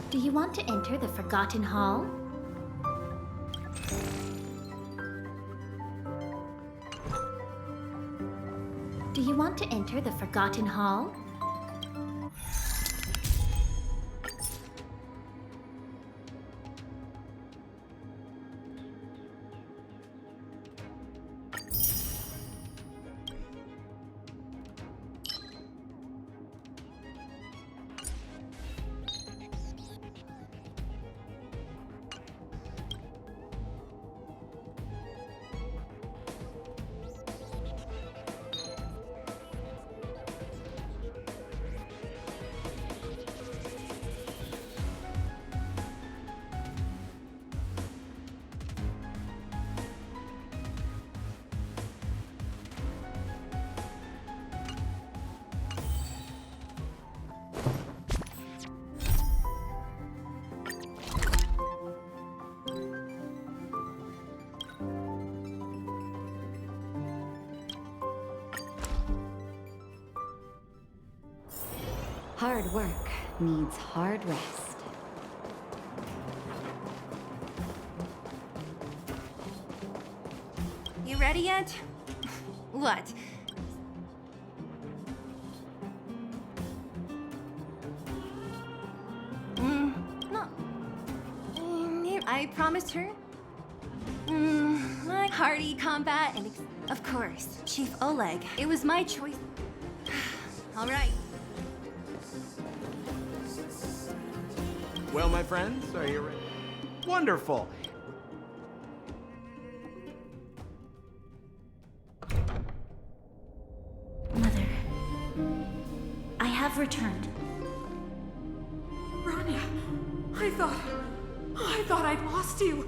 Do you want to enter the Forgotten Hall? Do you want to enter the Forgotten Hall? Hard work needs hard rest. You ready yet? What? No. I promised her. Like hearty combat and of course, Chief Oleg. It was my choice. All right. Well, my friends, are you ready? Wonderful! Mother, I have returned. Rania, I thought I'd lost you.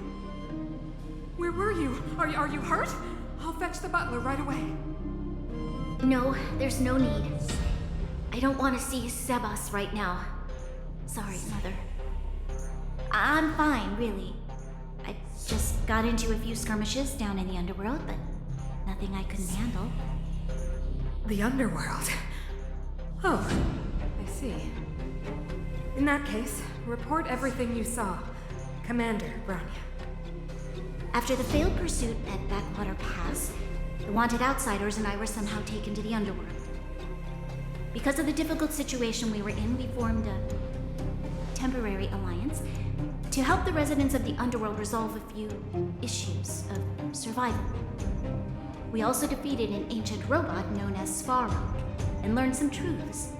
Where were you? Are you hurt? I'll fetch the butler right away. No, there's no need. I don't want to see Sebas right now. Sorry, Mother. I'm fine, really. I just got into a few skirmishes down in the underworld, but nothing I couldn't handle. The underworld? Oh, I see. In that case, report everything you saw. Commander Branya. After the failed pursuit at Backwater Pass, the wanted outsiders and I were somehow taken to the underworld. Because of the difficult situation we were in, we formed a temporary alliance to help the residents of the underworld resolve a few issues of survival. We also defeated an ancient robot known as Sparrow and learned some truths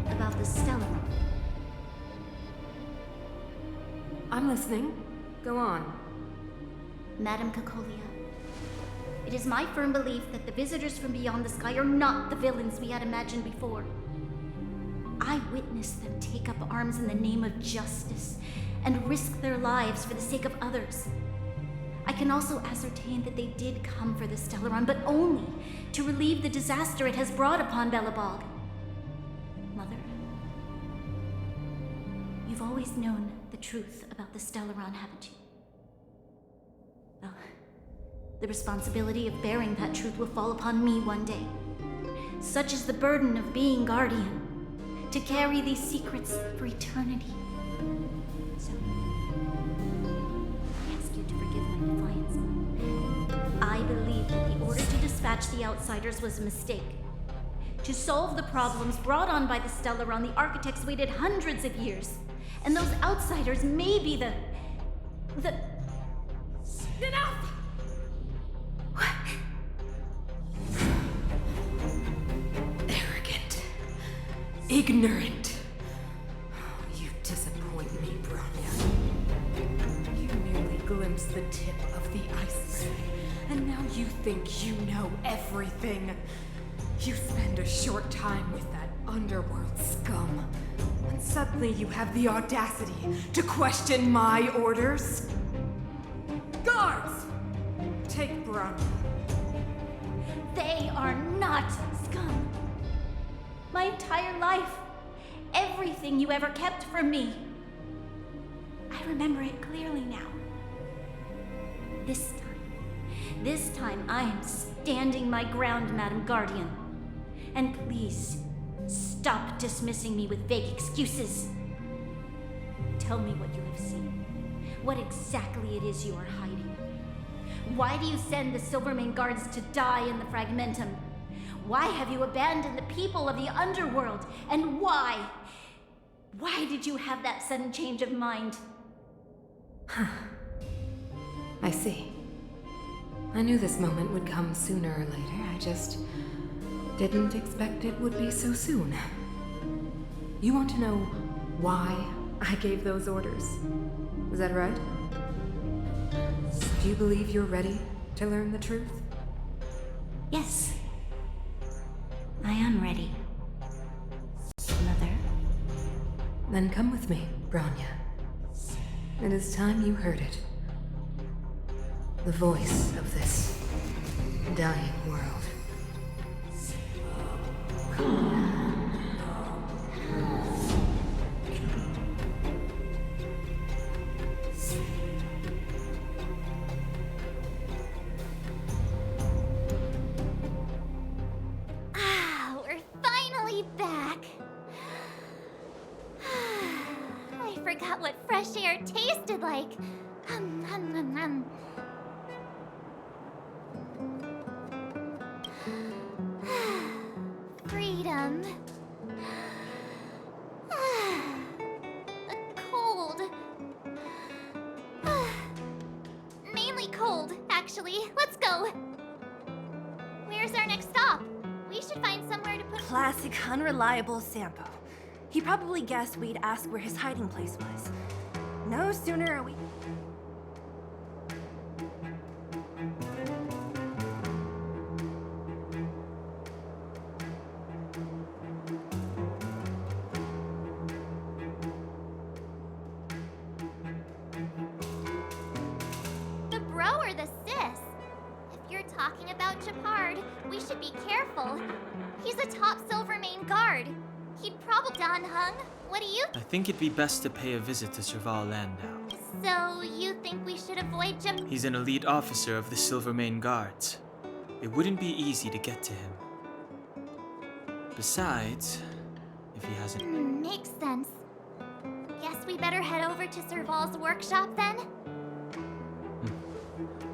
about the Stellaron. I'm listening. Go on. Madam Cacolia, it is my firm belief that the visitors from beyond the sky are not the villains we had imagined before. I witnessed them take up arms in the name of justice and risk their lives for the sake of others. I can also ascertain that they did come for the Stellaron, but only to relieve the disaster it has brought upon Belobog. Mother, you've always known the truth about the Stellaron, haven't you? Well, the responsibility of bearing that truth will fall upon me one day. Such is the burden of being guardian, to carry these secrets for eternity. So, I ask you to forgive my defiance. I believe that the order to dispatch the outsiders was a mistake. To solve the problems brought on by the Stellaron, the architects waited hundreds of years. And those outsiders may be the... Enough! Arrogant. Ignorant. You disappoint me, Branya. You merely glimpsed the tip of the iceberg, and now you think you know everything. You spend a short time with that underworld scum, and suddenly you have the audacity to question my orders? Guards! Take Branya. They are not scum. My entire life, everything you ever kept from me. I remember it clearly now. This time I am standing my ground, Madam Guardian. And please, stop dismissing me with vague excuses. tell me what you have seen. What exactly it is you are hiding. Why do you send the Silvermane guards to die in the Fragmentum? Why have you abandoned the people of the underworld? And why? Why did you have that sudden change of mind? I see. I knew this moment would come sooner or later. I just didn't expect it would be so soon. You want to know why I gave those orders? Is that right? Do you believe you're ready to learn the truth? Yes. I am ready. Mother. Then come with me, Branya. It is time you heard it. The voice of this dying world. We're finally back. I forgot what fresh air tasted like. Freedom. Cold. Mainly cold, actually. Let's go. Where's our next stop? We should find somewhere to put. Classic unreliable Sampo. He probably guessed we'd ask where his hiding place was. No sooner are we. The bro or the sis? If you're talking about Chapard, we should be careful. He's a top Silvermane guard. He'd probably done hung. What do you? I think it'd be best to pay a visit to Serval Landau. So you think we should avoid Jim? He's an elite officer of the Silvermane Guards. It wouldn't be easy to get to him. Besides, if he hasn't... Makes sense. Guess we better head over to Serval's workshop then?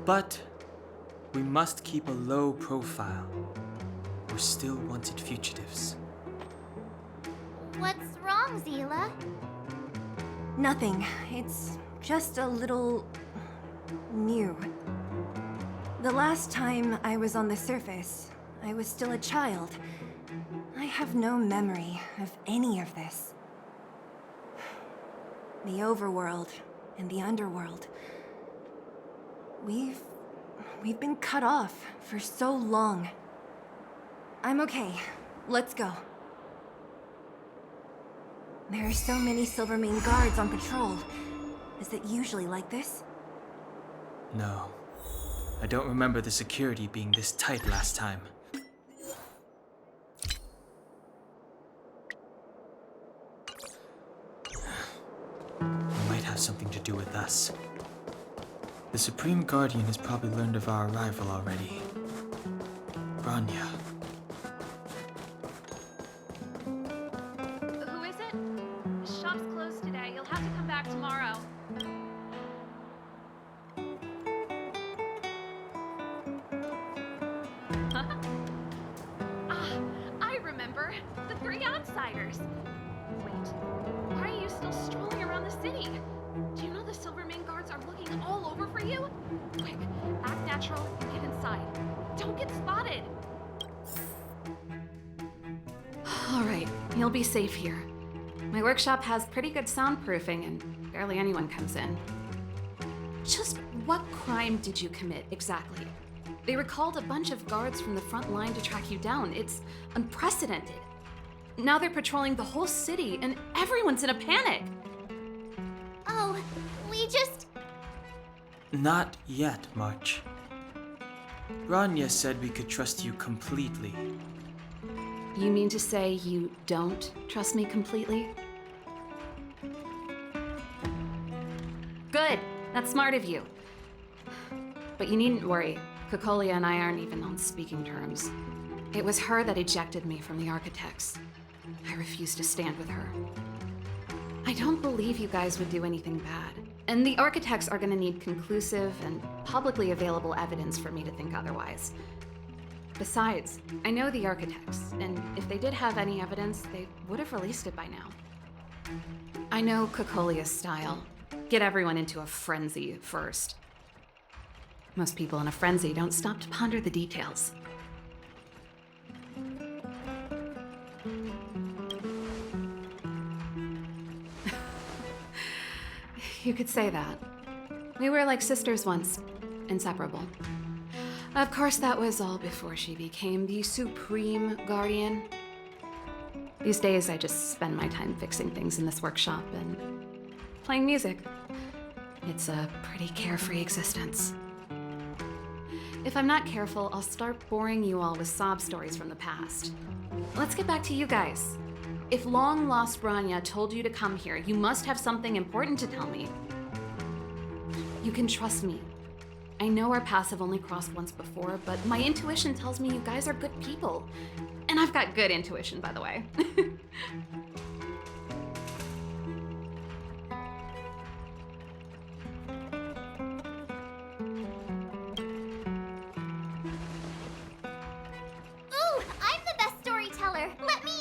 But we must keep a low profile. We're still wanted fugitives. What's wrong, Zila? Nothing. It's just a little new. The last time I was on the surface, I was still a child. I have no memory of any of this. The overworld and the underworld. We've been cut off for so long. I'm okay. Let's go. There are so many Silvermane guards on patrol. Is it usually like this? No. I don't remember the security being this tight last time. It might have something to do with us. The Supreme Guardian has probably learned of our arrival already. Branya. Who is it? The shop's closed today. You'll have to come back tomorrow. I remember. The three outsiders. Wait, why are you still strolling around the city? Do you know the Silvermane guards are looking all over for you? Quick, act natural and get inside. Don't get spotted. All right, you'll be safe here. My workshop has pretty good soundproofing and barely anyone comes in. Just what crime did you commit exactly? They recalled a bunch of guards from the front line to track you down. It's unprecedented. Now they're patrolling the whole city and everyone's in a panic. Oh, we just... Not yet, March. Branya said we could trust you completely. You mean to say you don't trust me completely? Good. That's smart of you. But you needn't worry. Kokolia and I aren't even on speaking terms. It was her that ejected me from the Architects. I refused to stand with her. I I don't believe you guys would do anything bad. And the architects are gonna need conclusive and publicly available evidence for me to think otherwise. Besides, I know the architects, and if they did have any evidence, they would have released it by now. I know Kokolia's style. Get everyone into a frenzy first. Most people in a frenzy don't stop to ponder the details. You could say that. We were like sisters once, inseparable. Of course, that was all before she became the Supreme Guardian. These days, I just spend my time fixing things in this workshop and playing music. It's a pretty carefree existence. If I'm not careful, I'll start boring you all with sob stories from the past. Let's get back to you guys. If long-lost Branya told you to come here, you must have something important to tell me. You can trust me. I know our paths have only crossed once before, but my intuition tells me you guys are good people. And I've got good intuition, by the way. Ooh, I'm the best storyteller. Let me.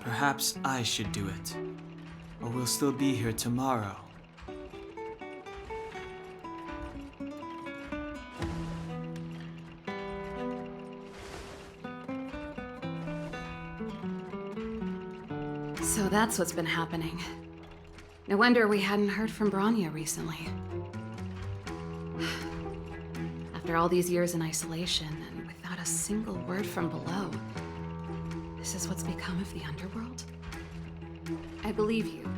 Perhaps I should do it. Or we'll still be here tomorrow. So that's what's been happening. No wonder we hadn't heard from Branya recently. After all these years in isolation and without a single word from below, this is what's become of the underworld? I believe you.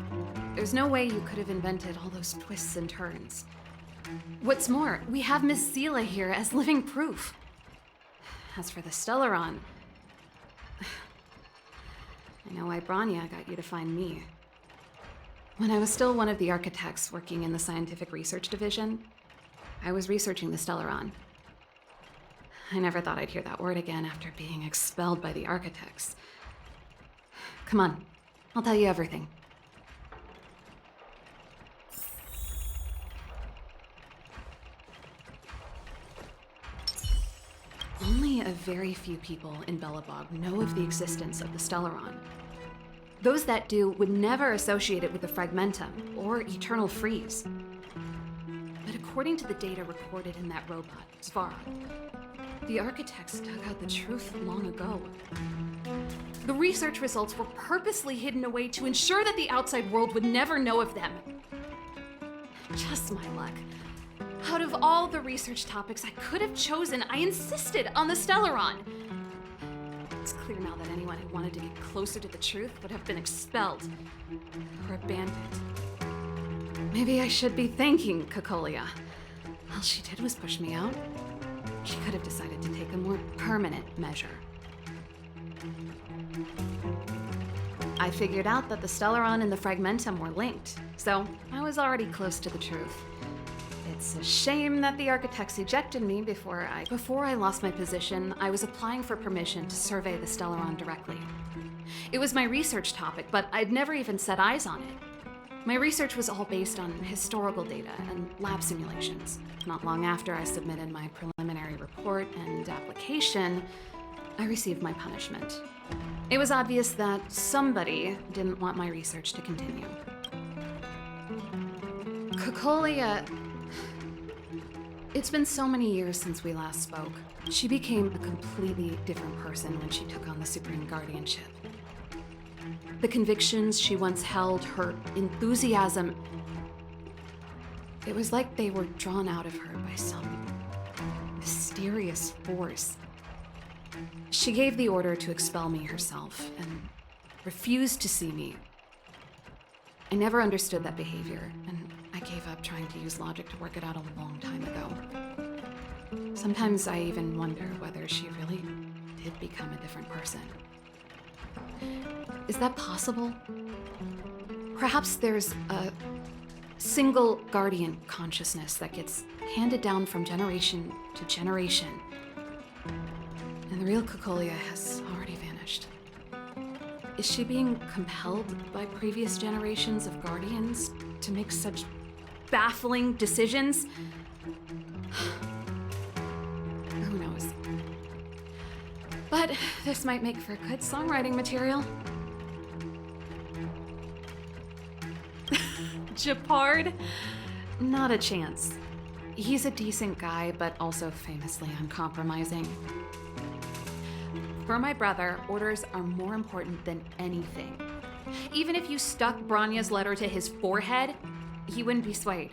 There's no way you could have invented all those twists and turns. What's more, we have Miss Sela here as living proof. As for the Stellaron, I know why Branya got you to find me. When I was still one of the architects working in the scientific research division, I was researching the Stellaron. I never thought I'd hear that word again after being expelled by the architects. Come on, I'll tell you everything. Only a very few people in Belobog know of the existence of the Stellaron. Those that do would never associate it with the Fragmentum or Eternal Freeze. But according to the data recorded in that robot, Svarog, the architects dug out the truth long ago. The research results were purposely hidden away to ensure that the outside world would never know of them. Just my luck. Out of all the research topics I could have chosen, I insisted on the Stellaron. It's clear now that anyone who wanted to get closer to the truth would have been expelled or abandoned. Maybe I should be thanking Kokolia. All she did was push me out. She could have decided to take a more permanent measure. I figured out that the Stellaron and the Fragmentum were linked, so I was already close to the truth. It's a shame that the architects ejected me before I lost my position. I was applying for permission to survey the Stellaron directly. It was my research topic, but I'd never even set eyes on it. My research was all based on historical data and lab simulations. Not long after I submitted my preliminary report and application, I received my punishment. It was obvious that somebody didn't want my research to continue. Kokolia... It's been so many years since we last spoke. She became a completely different person when she took on the Supreme Guardianship. The convictions she once held, her enthusiasm, it was like they were drawn out of her by some mysterious force. She gave the order to expel me herself and refused to see me. I never understood that behavior, and I gave up trying to use logic to work it out a long time ago. Sometimes I even wonder whether she really did become a different person. Is that possible? Perhaps there's a single guardian consciousness that gets handed down from generation to generation, and the real Kokolia has already vanished. Is she being compelled by previous generations of Guardians to make such baffling decisions? Who knows? But this might make for good songwriting material. Japard? Not a chance. He's a decent guy, but also famously uncompromising. For my brother, orders are more important than anything. Even if you stuck Bronya's letter to his forehead, he wouldn't be swayed.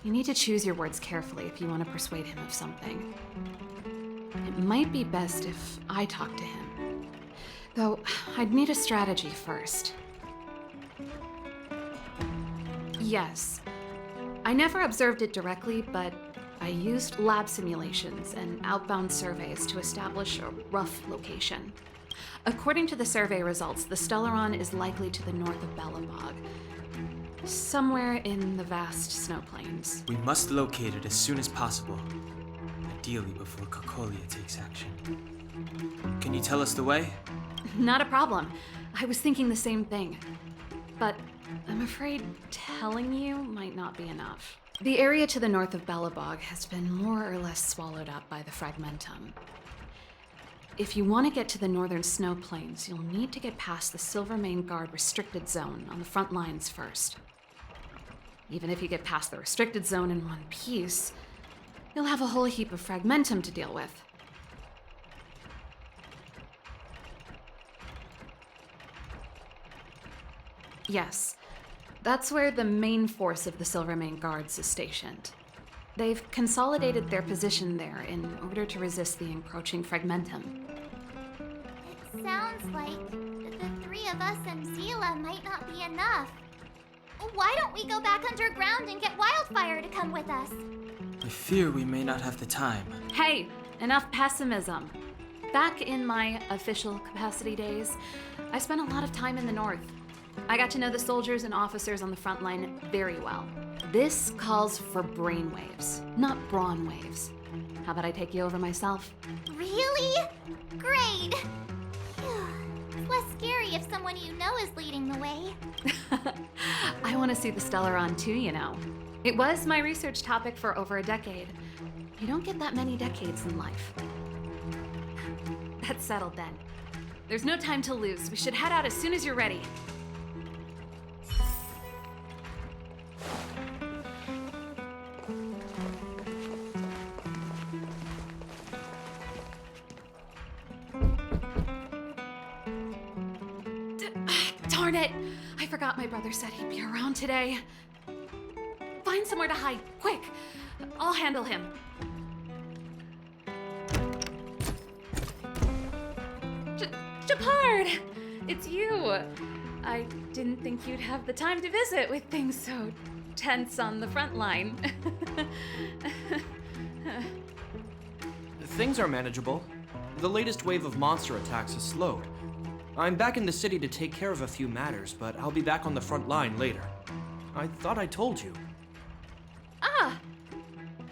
You need to choose your words carefully if you want to persuade him of something. It might be best if I talk to him. Though, I'd need a strategy first. Yes. I never observed it directly, but I used lab simulations and outbound surveys to establish a rough location. According to the survey results, the Stellaron is likely to the north of Belobog, somewhere in the vast snow plains. We must locate it as soon as possible. Ideally before Kokolia takes action. Can you tell us the way? Not a problem. I was thinking the same thing. But I'm afraid telling you might not be enough. The area to the north of Belobog has been more or less swallowed up by the Fragmentum. If you want to get to the northern snow plains, you'll need to get past the Silvermane Guard restricted zone on the front lines first. Even if you get past the restricted zone in one piece, you'll have a whole heap of Fragmentum to deal with. Yes, that's where the main force of the Silvermane Guards is stationed. They've consolidated their position there in order to resist the encroaching Fragmentum. It sounds like the three of us and Zila might not be enough. Why don't we go back underground and get Wildfire to come with us? I fear we may not have the time. Hey, enough pessimism. Back in my official capacity days, I spent a lot of time in the north. I got to know the soldiers and officers on the front line very well. This calls for brainwaves, not brawn waves. How about I take you over myself? Really? Great! Phew. It's less scary if someone you know is leading the way. I want to see the Stellaron too, you know. It was my research topic for over a decade. You don't get that many decades in life. That's settled then. There's no time to lose. We should head out as soon as you're ready. Darn it! I forgot my brother said he'd be around today. Find somewhere to hide, quick! I'll handle him. Japard! It's you! I didn't think you'd have the time to visit with things so tense on the front line. Things are manageable. The latest wave of monster attacks has slowed. I'm back in the city to take care of a few matters, but I'll be back on the front line later. I thought I told you. Ah!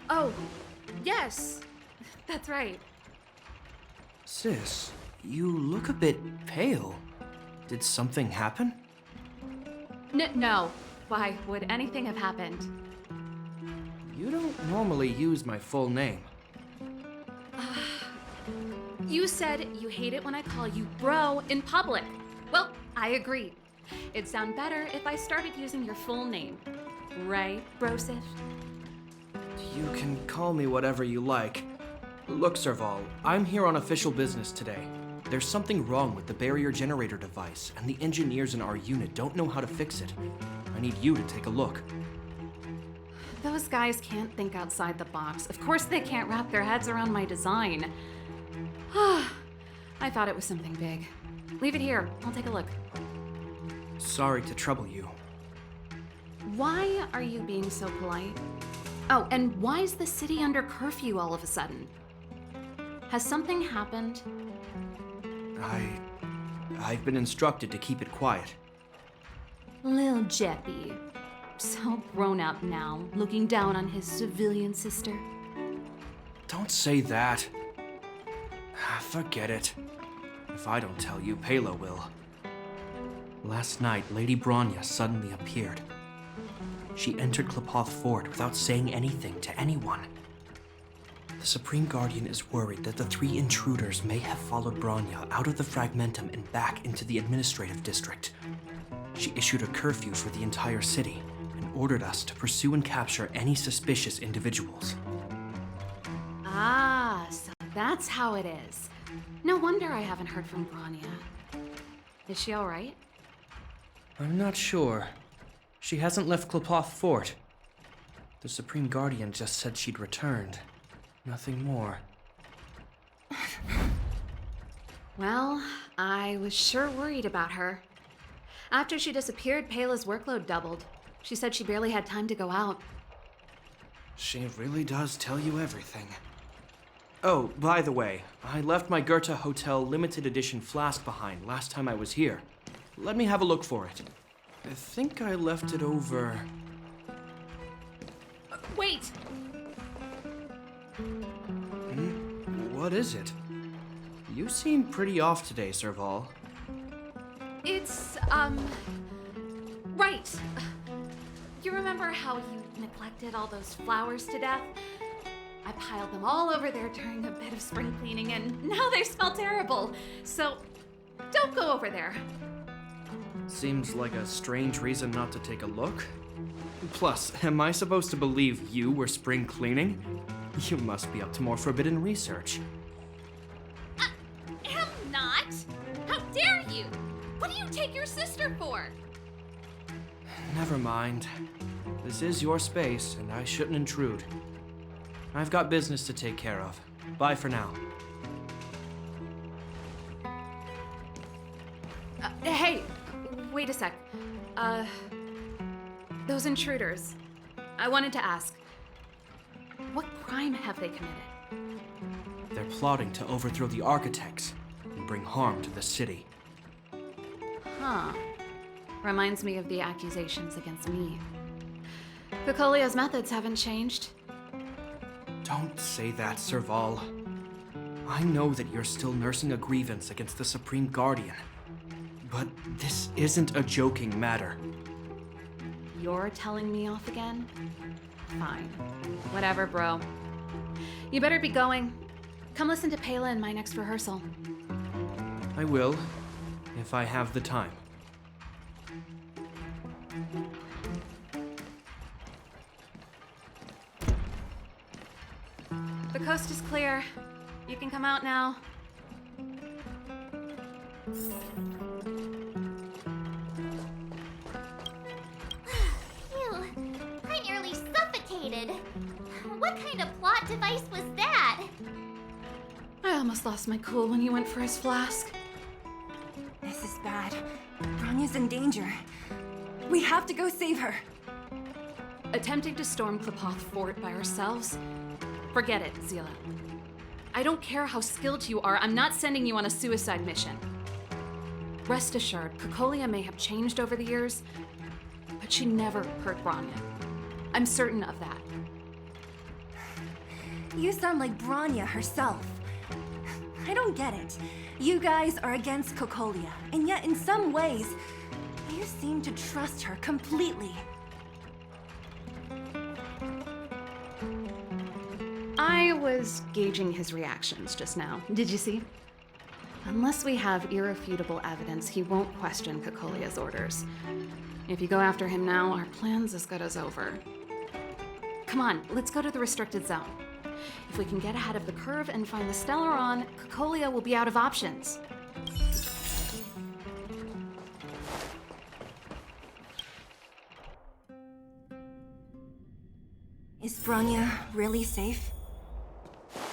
Oh, yes. That's right. Sis, you look a bit pale. Did something happen? No. Why would anything have happened? You don't normally use my full name. You said you hate it when I call you bro in public. Well, I agree. It'd sound better if I started using your full name. Right, Brosif? You can call me whatever you like. Look, Serval, I'm here on official business today. There's something wrong with the barrier generator device, and the engineers in our unit don't know how to fix it. I need you to take a look. Those guys can't think outside the box. Of course they can't wrap their heads around my design. I thought it was something big. Leave it here. I'll take a look. Sorry to trouble you. Why are you being so polite? Oh, and why is the city under curfew all of a sudden? Has something happened? I've been instructed to keep it quiet. Lil Jeppy. So grown up now, looking down on his civilian sister. Don't say that. Forget it. If I don't tell you, Pela will. Last night, Lady Bronya suddenly appeared. She entered Klapoth Fort without saying anything to anyone. The Supreme Guardian is worried that the 3 intruders may have followed Bronya out of the Fragmentum and back into the administrative district. She issued a curfew for the entire city and ordered us to pursue and capture any suspicious individuals. Ah, so that's how it is. No wonder I haven't heard from Bronya. Is she all right? I'm not sure. She hasn't left Klapoth Fort. The Supreme Guardian just said she'd returned. Nothing more. Well, I was sure worried about her. After she disappeared, Pela's workload doubled. She said she barely had time to go out. She really does tell you everything. Oh, by the way, I left my Goethe Hotel limited edition flask behind last time I was here. Let me have a look for it. I think I left it over... Wait! What is it? You seem pretty off today, Serval. It's, right. You remember how you neglected all those flowers to death? I piled them all over there during a bit of spring cleaning, and now they smell terrible. So, don't go over there. Seems like a strange reason not to take a look. Plus, am I supposed to believe you were spring cleaning? You must be up to more forbidden research. Am not? How dare you? What do you take your sister for? Never mind. This is your space, and I shouldn't intrude. I've got business to take care of. Bye for now. Hey, wait a sec. Those intruders. I wanted to ask, what crime have they committed? They're plotting to overthrow the architects and bring harm to the city. Huh. Reminds me of the accusations against me. Cocolia's methods haven't changed. Don't say that, Serval. I know that you're still nursing a grievance against the Supreme Guardian. But this isn't a joking matter. You're telling me off again? Fine. Whatever, bro. You better be going. Come listen to Pela in my next rehearsal. I will, if I have the time. The coast is clear. You can come out now. Phew, I nearly suffocated. What kind of plot device was that? I almost lost my cool when you went for his flask. This is bad. Bronya's in danger. We have to go save her. Attempting to storm Klapoth Fort by ourselves? Forget it, Zila. I don't care how skilled you are, I'm not sending you on a suicide mission. Rest assured, Cocolia may have changed over the years, but she never hurt Bronya. I'm certain of that. You sound like Bronya herself. I don't get it. You guys are against Cocolia, and yet in some ways, you seem to trust her completely. I was gauging his reactions just now. Did you see? Unless we have irrefutable evidence, he won't question Cocolia's orders. If you go after him now, our plan's as good as over. Come on, let's go to the restricted zone. If we can get ahead of the curve and find the Stellaron, Cocolia will be out of options. Is Bronya really safe?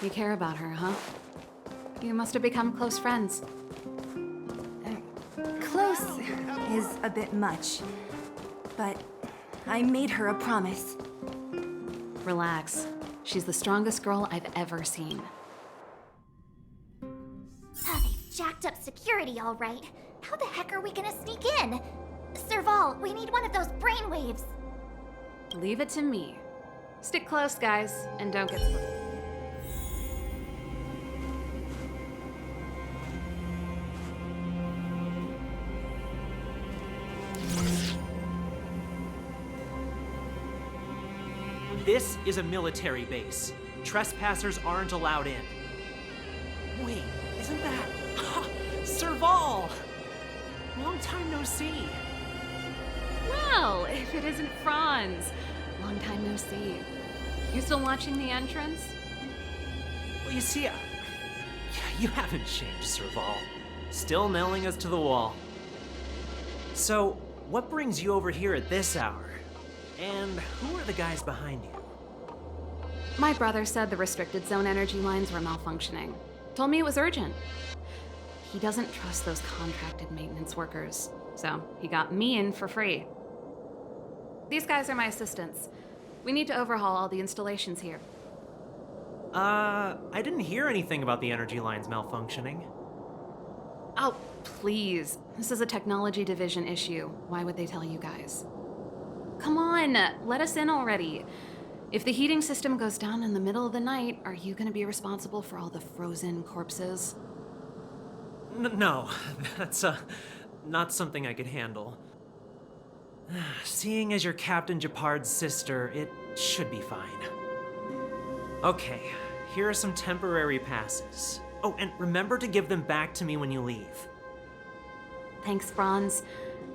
You care about her, huh? You must have become close friends. Close is a bit much, but I made her a promise. Relax. She's the strongest girl I've ever seen. They've jacked up security, all right. How the heck are we gonna sneak in? Serval, we need one of those brainwaves. Leave it to me. Stick close, guys, and don't get split. This is a military base. Trespassers aren't allowed in. Wait, isn't that... Serval! Long time no see. Well, if it isn't Franz. Long time no see. You still watching the entrance? Well, you see, you haven't changed, Serval. Still nailing us to the wall. So, what brings you over here at this hour? And who are the guys behind you? My brother said the restricted zone energy lines were malfunctioning. Told me it was urgent. He doesn't trust those contracted maintenance workers, so he got me in for free. These guys are my assistants. We need to overhaul all the installations here. I didn't hear anything about the energy lines malfunctioning. Oh, please. This is a technology division issue. Why would they tell you guys? Come on, let us in already. If the heating system goes down in the middle of the night, are you gonna be responsible for all the frozen corpses? No, that's not something I could handle. Seeing as you're Captain Japard's sister, it should be fine. Okay, here are some temporary passes. Oh, and remember to give them back to me when you leave. Thanks, Franz.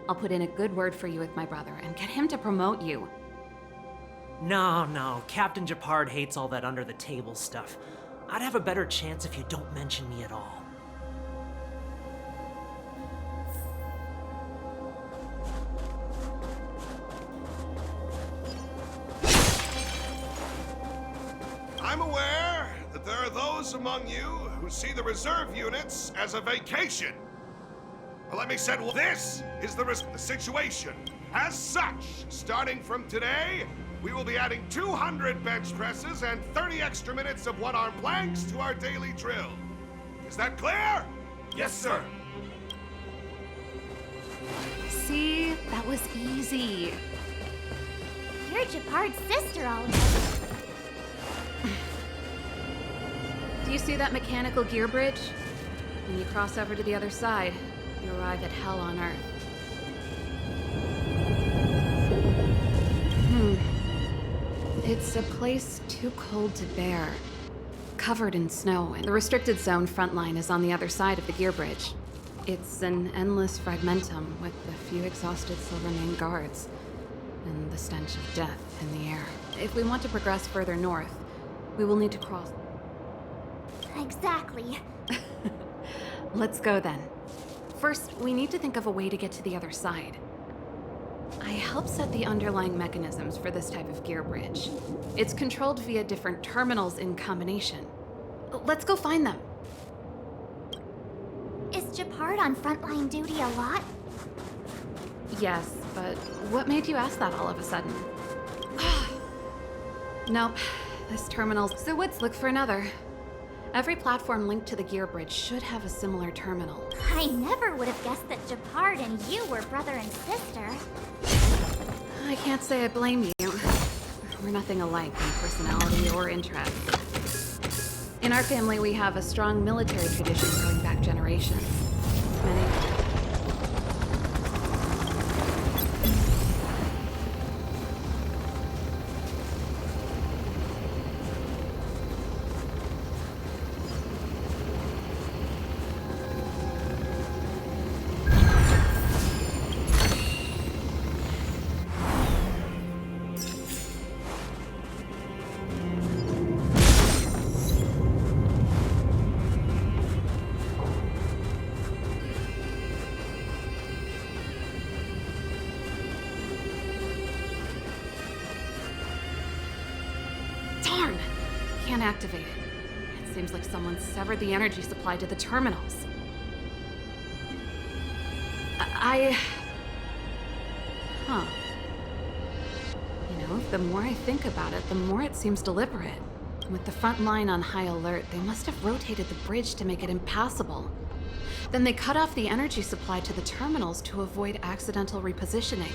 I'll put in a good word for you with my brother and get him to promote you. No, Captain Japard hates all that under-the-table stuff. I'd have a better chance if you don't mention me at all. I'm aware that there are those among you who see the reserve units as a vacation. Well, let me say, this is the situation. As such, starting from today, we will be adding 200 bench presses and 30 extra minutes of one-arm planks to our daily drill. Is that clear? Yes, sir. See? That was easy. You're Japard's sister already. Do you see that mechanical gear bridge? When you cross over to the other side, you arrive at hell on Earth. It's a place too cold to bear. Covered in snow, and the restricted zone front line is on the other side of the gear bridge. It's an endless fragmentum with a few exhausted Silvermane guards, and the stench of death in the air. If we want to progress further north, we will need to cross... Exactly. Let's go then. First, we need to think of a way to get to the other side. I helped set the underlying mechanisms for this type of gear bridge. It's controlled via different terminals in combination. Let's go find them. Is Japard on frontline duty a lot? Yes, but what made you ask that all of a sudden? Nope, this terminal's... So let's look for another. Every platform linked to the gear bridge should have a similar terminal. I never would have guessed that Japard and you were brother and sister. I can't say I blame you. We're nothing alike in personality or interest. In our family, we have a strong military tradition going back generations. Many... Darn! Can't activate it. It seems like someone severed the energy supply to the terminals. Huh. You know, the more I think about it, the more it seems deliberate. With the front line on high alert, they must have rotated the bridge to make it impassable. Then they cut off the energy supply to the terminals to avoid accidental repositioning.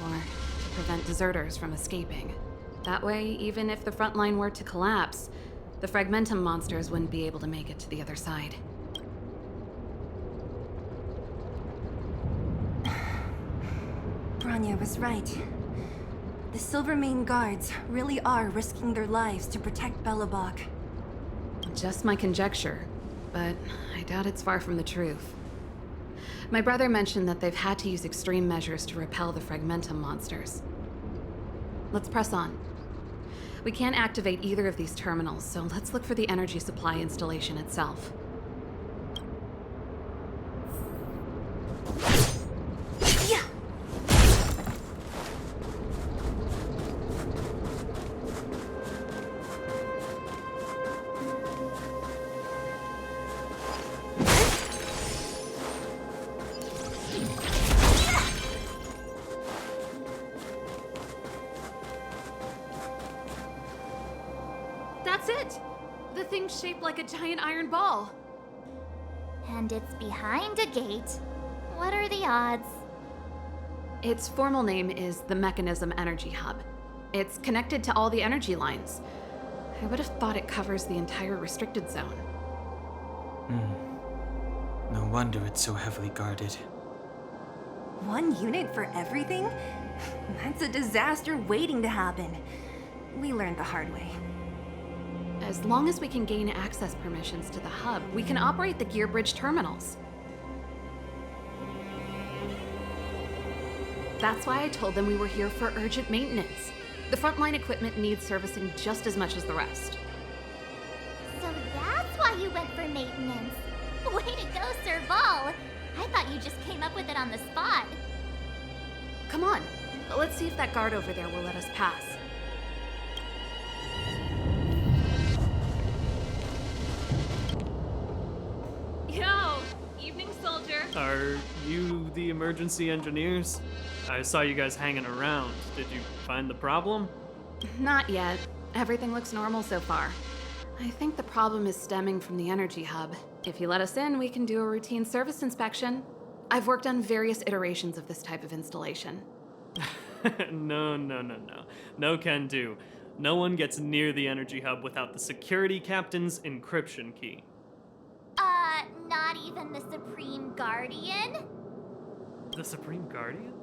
Or to prevent deserters from escaping. That way, even if the front line were to collapse, the Fragmentum monsters wouldn't be able to make it to the other side. Branya was right. The Silvermane guards really are risking their lives to protect Belobog. Just my conjecture, but I doubt it's far from the truth. My brother mentioned that they've had to use extreme measures to repel the Fragmentum monsters. Let's press on. We can't activate either of these terminals, so let's look for the energy supply installation itself. That's it! The thing's shaped like a giant iron ball. And it's behind a gate. What are the odds? Its formal name is the Mechanism Energy Hub. It's connected to all the energy lines. I would have thought it covers the entire restricted zone. No wonder it's so heavily guarded. One unit for everything? That's a disaster waiting to happen. We learned the hard way. As long as we can gain access permissions to the hub, we can operate the gear bridge terminals. That's why I told them we were here for urgent maintenance. The frontline equipment needs servicing just as much as the rest. So that's why you went for maintenance. Way to go, Serval! I thought you just came up with it on the spot. Come on, let's see if that guard over there will let us pass. Yo! Evening, soldier. Are you the emergency engineers? I saw you guys hanging around. Did you find the problem? Not yet. Everything looks normal so far. I think the problem is stemming from the energy hub. If you let us in, we can do a routine service inspection. I've worked on various iterations of this type of installation. No. No can do. No one gets near the energy hub without the security captain's encryption key. Not even the Supreme Guardian? The Supreme Guardian?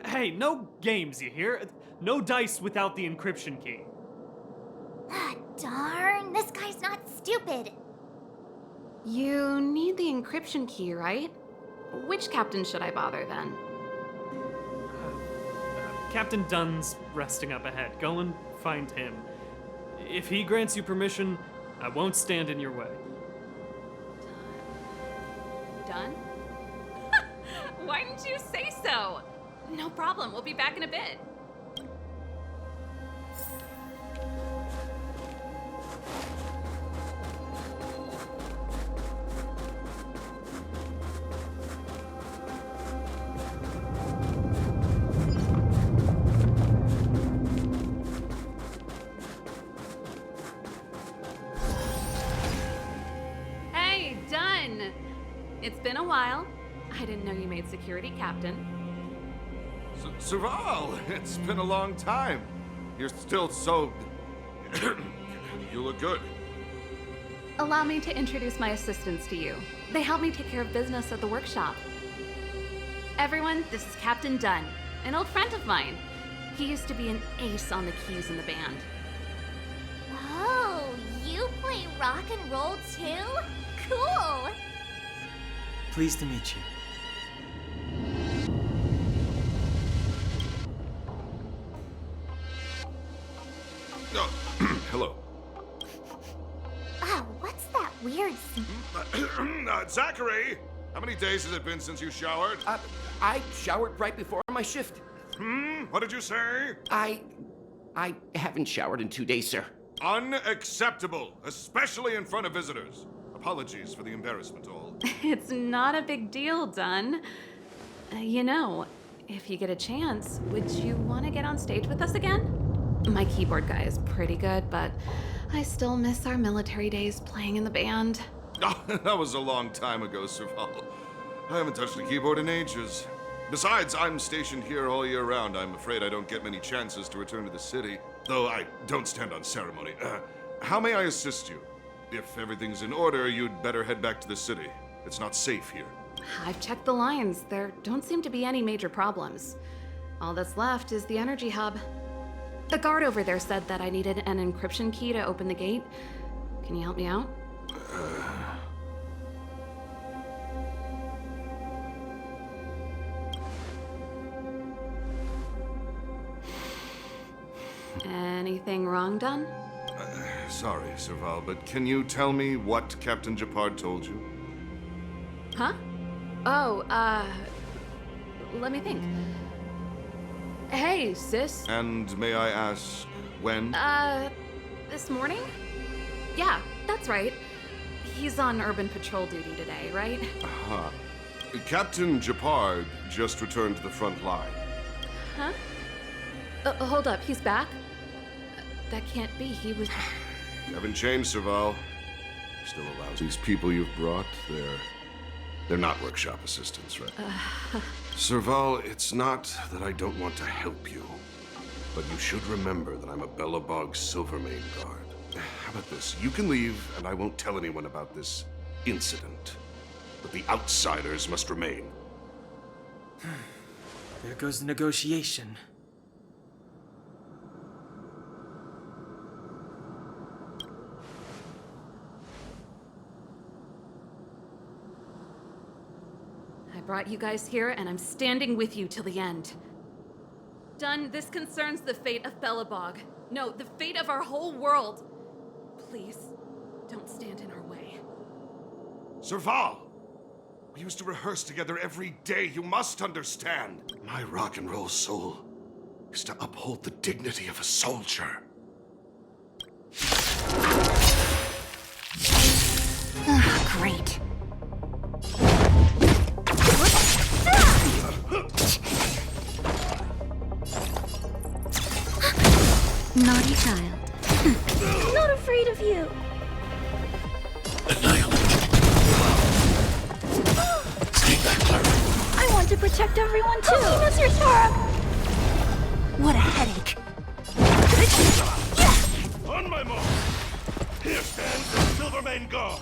Hey, no games, you hear? No dice without the encryption key. Ah, darn, this guy's not stupid. You need the encryption key, right? Which captain should I bother then? Captain Dunn's resting up ahead. Go and find him. If he grants you permission, I won't stand in your way. Done? Why didn't you say so? No problem, we'll be back in a bit. Hey, Done! It's been a while. I didn't know you made security captain. Serval, it's been a long time. You're still so... You look good. Allow me to introduce my assistants to you. They help me take care of business at the workshop. Everyone, this is Captain Dunn, an old friend of mine. He used to be an ace on the keys in the band. Oh, you play rock and roll too? Cool! Pleased to meet you. Hello. Oh, what's that weird Zachary! How many days has it been since you showered? I showered right before my shift. What did you say? I haven't showered in 2 days, sir. Unacceptable, especially in front of visitors. Apologies for the embarrassment, all. It's not a big deal, Dunn. You know, if you get a chance, would you want to get on stage with us again? My keyboard guy is pretty good, but I still miss our military days playing in the band. Oh, that was a long time ago, Serval. I haven't touched a keyboard in ages. Besides, I'm stationed here all year round. I'm afraid I don't get many chances to return to the city. Though I don't stand on ceremony. How may I assist you? If everything's in order, you'd better head back to the city. It's not safe here. I've checked the lines. There don't seem to be any major problems. All that's left is the energy hub. The guard over there said that I needed an encryption key to open the gate. Can you help me out? Anything wrong done? Sorry, Serval, but can you tell me what Captain Japard told you? Huh? Oh, let me think. Hey, sis. And may I ask, when? This morning? Yeah, that's right. He's on urban patrol duty today, right? Uh-huh. Captain Japard just returned to the front line. Huh? Hold up, he's back? That can't be, he was... You haven't changed, Serval. Still allows these people you've brought, they're not workshop assistants, right? Serval, it's not that I don't want to help you, but you should remember that I'm a Belobog Silvermane guard. How about this? You can leave, and I won't tell anyone about this incident. But the outsiders must remain. There goes the negotiation. I brought you guys here, and I'm standing with you till the end. Done, this concerns the fate of Belobog. No, the fate of our whole world. Please, don't stand in our way. Serval! We used to rehearse together every day. You must understand. My rock and roll soul is to uphold the dignity of a soldier. Great. Naughty child. I'm not afraid of you. I want to protect everyone too. Mr. Sharp. What a headache. On my mark. Here stands the Silvermane Guard.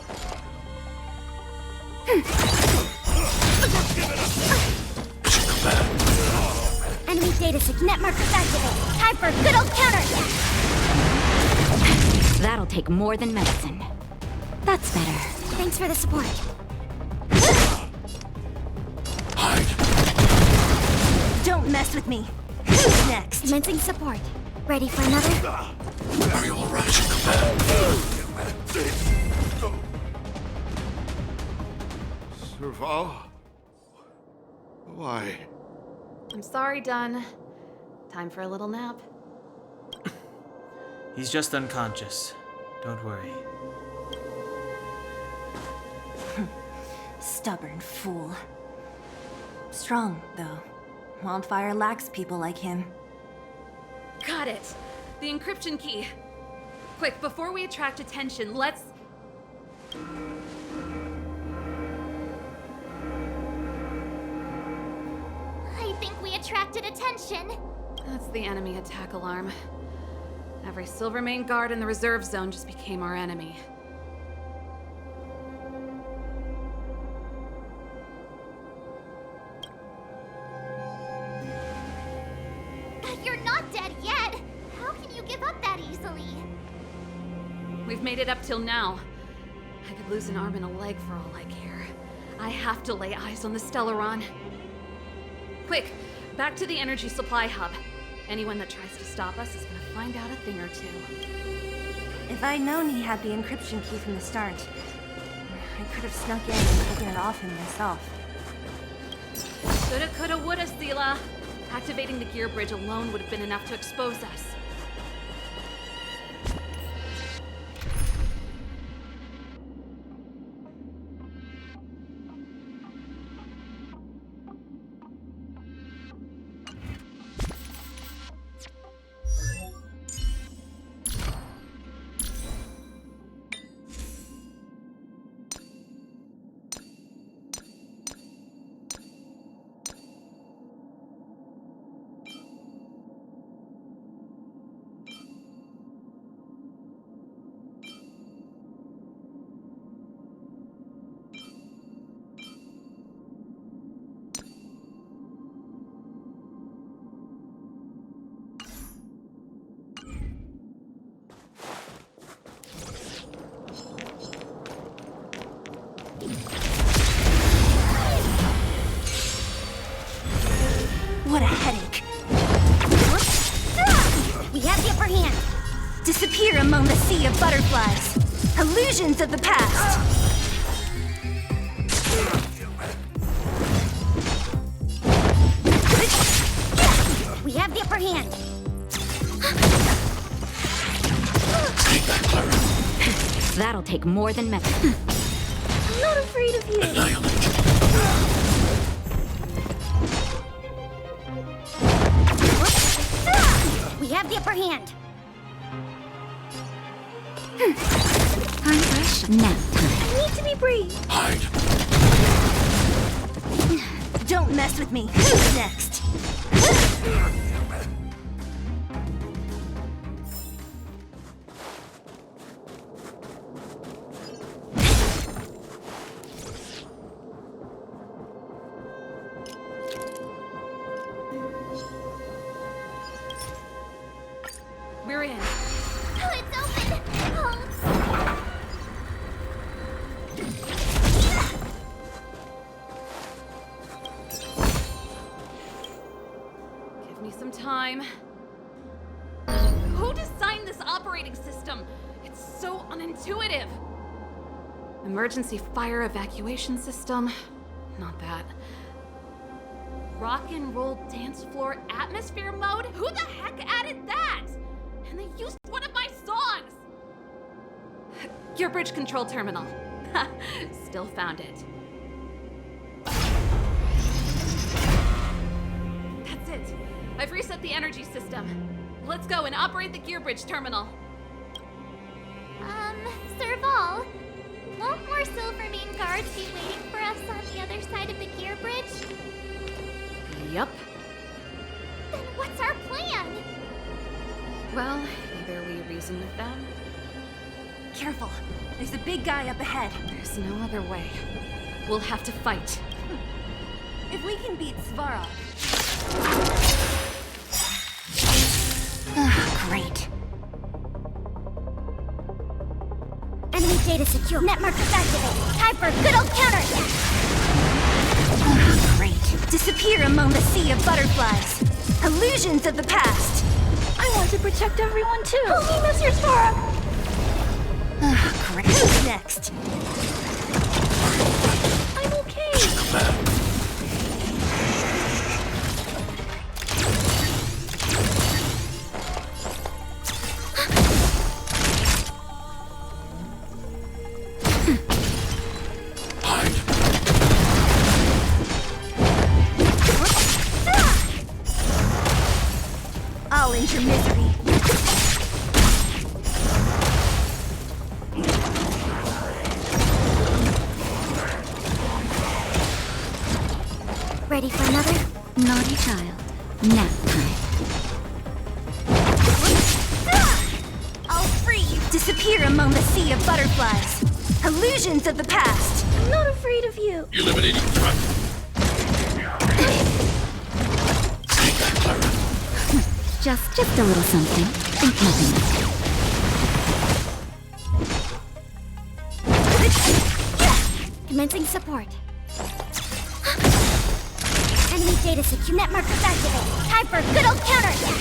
Enemy data sig net markers activated. Time for a good old counterattack. That'll take more than medicine. That's better. Thanks for the support. Don't mess with me. Who's next? Commencing support. Ready for another? Are you all right, Command? Serval? Why? I'm sorry, Dunn. Time for a little nap. He's just unconscious. Don't worry. Stubborn fool. Strong, though. Wildfire lacks people like him. Got it. The encryption key. Quick, before we attract attention, let's... I think we attracted attention. That's the enemy attack alarm. Every Silvermane guard in the reserve zone just became our enemy. But you're not dead yet. How can you give up that easily? We've made it up till now. I could lose an arm and a leg for all I care. I have to lay eyes on the Stellaron. Quick, back to the energy supply hub. Anyone that tries to stop us is gonna find out a thing or two. If I'd known he had the encryption key from the start, I could have snuck in and taken it off him myself. Shoulda, coulda, woulda, Sela. Activating the gear bridge alone would have been enough to expose us. sea of butterflies. Illusions of the past. We have the upper hand. That'll take more than metal. I'm not afraid of you. We have the upper hand. Time for nap time. I need to be brave. Don't mess with me. Who's next? We're in. Oh, it's open. Oh. Give me some time. Who designed this operating system? It's so unintuitive. Emergency fire evacuation system? Not that. Rock and roll dance floor atmosphere mode? Who the heck added that? And they used one of my songs! Gear bridge control terminal. Still found it. That's it. I've reset the energy system. Let's go and operate the gear bridge terminal. Serval, won't more Silvermane guards be waiting for us on the other side of the gear bridge? Yup. Then what's our plan? Well, either we reason with them. Careful. There's a big guy up ahead. There's no other way. We'll have to fight. If we can beat Svarog. Great. Enemy data secure. Net markers activated. Time for a good old counterattack. Great. Disappear among the sea of butterflies. Illusions of the past. I want to protect everyone too. Help me, Mr. Svarog. Great. Who's next? I'm okay. I'll end your misery. Ready for another? Naughty child. Nap time. I'll free you. Disappear among the sea of butterflies. Illusions of the past. I'm not afraid of you. Eliminating threat. Just a little something. Think nothing of it. Commencing support. Enemy data secure. Net markers activated. Time for a good old counterattack.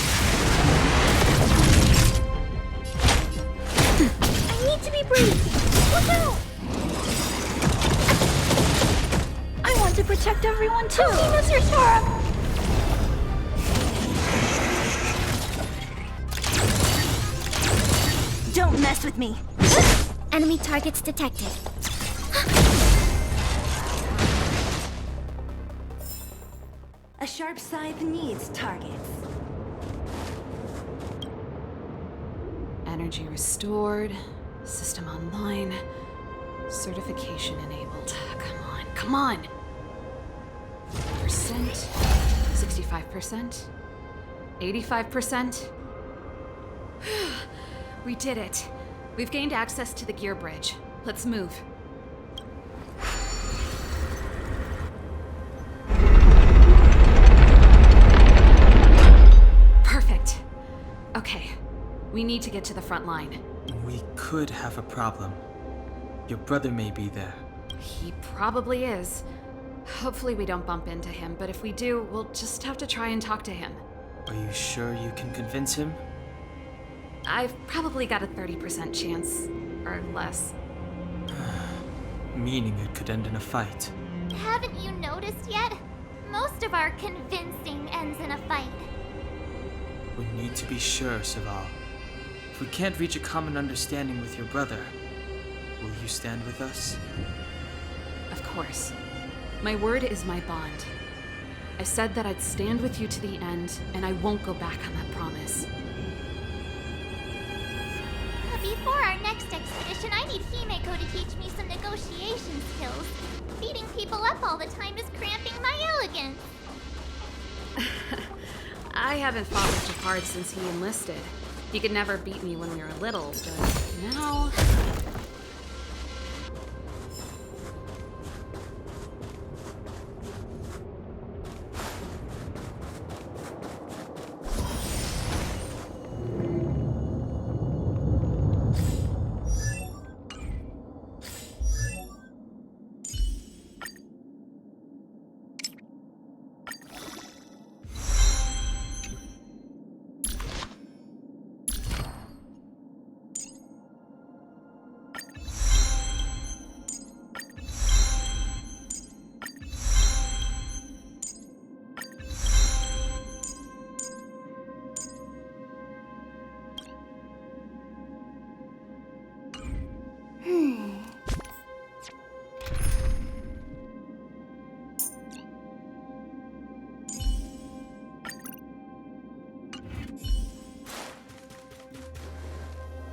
I need to be brief. Look out! I want to protect everyone too. Help me, Mr. Svarog. Don't mess with me. Enemy targets detected. A sharp scythe needs targets. Energy restored. System online. Certification enabled. Come on. Percent. 65%. 85%. We did it. We've gained access to the gear bridge. Let's move. Perfect. Okay. We need to get to the front line. We could have a problem. Your brother may be there. He probably is. Hopefully we don't bump into him, but if we do, we'll just have to try and talk to him. Are you sure you can convince him? I've probably got a 30% chance, or less. Meaning it could end in a fight. Haven't you noticed yet? Most of our convincing ends in a fight. We need to be sure, Saval. If we can't reach a common understanding with your brother, will you stand with us? Of course. My word is my bond. I said that I'd stand with you to the end, and I won't go back on that promise. Before our next expedition, I need Himeko to teach me some negotiation skills. Beating people up all the time is cramping my elegance. I haven't fought with Japard since he enlisted. He could never beat me when we were little, but now...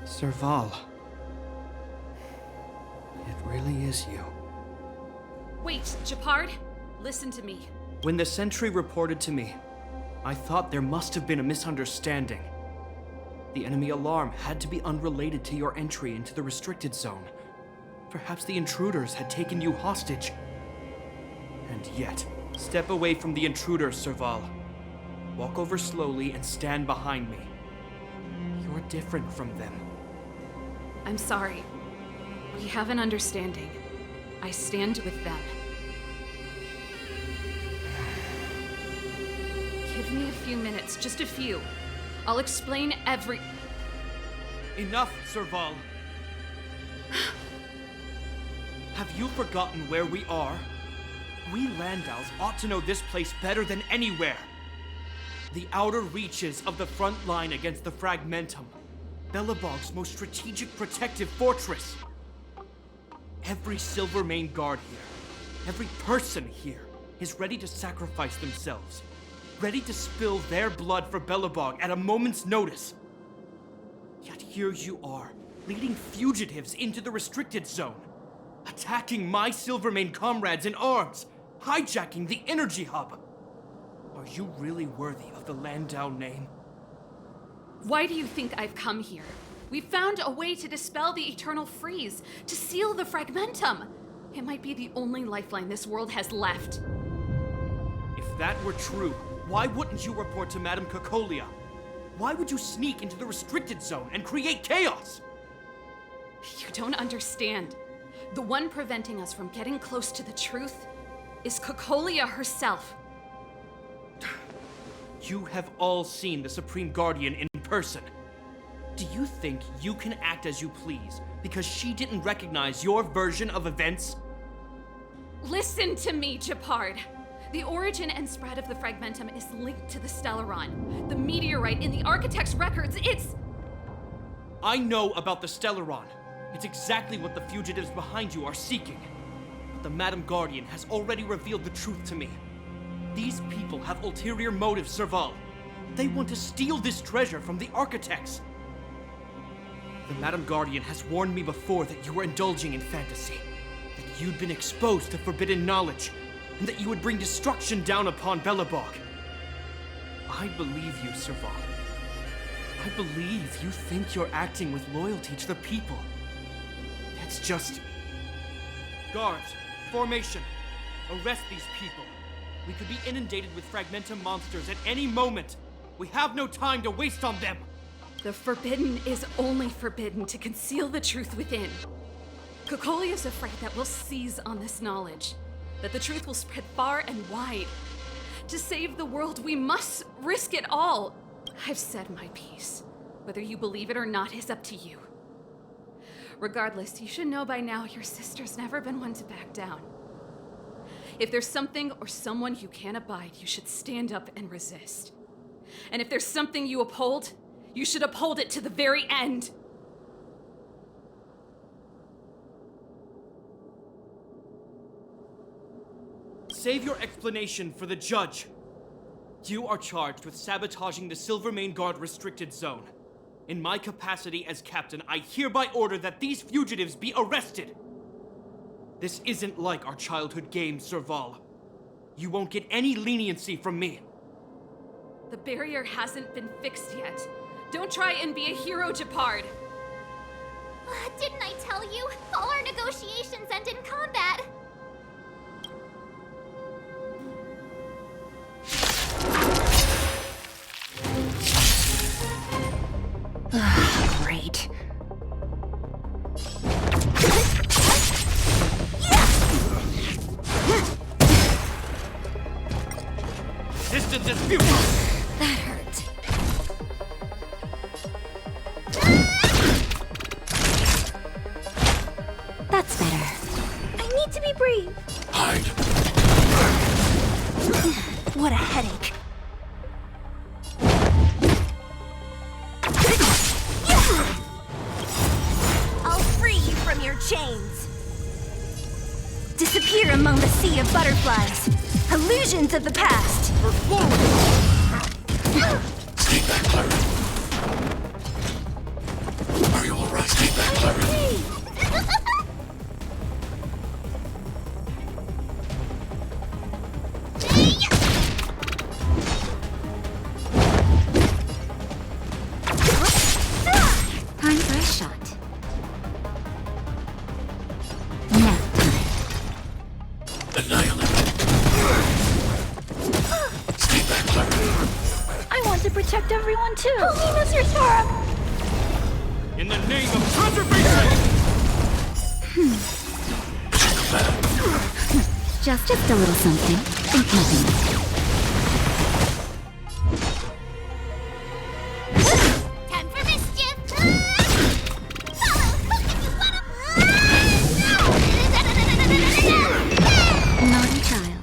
Serval. It really is you. Wait, Japard, listen to me. When the sentry reported to me, I thought there must have been a misunderstanding. The enemy alarm had to be unrelated to your entry into the restricted zone. Perhaps the intruders had taken you hostage. And yet, step away from the intruders, Serval. Walk over slowly and stand behind me. You're different from them. I'm sorry. We have an understanding. I stand with them. Give me a few minutes, just a few. I'll explain every... Enough, Serval. Have you forgotten where we are? We Landaus ought to know this place better than anywhere. The outer reaches of the front line against the Fragmentum. Belobog's most strategic protective fortress. Every Silvermane guard here, every person here, is ready to sacrifice themselves. Ready to spill their blood for Belobog at a moment's notice. Yet here you are, leading fugitives into the restricted zone. Attacking my Silvermane comrades in arms. Hijacking the energy hub. Are you really worthy of the Landau name? Why do you think I've come here? We found a way to dispel the eternal freeze, to seal the Fragmentum. It might be the only lifeline this world has left. If that were true, why wouldn't you report to Madame Cocolia? Why would you sneak into the restricted zone and create chaos? You don't understand. The one preventing us from getting close to the truth is Cocolia herself. You have all seen the Supreme Guardian in person. Do you think you can act as you please because she didn't recognize your version of events? Listen to me, Japard. The origin and spread of the Fragmentum is linked to the Stellaron. The meteorite in the Architect's records, it's... I know about the Stellaron. It's exactly what the fugitives behind you are seeking. But the Madam Guardian has already revealed the truth to me. These people have ulterior motives, Serval. They want to steal this treasure from the Architects. The Madam Guardian has warned me before that you were indulging in fantasy, that you'd been exposed to forbidden knowledge, and that you would bring destruction down upon Belobog. I believe you, Serval. I believe you think you're acting with loyalty to the people. It's just... Guards, formation, arrest these people. We could be inundated with Fragmentum monsters at any moment. We have no time to waste on them. The forbidden is only forbidden to conceal the truth within. Cocolia's afraid that we'll seize on this knowledge, that the truth will spread far and wide. To save the world, we must risk it all. I've said my piece. Whether you believe it or not is up to you. Regardless, you should know by now your sister's never been one to back down. If there's something or someone you can't abide, you should stand up and resist. And if there's something you uphold, you should uphold it to the very end. Save your explanation for the judge. You are charged with sabotaging the Silvermane Guard restricted zone. In my capacity as captain, I hereby order that these fugitives be arrested. This isn't like our childhood game, Serval. You won't get any leniency from me. The barrier hasn't been fixed yet. Don't try and be a hero, Japard. Didn't I tell you? All our negotiations end in combat. Great. Distance is futile! That hurt. That's better. I need to be brave. Hide. What a headache. I'll free you from your chains. Disappear among the sea of butterflies. Illusions of the past. Stay back, Clara. Are you alright? Stay back, Clara. Time for a shot. Nap time. Annihilate. Stay back, Clara. I want to protect everyone too. Only Mr. Sora. In the name of conservation! Just a little something. Think nothing. Time for mischief! Follow! Hook if you wanna... Naughty child.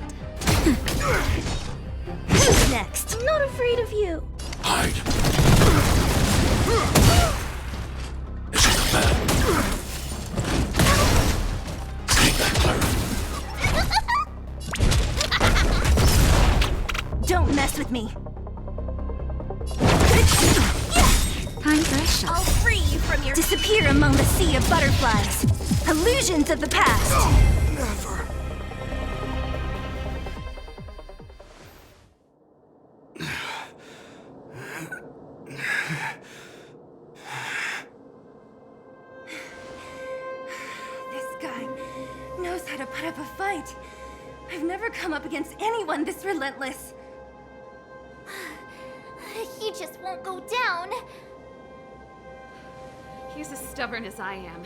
Who's next? I'm not afraid of you. Hide. It's a command. Stay back, Clara. Don't mess with me. Time for a shot. I'll free you from your... Disappear among the sea of butterflies. Illusions of the past. Never. This guy knows how to put up a fight. I've never come up against anyone this relentless. He just won't go down. He's as stubborn as I am.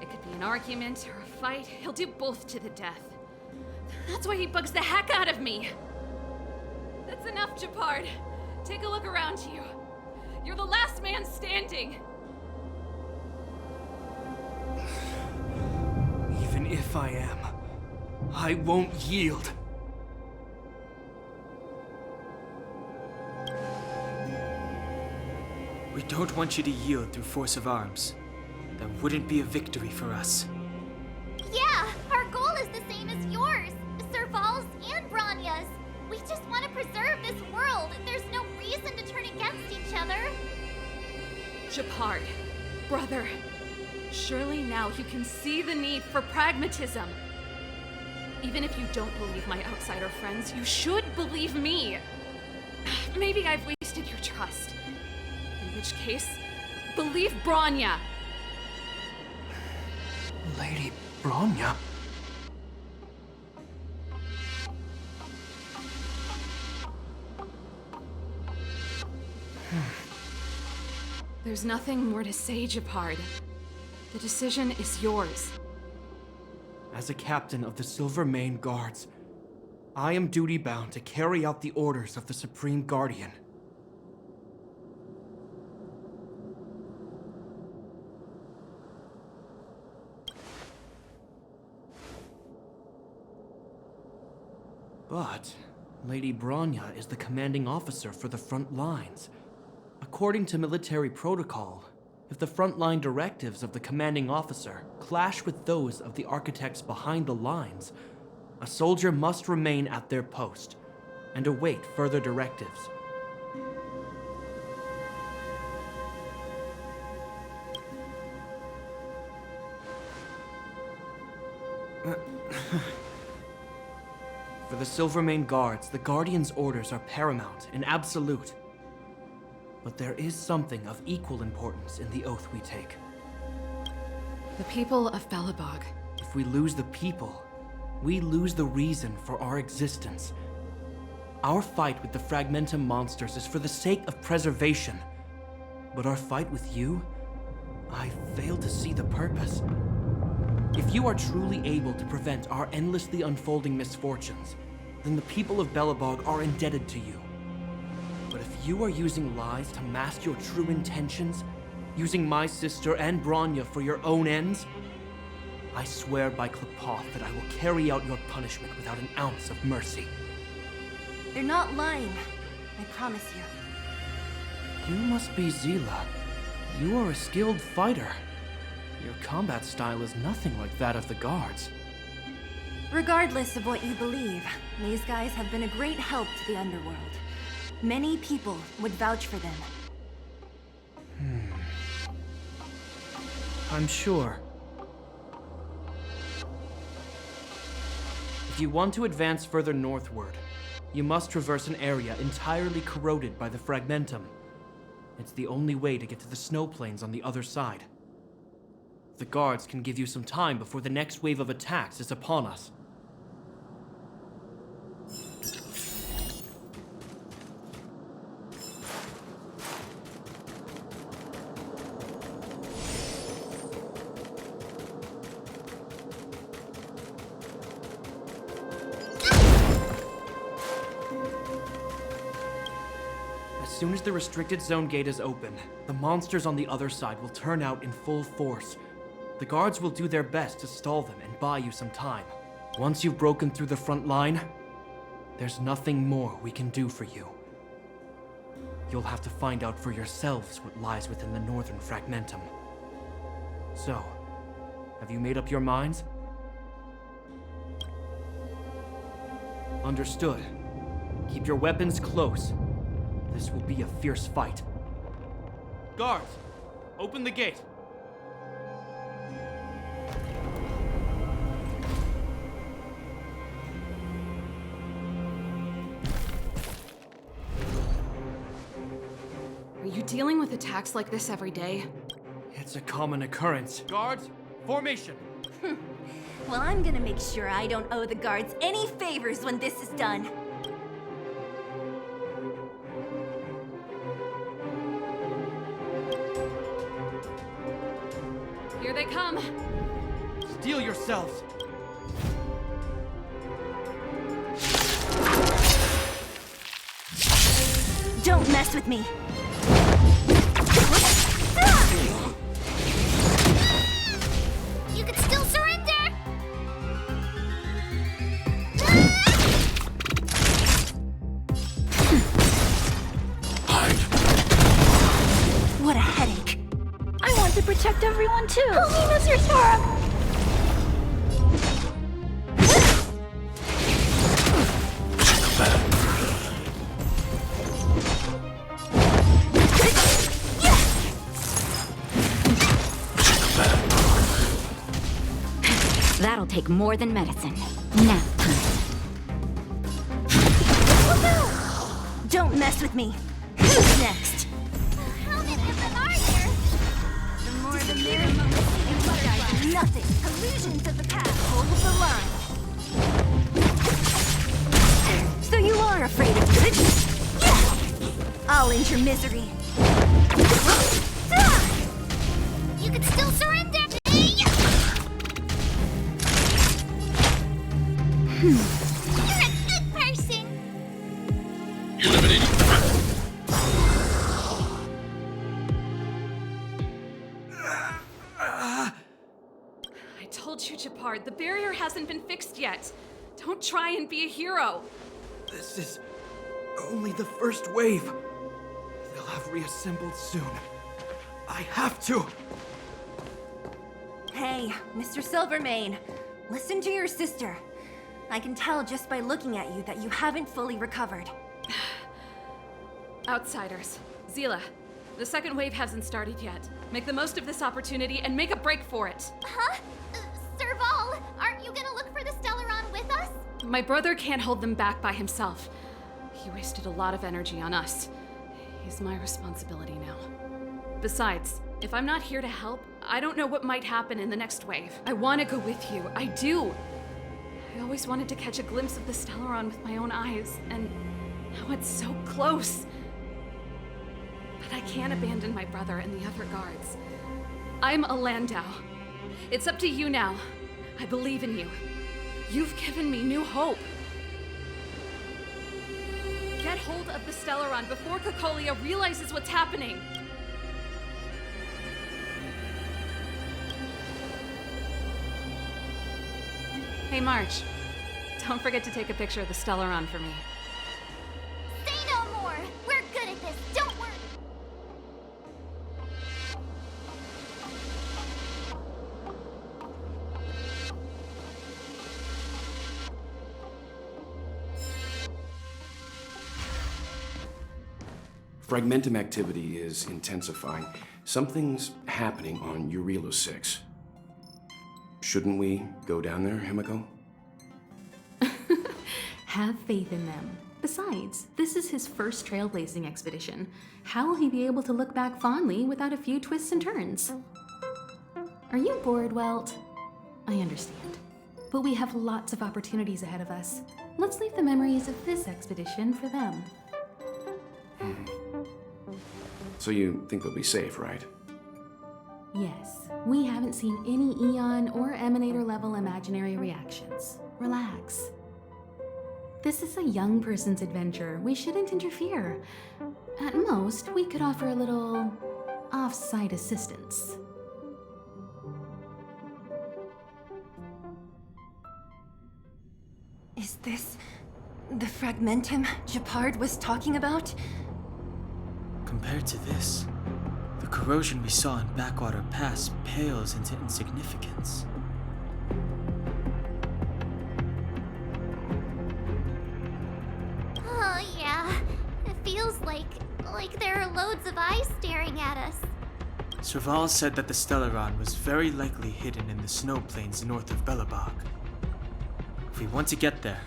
It could be an argument or a fight. He'll do both to the death. That's why he bugs the heck out of me. That's enough, Japard. Take a look around you. You're the last man standing. Even if I am, I won't yield. We don't want you to yield through force of arms. That wouldn't be a victory for us. Yeah, our goal is the same as yours, Serval's and Branya's. We just want to preserve this world. There's no reason to turn against each other. Japard, brother, surely now you can see the need for pragmatism. Even if you don't believe my outsider friends, you should believe me. Maybe I've wasted your trust. In which case, believe Branya. Lady Branya? There's nothing more to say, Japard. The decision is yours. As a captain of the Silvermane Guards, I am duty-bound to carry out the orders of the Supreme Guardian. But Lady Bronya is the commanding officer for the front lines. According to military protocol, if the frontline directives of the commanding officer clash with those of the architects behind the lines, a soldier must remain at their post and await further directives. For the Silvermane Guards, the Guardian's orders are paramount and absolute. But there is something of equal importance in the oath we take. The people of Belobog. If we lose the people, we lose the reason for our existence. Our fight with the Fragmentum monsters is for the sake of preservation. But our fight with you? I fail to see the purpose. If you are truly able to prevent our endlessly unfolding misfortunes, then the people of Belobog are indebted to you. But if you are using lies to mask your true intentions, using my sister and Bronya for your own ends, I swear by Klepoth that I will carry out your punishment without an ounce of mercy. They're not lying. I promise you. You must be Zila. You are a skilled fighter. Your combat style is nothing like that of the guards. Regardless of what you believe, these guys have been a great help to the underworld. Many people would vouch for them. I'm sure. If you want to advance further northward, you must traverse an area entirely corroded by the Fragmentum. It's the only way to get to the snow plains on the other side. The guards can give you some time before the next wave of attacks is upon us. As soon as the restricted zone gate is open, the monsters on the other side will turn out in full force. The guards will do their best to stall them and buy you some time. Once you've broken through the front line, there's nothing more we can do for you. You'll have to find out for yourselves what lies within the northern Fragmentum. So, have you made up your minds? Understood. Keep your weapons close. This will be a fierce fight. Guards, open the gate. Are you dealing with attacks like this every day? It's a common occurrence. Guards, formation! Well, I'm gonna make sure I don't owe the guards any favors when this is done. Here they come. Steel yourselves! Don't mess with me! You can still surrender! What a headache. I want to protect everyone too. Mr. Storm! That'll take more than medicine. Nap time. Don't mess with me. Who's next? How many of them are there? The more the merrier. Nothing. Illusions of the past. Hold the line. So you are afraid of good? I'll end your misery. You can still surrender! You're a good person! I told you, Japard, the barrier hasn't been fixed yet. Don't try and be a hero. This is only the first wave. They'll have reassembled soon. I have to! Hey, Mr. Silvermane, listen to your sister. I can tell just by looking at you that you haven't fully recovered. Outsiders. Zila, the second wave hasn't started yet. Make the most of this opportunity and make a break for it. Huh? Serval, aren't you gonna look for the Stellaron with us? My brother can't hold them back by himself. He wasted a lot of energy on us. He's my responsibility now. Besides, if I'm not here to help, I don't know what might happen in the next wave. I want to go with you. I do. I always wanted to catch a glimpse of the Stellaron with my own eyes, and now it's so close. But I can't abandon my brother and the other guards. I'm a Landau. It's up to you now. I believe in you. You've given me new hope. Get hold of the Stellaron before Cocolia realizes what's happening. Hey, March. Don't forget to take a picture of the Stellaron for me. Say no more! We're good at this, don't worry! Fragmentum activity is intensifying. Something's happening on Jarilo 6. Shouldn't we go down there, Himiko? Have faith in them. Besides, this is his first trailblazing expedition. How will he be able to look back fondly without a few twists and turns? Are you bored, Welt? I understand. But we have lots of opportunities ahead of us. Let's leave the memories of this expedition for them. So you think they'll be safe, right? Yes, we haven't seen any Eon or Emanator level imaginary reactions. Relax. This is a young person's adventure. We shouldn't interfere. At most, we could offer a little off-site assistance. Is this the Fragmentum Japard was talking about? Compared to this, the corrosion we saw in Backwater Pass pales into insignificance. Oh, yeah. It feels like there are loads of eyes staring at us. Serval said that the Stellaron was very likely hidden in the snow plains north of Belobog. If we want to get there,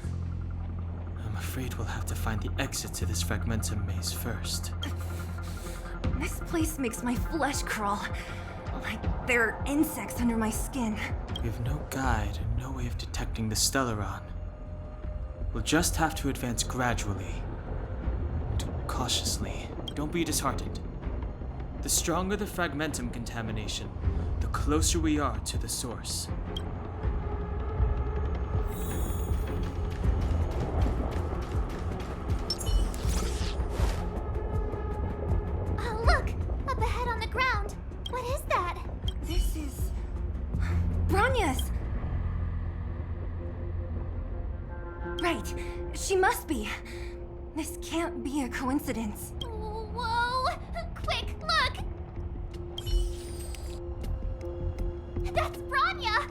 I'm afraid we'll have to find the exit to this Fragmentum maze first. This place makes my flesh crawl. Like there are insects under my skin. We have no guide and no way of detecting the Stellaron. We'll just have to advance gradually and cautiously. Don't be disheartened. The stronger the Fragmentum contamination, the closer we are to the source. Look! Up ahead on the ground! What is that? This is... Bronya's! Right. She must be. This can't be a coincidence. Whoa! Quick, look! That's Bronya!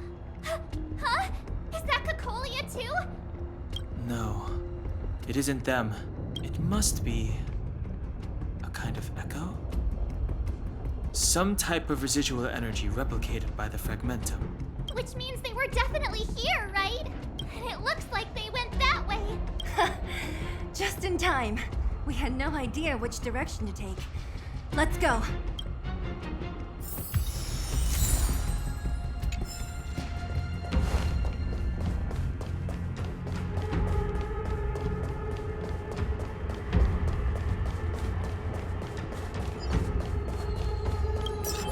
Huh? Is that Cocolia too? No, it isn't them. It must be a kind of echo? Some type of residual energy replicated by the Fragmentum. Which means they were definitely here, right? And it looks like they went that way. Just in time. We had no idea which direction to take. Let's go.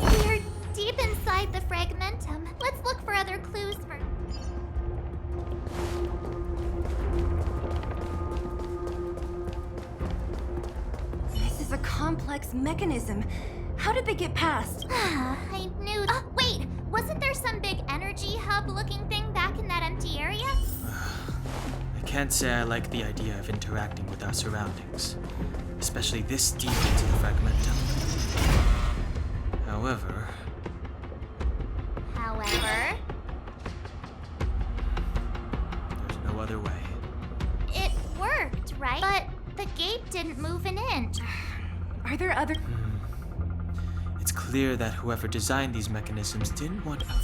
We're deep inside the Fragmentum. Let's look for other clues for... This is a complex mechanism. How did they get past? I knew... wait! Wasn't there some big energy hub-looking thing back in that empty area? I I can't say I like the idea of interacting with our surroundings, especially this deep into the fragmentum. However, there's no other way. it worked, right? But the gate didn't move an inch. Are there other... It's clear that whoever designed these mechanisms didn't want out.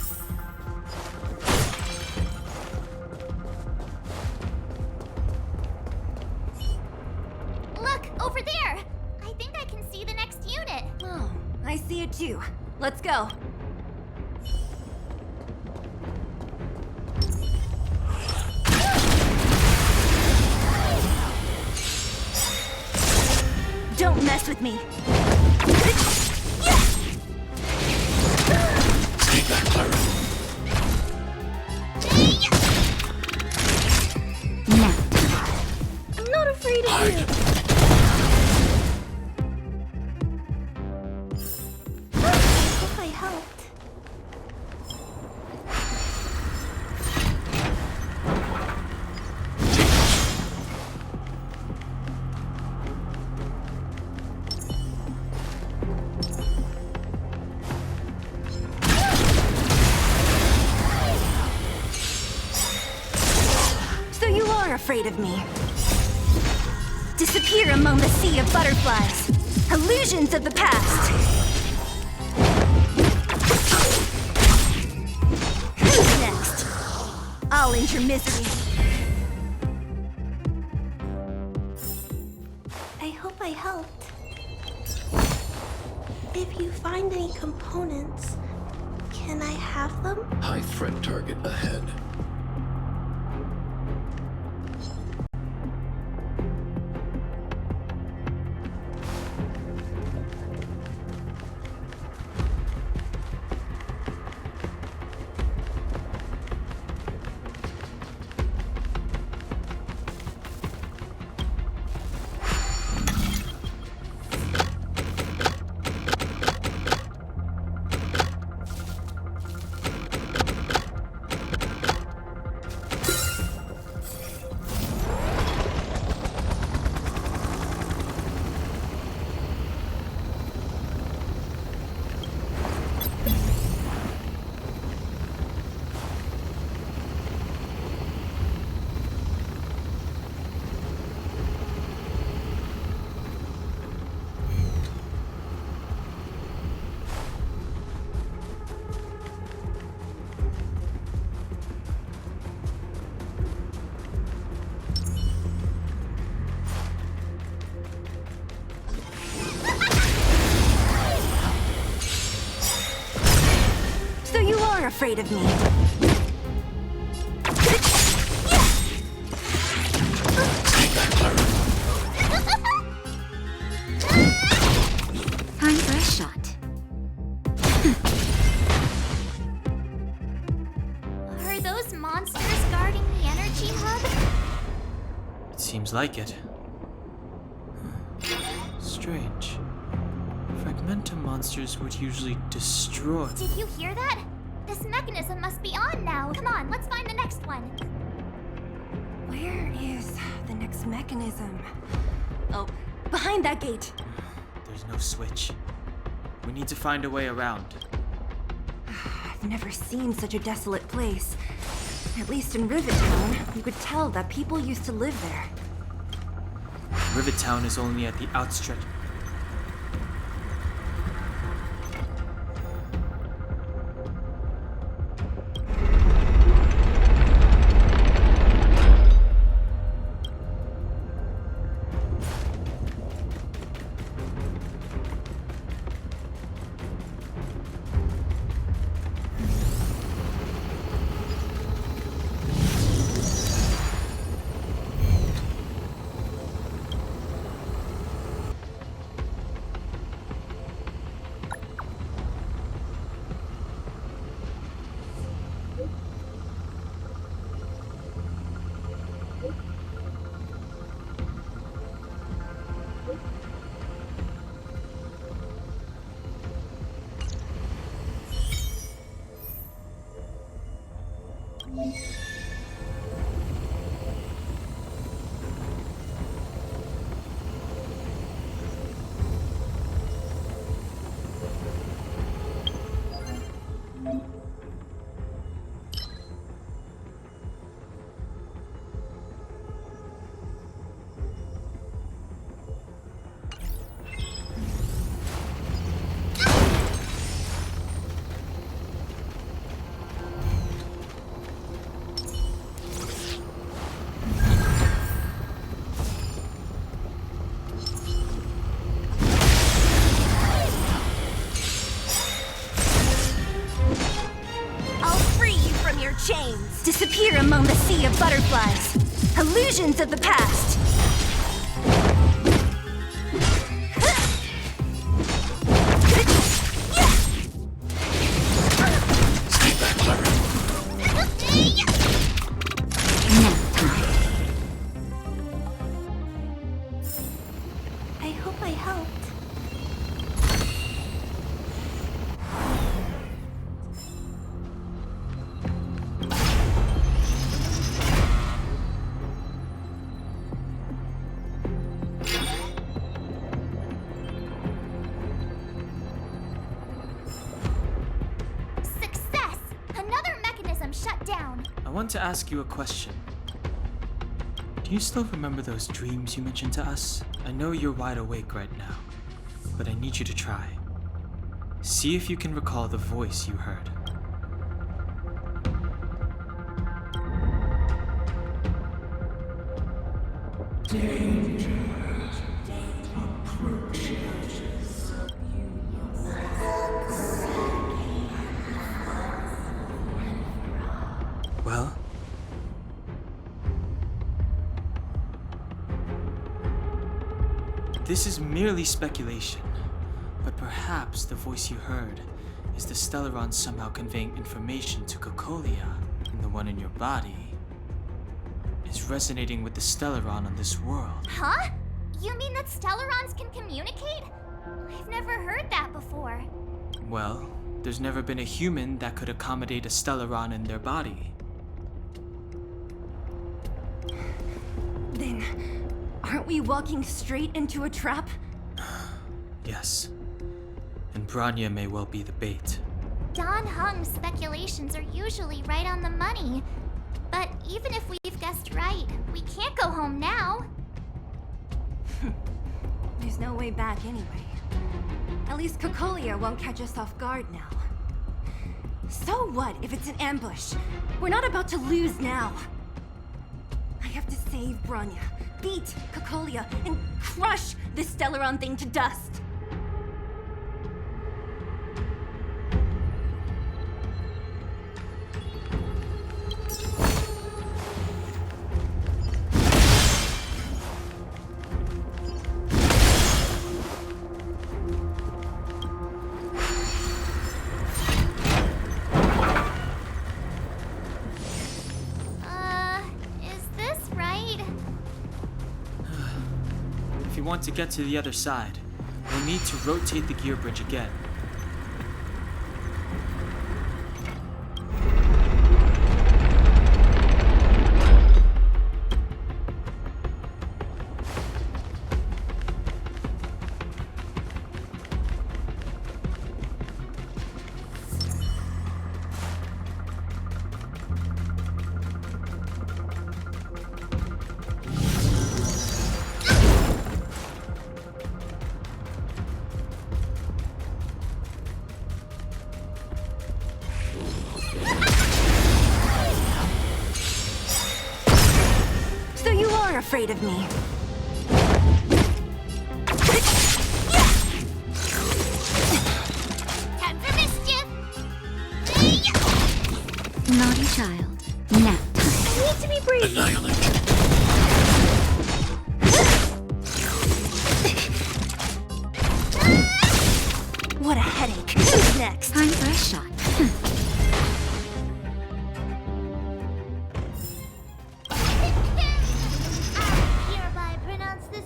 Look, over there! I think I can see the next unit. Oh, I see it too. Let's go. Don't mess with me. Stay back, Clara. I'm not afraid of you. I hope I helped. So you are afraid of me. Disappear among the sea of butterflies. Illusions of the past. Who's next? I'll end your misery. I hope I helped. If you find any components, can I have them? High threat target ahead. So you are afraid of me. Time for a shot. Are those monsters guarding the energy hub? It seems like it. Strange. Fragmentum monsters would usually destroy. Did you hear that? This mechanism must be on now. Come on, let's find the next one. Where is the next mechanism? Oh, behind that gate. There's no switch. We need to find a way around. I've never seen such a desolate place. At least in Rivet Town, you could tell that people used to live there. Rivet Town is only at the outstretched. chains, disappear among the sea of butterflies. Illusions of the past. I hope I helped. Success! Another mechanism shut down. I want to ask you a question. Do you still remember those dreams you mentioned to us? I know you're wide awake right now, but I need you to try. See if you can recall the voice you heard. Well? This is merely speculation, but perhaps the voice you heard is the Stellaron somehow conveying information to Cocolia, and the one in your body is resonating with the Stellaron on this world. Huh? You mean that Stellarons can communicate? I've never heard that before. Well, there's never been a human that could accommodate a Stellaron in their body. Then, aren't we walking straight into a trap? Yes. And Branya may well be the bait. Don Hung's speculations are usually right on the money. But even if we've guessed right, we can't go home now. There's no way back anyway. At least Cocolia won't catch us off guard now. So what if it's an ambush? We're not about to lose now. I have to save Branya, beat Cocolia, and crush this Stellaron thing to dust. If you want to get to the other side, we'll need to rotate the gear bridge again. So you are afraid of me. Time for mischief! Naughty child. Nap time. Need to be brave. Annihilate. What a headache. Who's next? Time for a shot. I hereby pronounce this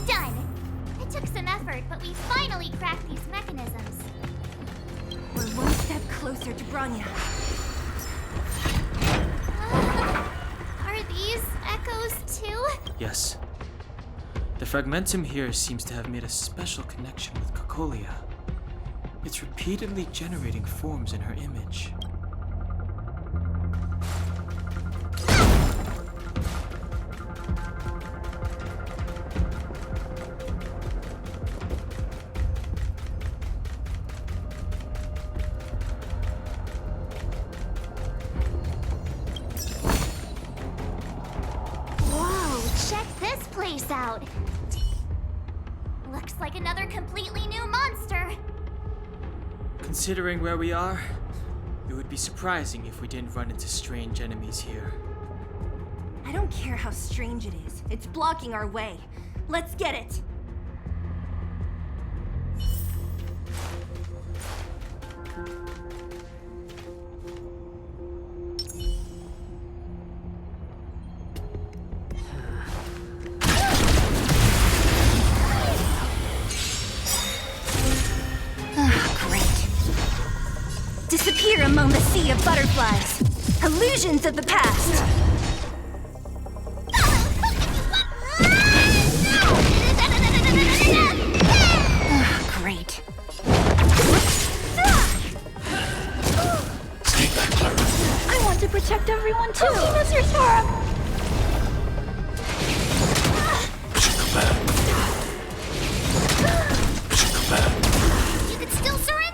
Done! It took some effort, but we finally cracked these mechanisms. We're one step closer to Branya. Are these echoes too? Yes. The fragmentum here seems to have made a special connection with Cocolia. It's repeatedly generating forms in her image. Whoa, check this place out. Looks looks like another completely new monster. Considering where we are, it would be surprising if we didn't run into strange enemies here. I don't care how strange it is. It's blocking our way. Let's get it! Disappear among the sea of butterflies. Illusions of the past. Great. Stay back, Clara. I want to protect everyone too. Oh, Mr. Sora! Come back. Come back. You can still surrender!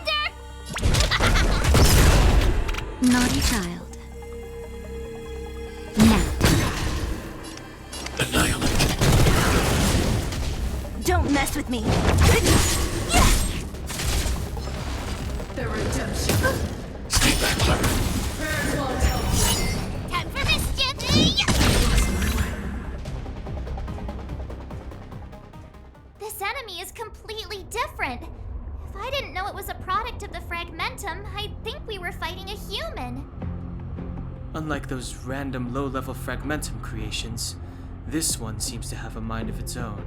Naughty child. Nap time. Annihilate. Don't mess with me. The redemption. Stay back, Clara. Time for mischief! This enemy is completely different. If I didn't know it was a product of the Fragmentum, I'd think we were fighting a human. Unlike those random low-level Fragmentum creations, this one seems to have a mind of its own.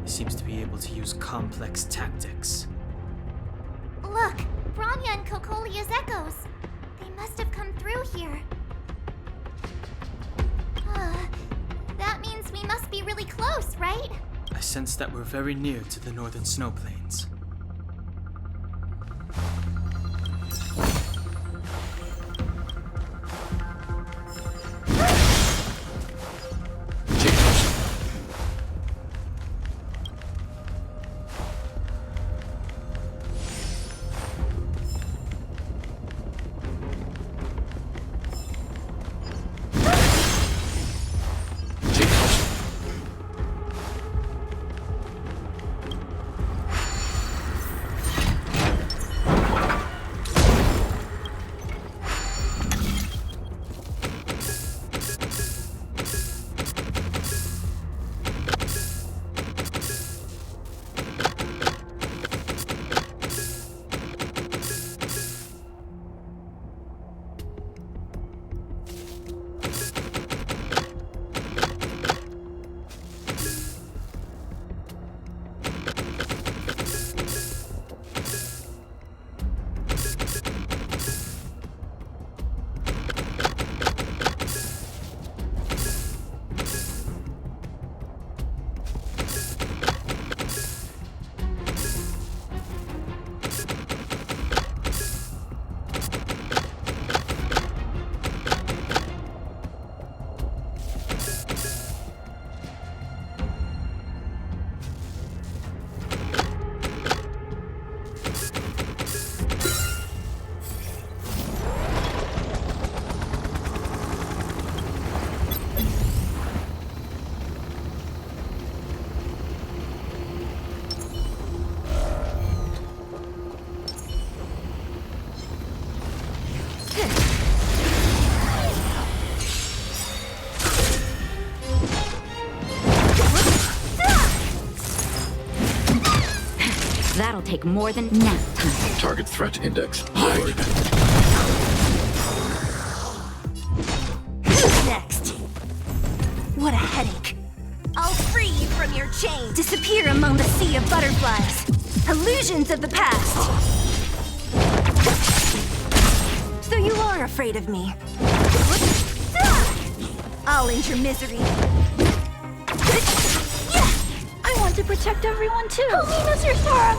It seems to be able to use complex tactics. Look, Bronya and Kokolia's echoes. They must have come through here. That means we must be really close, right? I sense that we're very near to the northern snow plains. That'll take more than nap time. Target threat index high. Who's next? What a headache. I'll free you from your chain. Disappear among the sea of butterflies. Illusions of the past. So you are afraid of me. I'll end your misery. I want to protect everyone too. Help me, Mr. Sora!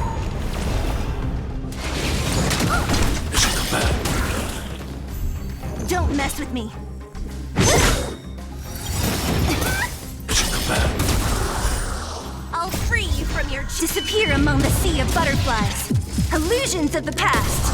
Don't mess with me. I'll free you from your disappear among the sea of butterflies. Illusions of the past.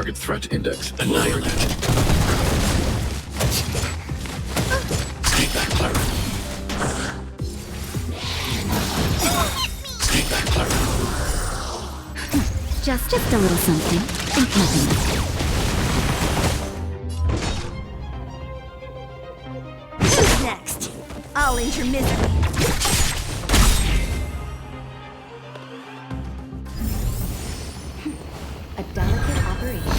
Target threat index annihilated. Stay back, Clara. Stay back, Clara. Just a little something. Think nothing. Who's next? I'll end your misery. A delicate operation.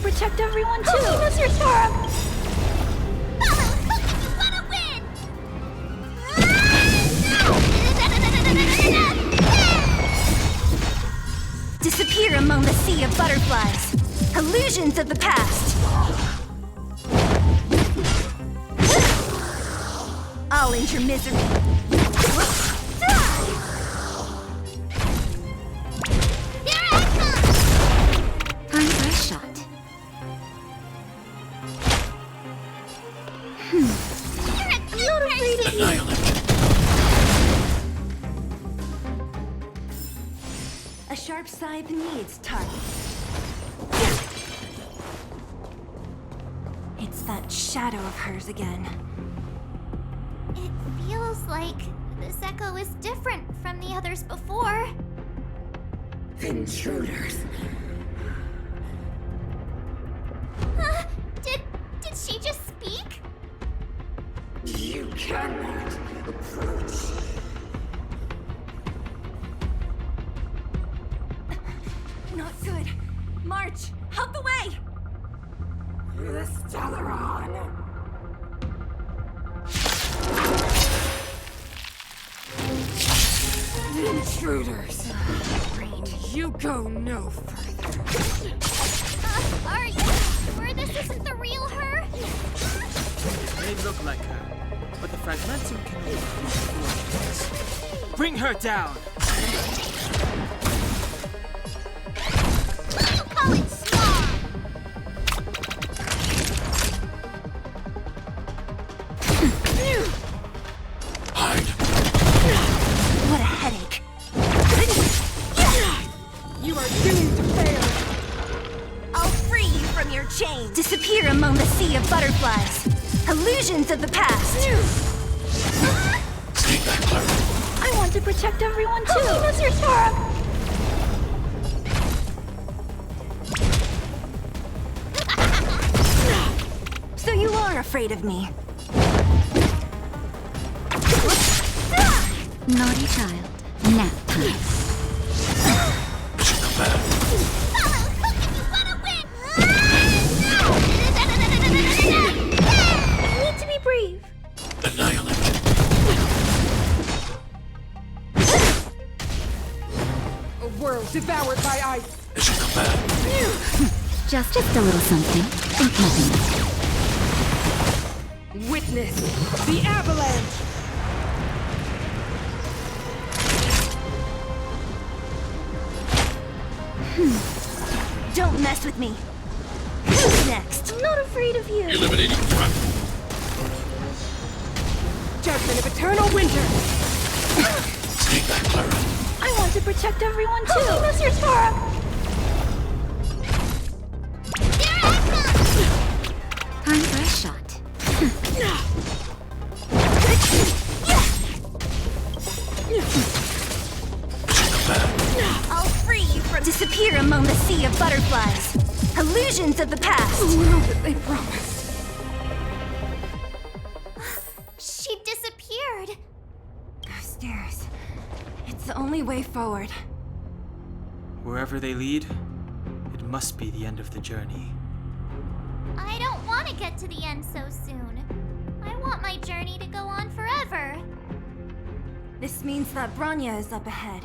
Protect everyone too! Oh, Mr. Torb! Disappear among the sea of butterflies. Illusions of the past. I'll end your misery. Time for a shot. A sharp scythe needs target. It's that shadow of hers again. It feels like this echo is different from the others before. Intruders. Did she just speak? You cannot approach. Not good. March, out the way! The Stellaron. Intruders. You go no further. Are you sure this isn't the real her? It may look like her, but the fragmentum can only be forces. Bring her down! Call it small! Hide. What a headache. You are doomed to fail! I'll free you from your chains. Disappear among the sea of butterflies. Illusions of the past. Stay back, Clara. I want to protect everyone too! Oh, Mr. Torb! So you are afraid of me. Naughty child. Nap time. Mission command. Need to be brave. Annihilate. A world devoured by ice. Mission command. Just a little something. Think nothing. Witness the avalanche! Don't mess with me. Who's next? I'm not afraid of you. Eliminating threat. Judgment of eternal winter! Stay back, Clara. I want to protect everyone too! Oh, Mr. Torb! Time for a shot. I'll free you from disappear among the sea of butterflies. Illusions of the past. The world that they promised. the only way forward. Wherever they lead, it must be the end of the journey. I don't want to get to the end so soon. I want my journey to go on forever. This means that Bronya is up ahead,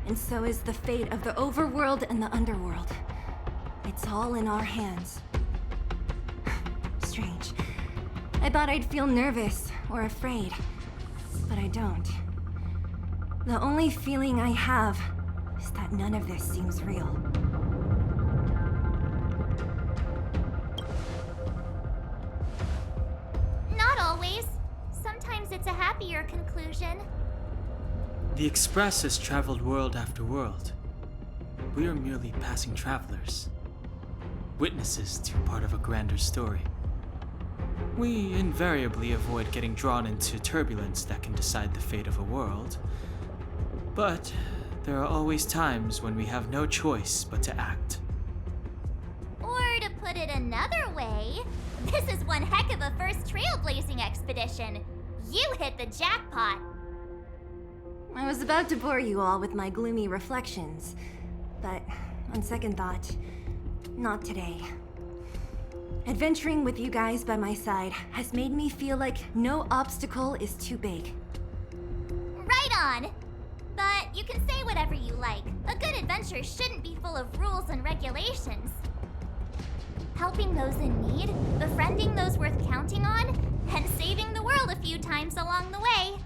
and so is the fate of the overworld and the underworld. It's all in our hands. Strange. I thought I'd feel nervous or afraid, but I don't. The only feeling I have is that none of this seems real. Not always. Sometimes it's a happier conclusion. The Express has traveled world after world. We are merely passing travelers, witnesses to part of a grander story. We invariably avoid getting drawn into turbulence that can decide the fate of a world. But there are always times when we have no choice but to act. Or to put it another way, this is one heck of a first trailblazing expedition. You hit the jackpot. I was about to bore you all with my gloomy reflections, but on second thought, not today. Adventuring with you guys by my side has made me feel like no obstacle is too big. Right on! But you can say whatever you like. A good adventure shouldn't be full of rules and regulations. Helping those in need, befriending those worth counting on, and saving the world a few times along the way.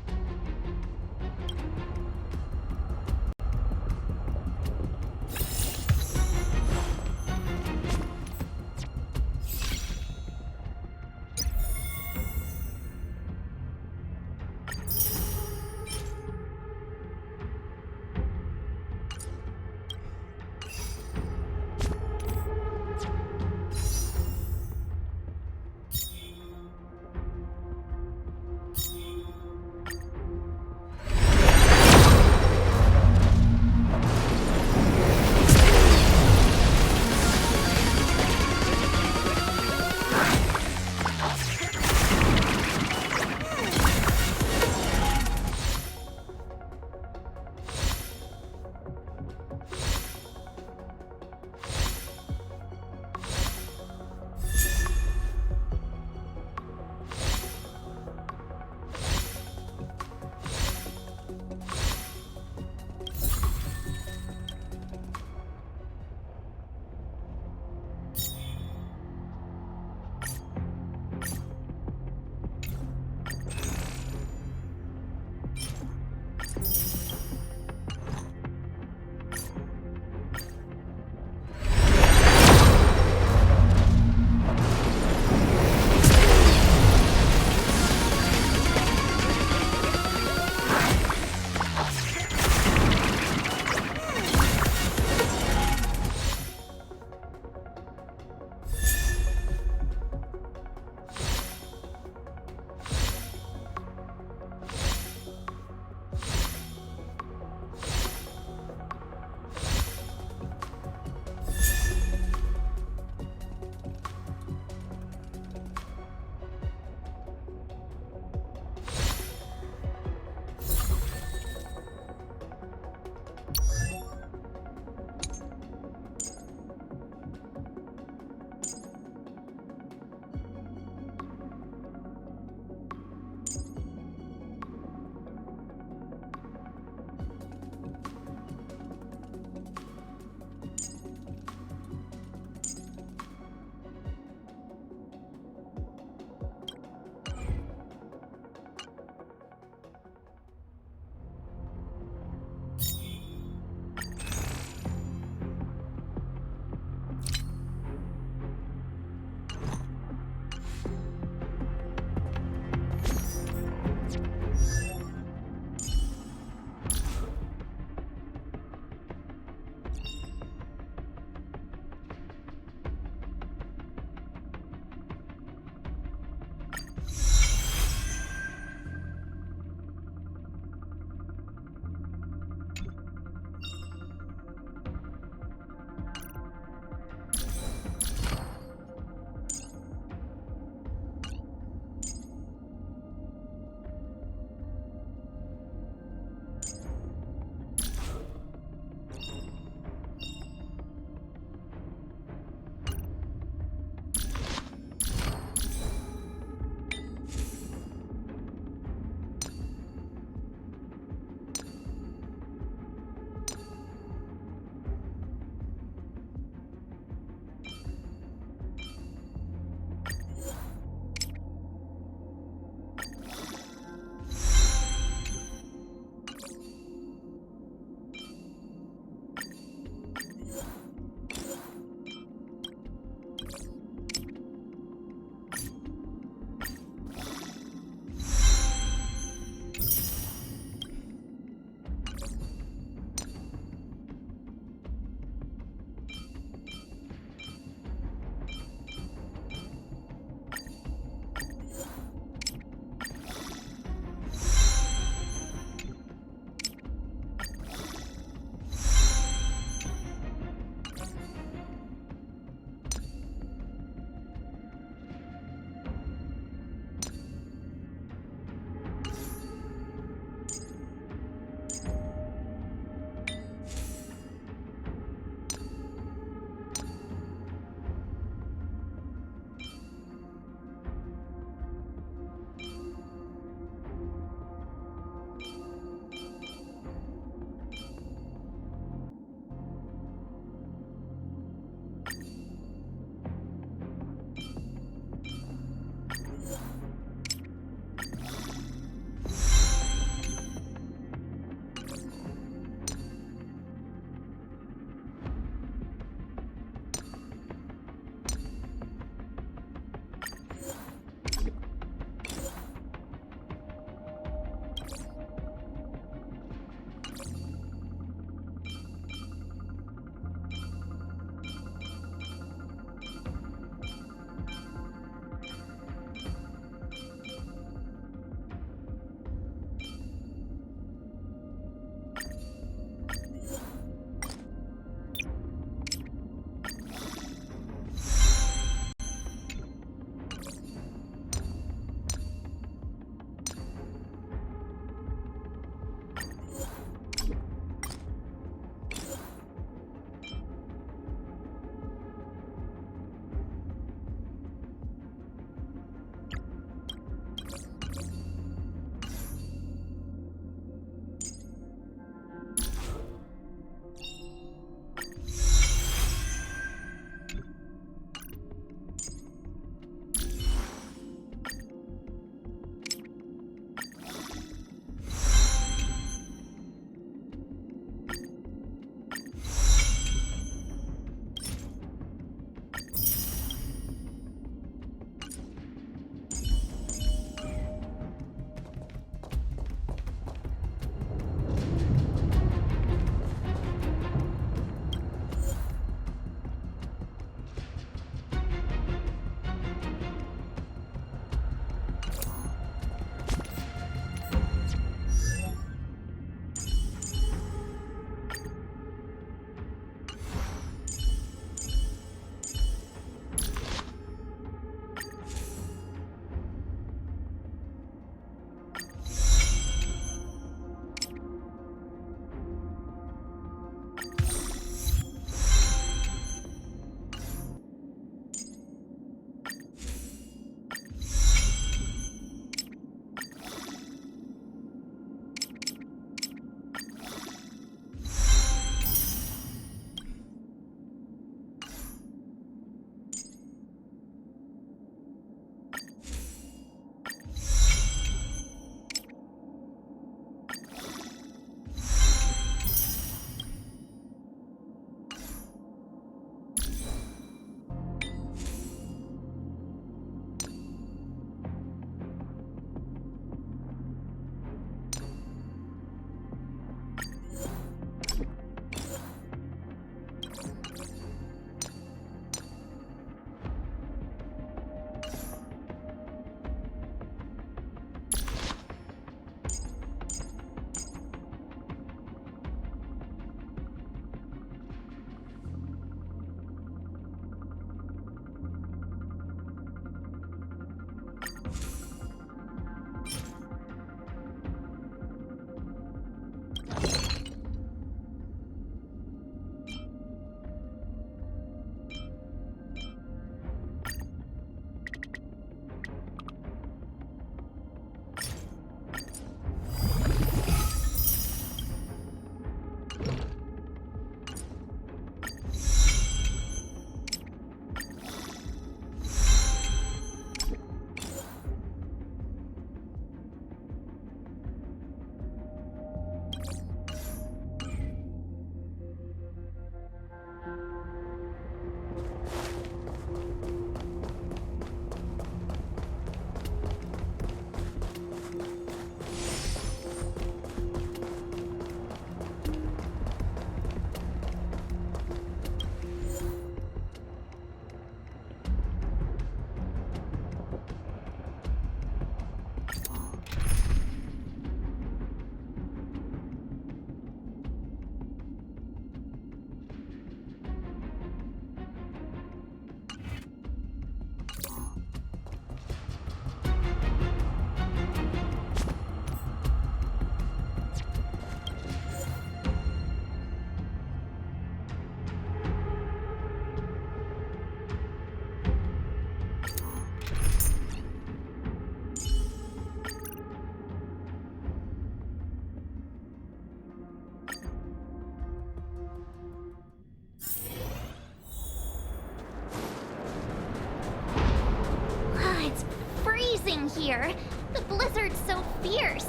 Here. The blizzard's so fierce.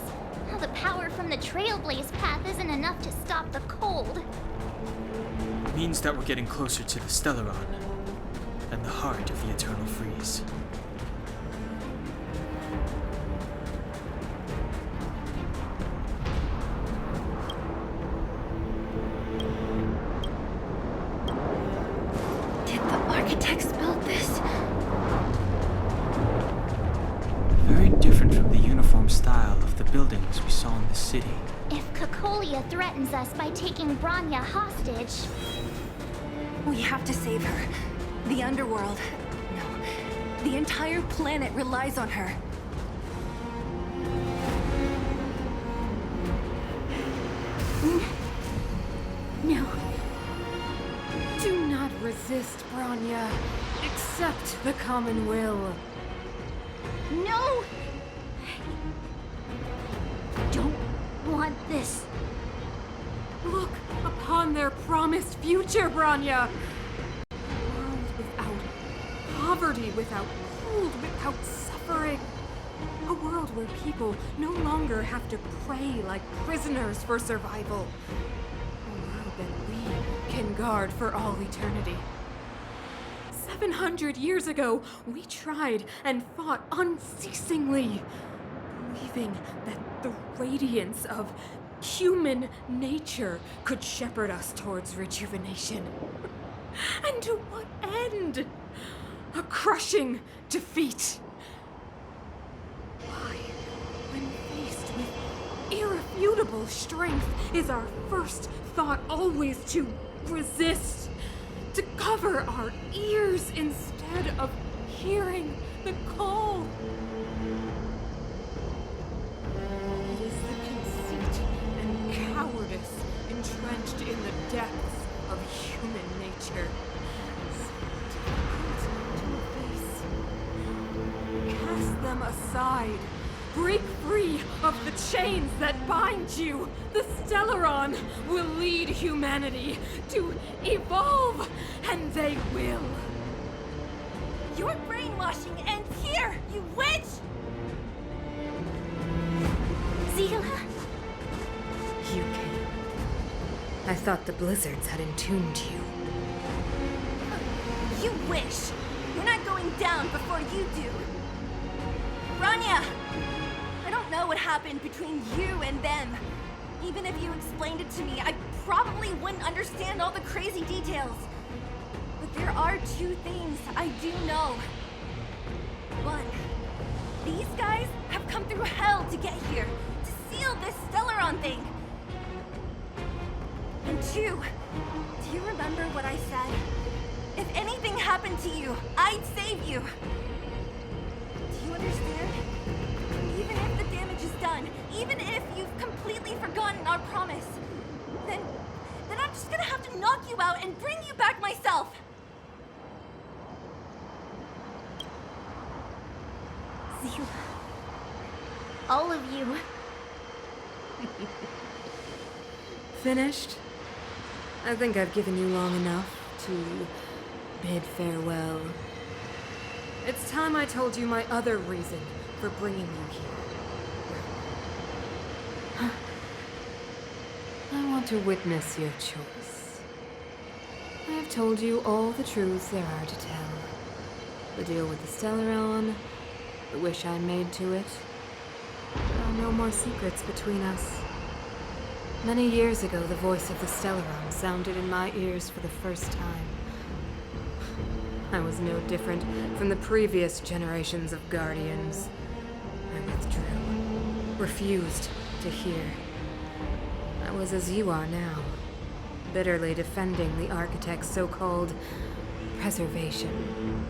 The power from the Trailblaze path isn't enough to stop the cold. Means that we're getting closer to the Stellaron, and the heart of the Eternal Freeze. Did the architects build this? Very different from the uniform style of the buildings we saw in the city. If Cocolia threatens us by taking Bronya hostage... We have to save her. The underworld. No. The entire planet relies on her. No. Do not resist, Bronya. Accept the common will. No! I don't want this. Look upon their promised future, Bronya! A world without poverty, without cold, without suffering. A world where people no longer have to pray like prisoners for survival. A world that we can guard for all eternity. 700 years ago, we tried and fought unceasingly, believing that the radiance of human nature could shepherd us towards rejuvenation. And to what end? A crushing defeat. Why, when faced with irrefutable strength, is our first thought always to resist? To cover our ears instead of hearing the call. It is the conceit and cowardice entrenched in the depths of human nature. So difficult to face. Cast them aside. Break free of the chains that bind you. The Stellaron will lead humanity to evolve, and they will. Your brainwashing ends here, you witch! Zila? You came. I thought the blizzards had entombed you. You wish! You're not going down before you do. Bronya! I don't know what happened between you and them. Even if you explained it to me, I probably wouldn't understand all the crazy details. But there are two things I do know. One, these guys have come through hell to get here, to seal this Stellaron thing. And two, do you remember what I said? If anything happened to you, I'd save you. Do you understand? done, even if you've completely forgotten our promise, then I'm just gonna have to knock you out and bring you back myself. Zila. All of you. Finished? I think I've given you long enough to bid farewell. It's time I told you my other reason for bringing you here. I want to witness your choice. I have told you all the truths there are to tell. The deal with the Stellaron, the wish I made to it. There are no more secrets between us. Many years ago, the voice of the Stellaron sounded in my ears for the first time. I was no different from the previous generations of Guardians. I withdrew, refused to hear. I was as you are now, bitterly defending the Architect's so-called preservation.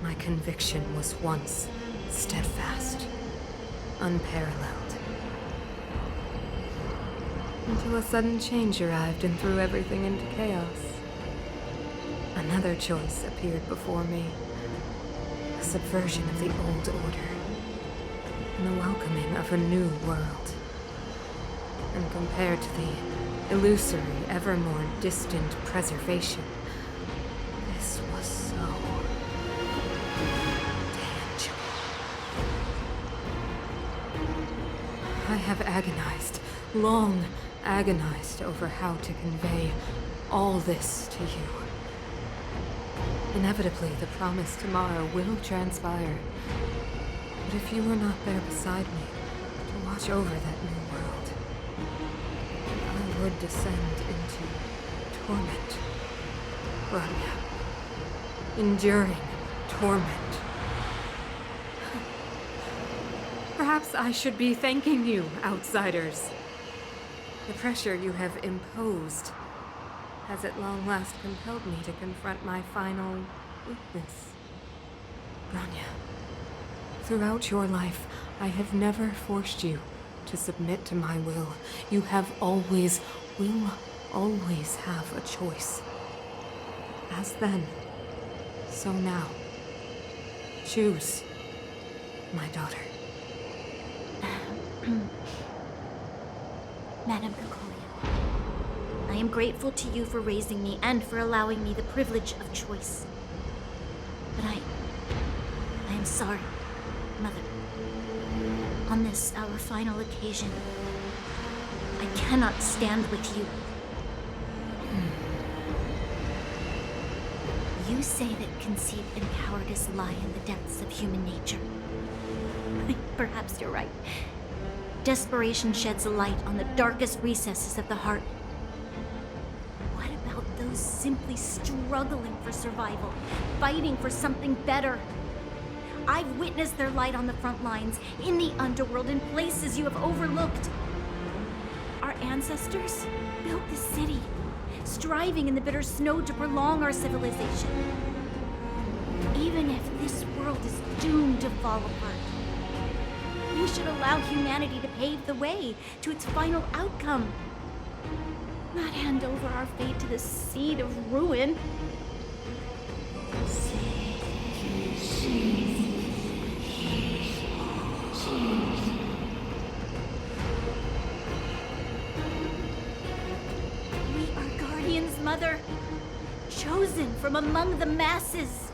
My conviction was once steadfast, unparalleled. Until a sudden change arrived and threw everything into chaos. Another choice appeared before me. A subversion of the old order. And the welcoming of a new world. And compared to the illusory, ever more distant preservation, this was so tangible. I have agonized, long agonized over how to convey all this to you. Inevitably, the promised tomorrow will transpire. But if you were not there beside me to watch over that new world, I would descend into torment. Bronya. Enduring torment. Perhaps I should be thanking you, outsiders. The pressure you have imposed has at long last compelled me to confront my final weakness. Bronya, throughout your life, I have never forced you to submit to my will. You have always, will always have a choice. As then, so now. Choose, my daughter. Madame Cocolia, I am grateful to you for raising me and for allowing me the privilege of choice. But I am sorry, Mother. On this, our final occasion, I cannot stand with you. You say that conceit and cowardice lie in the depths of human nature. Perhaps you're right. Desperation sheds a light on the darkest recesses of the heart. What about those simply struggling for survival, fighting for something better? I've witnessed their light on the front lines, in the underworld, in places you have overlooked. Our ancestors built this city, striving in the bitter snow to prolong our civilization. Even if this world is doomed to fall apart, we should allow humanity to pave the way to its final outcome. Not hand over our fate to the seed of ruin. We are guardians, Mother, chosen from among the masses.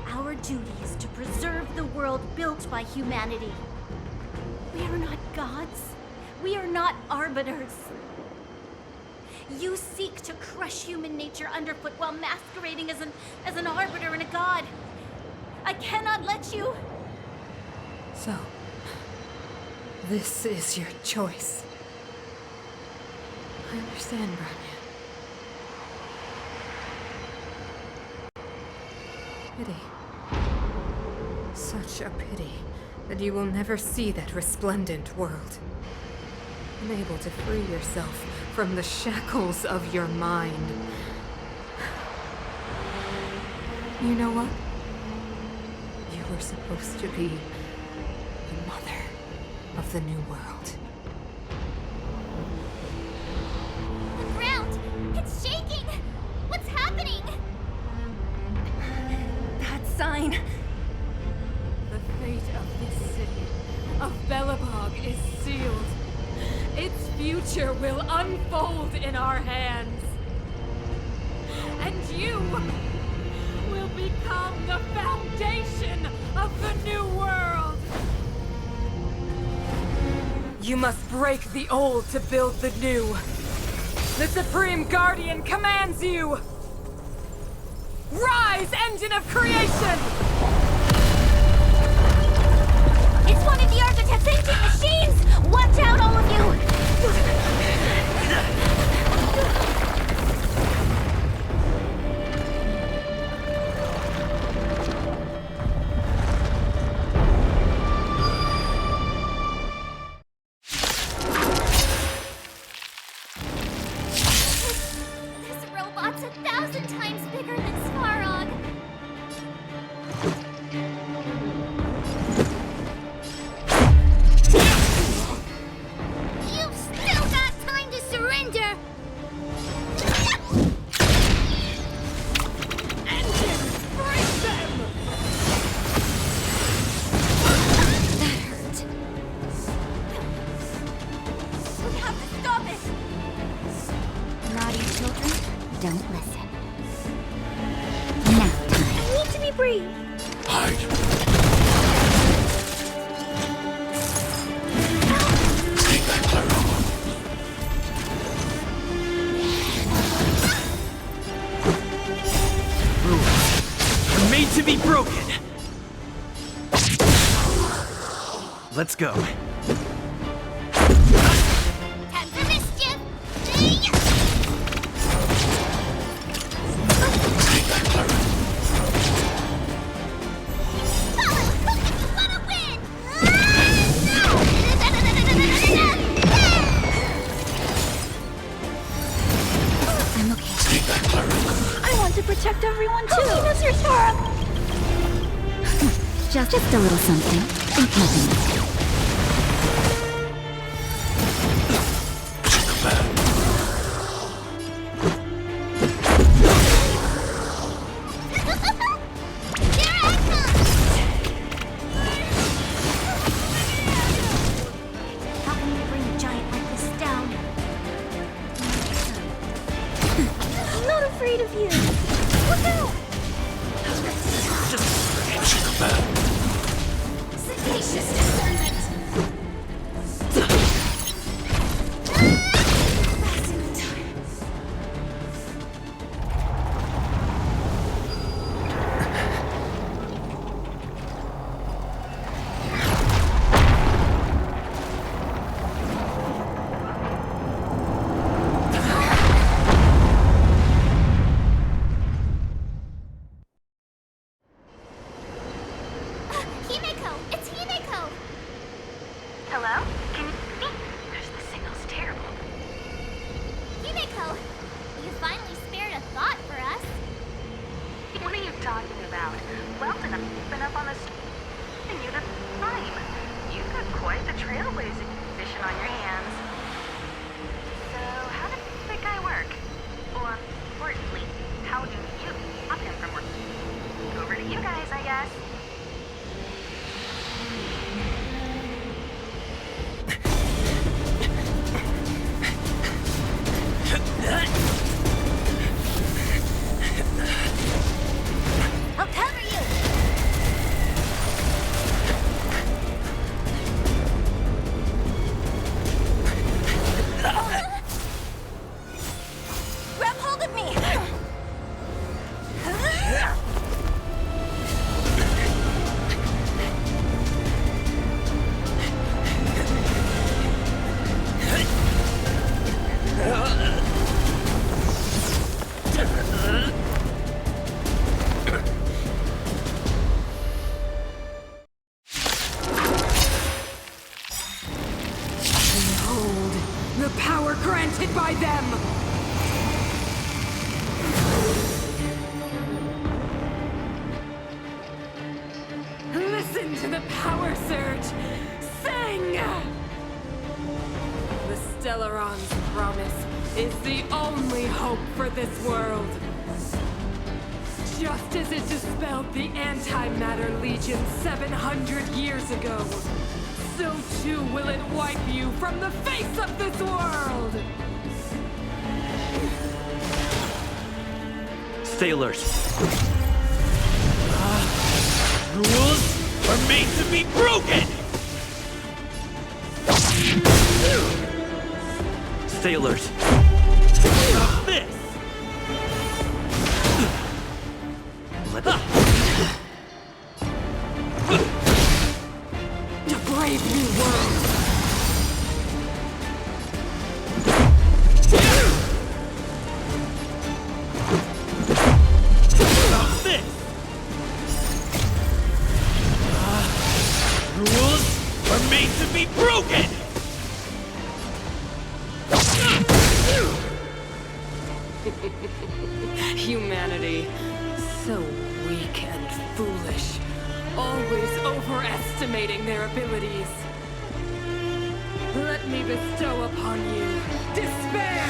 Our duty is to preserve the world built by humanity. We are not gods. We are not arbiters. You seek to crush human nature underfoot while masquerading as an arbiter and a god. I cannot let you. So, this is your choice. I understand, Bronya. Pity. Such a pity that you will never see that resplendent world. Unable to free yourself from the shackles of your mind. You know what? You were supposed to be the mother of the New World. The ground! It's shaking! What's happening? That sign. The fate of this city, of Belobog, is sealed. Its future will unfold in our hands. And you will become the foundation of the New World. You must break the old to build the new. The Supreme Guardian commands you! Rise, engine of creation! It's one of the Architect's ancient machines! Watch out, all of you! This robot's 1,000 times bigger than Svarog! You've still got time to surrender! Engines, break them! That hurt. We have to stop it! Naughty children, don't listen. Nap time. I need to be brave. Hide. Take that, Clara. Rules are made to be broken. Let's go. Time for mischief! Take that, Clara. Follow! If you wanna win! I'm okay. Take that, Clara. I want to protect everyone too. Oh, Mr. Stark! Just a little something. Think nothing. Mission command. Here I come! How can you bring a giant like this down? I'm not afraid of you. Look out! Mission command. Sagacious discernment! Himeko! It's Himeko! Hello? Can you speak? The signal's terrible. Himeko! You finally spared a thought for us. What are you talking about? Weldon, I've been up on the and you the time. You've got quite the trailblazing position on your hands. So, how does that guy work? Or, importantly, how do you stop him from working? Over to you guys, I guess. I'll cover you! Grab hold of me! Behold, the power granted by them! Listen to the power surge! Say nothing! The Stellaron's promise is the only hope for this world. Just as it dispelled the Antimatter Legion 700 years ago, so too will it wipe you from the face of this world! Sailors. Rules are made to be broken! Sailors. This! Let A brave new world! this! Rules are made to be broken! Humanity, so weak and foolish, always overestimating their abilities. Let me bestow upon you despair!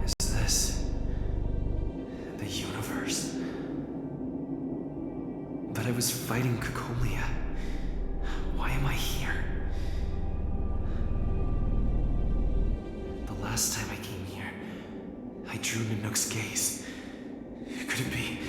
Is this the universe? But I was fighting Cacolia. Why am I here? The last time I came here, I drew Nanook's gaze. Could it be?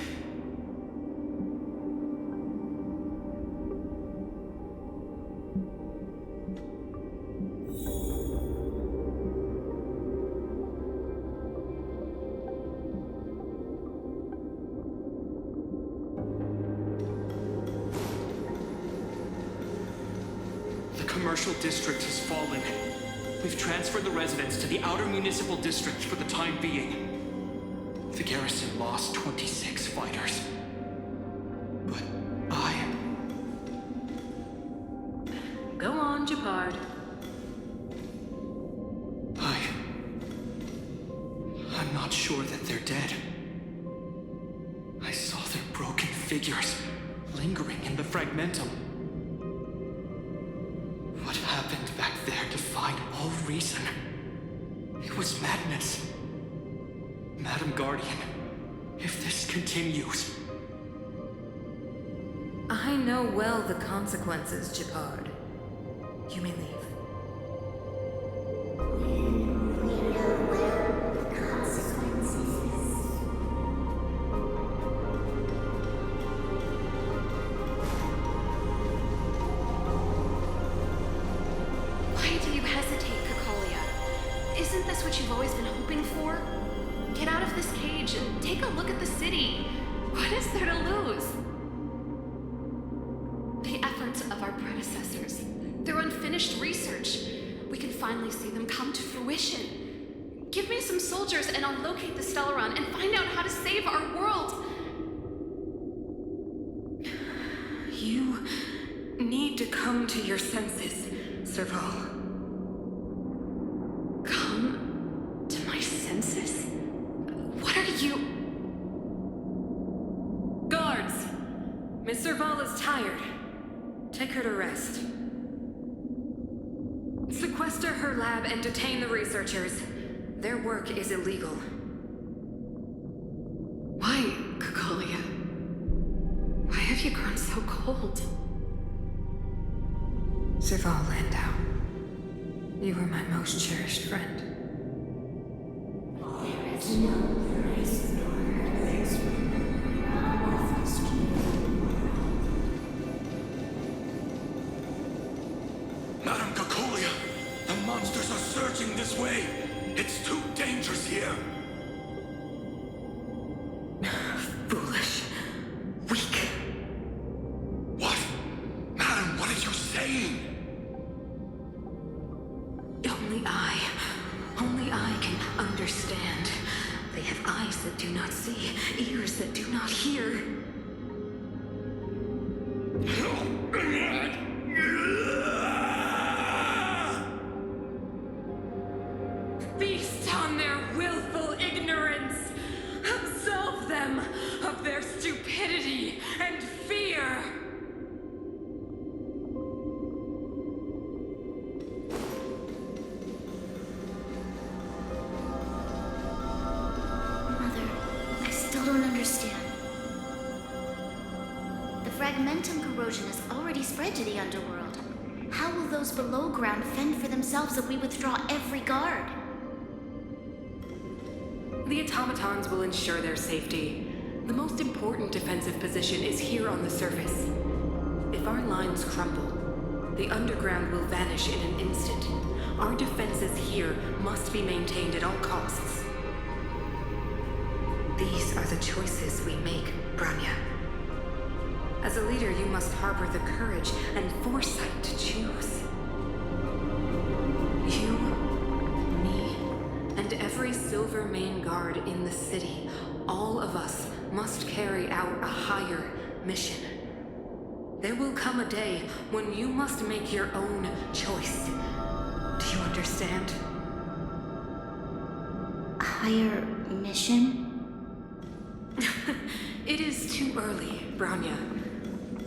The commercial district has fallen. We've transferred the residents to the outer municipal district for the time being. The garrison lost 26 fighters. But Go on, Japard. I'm not sure that they're dead. I saw their broken figures lingering in the fragmentum. What happened back there defied all reason. It was madness. Madam Guardian, if this continues... I know well the consequences, Japard. You may leave. Why do you hesitate, Cacolia? Isn't this what you've always been hoping for? Get out of this cage and take a look at the city. What is there to lose? The efforts of our predecessors, their unfinished research, we can finally see them come to fruition. Give me some soldiers and I'll locate the Stellaron and find out how to save our world. You need to come to your senses, Serval. Come to my senses? What are you... Guards! Miss Serval is tired. Take her to rest. Sequester her lab and detain the researchers. Their work is illegal. Why, Cacolia? Why have you grown so cold? Serval Landau, you were my most cherished friend. There is no place nor place Madam Cacolia, the monsters are surging this way. It's too dangerous here. Foolish. Weak. What? Madam, what are you saying? Only I can understand. eyes that do not see, ears that do not hear. Feast on their willful ignorance! Absolve them of their stupidity and fear! Mother, I still don't understand. The fragmentum corrosion has already spread to the underworld. How will those below ground fend for themselves if we withdraw every guard? The automatons will ensure their safety. The most important defensive position is here on the surface. If our lines crumble, the underground will vanish in an instant. Our defenses here must be maintained at all costs. These are the choices we make, Branya. As a leader, you must harbor the courage and foresight to choose. You, me, and every Silvermane guard in the city, all of us must carry out a higher mission. There will come a day when you must make your own choice. Do you understand? Higher mission? It is too early, Branya.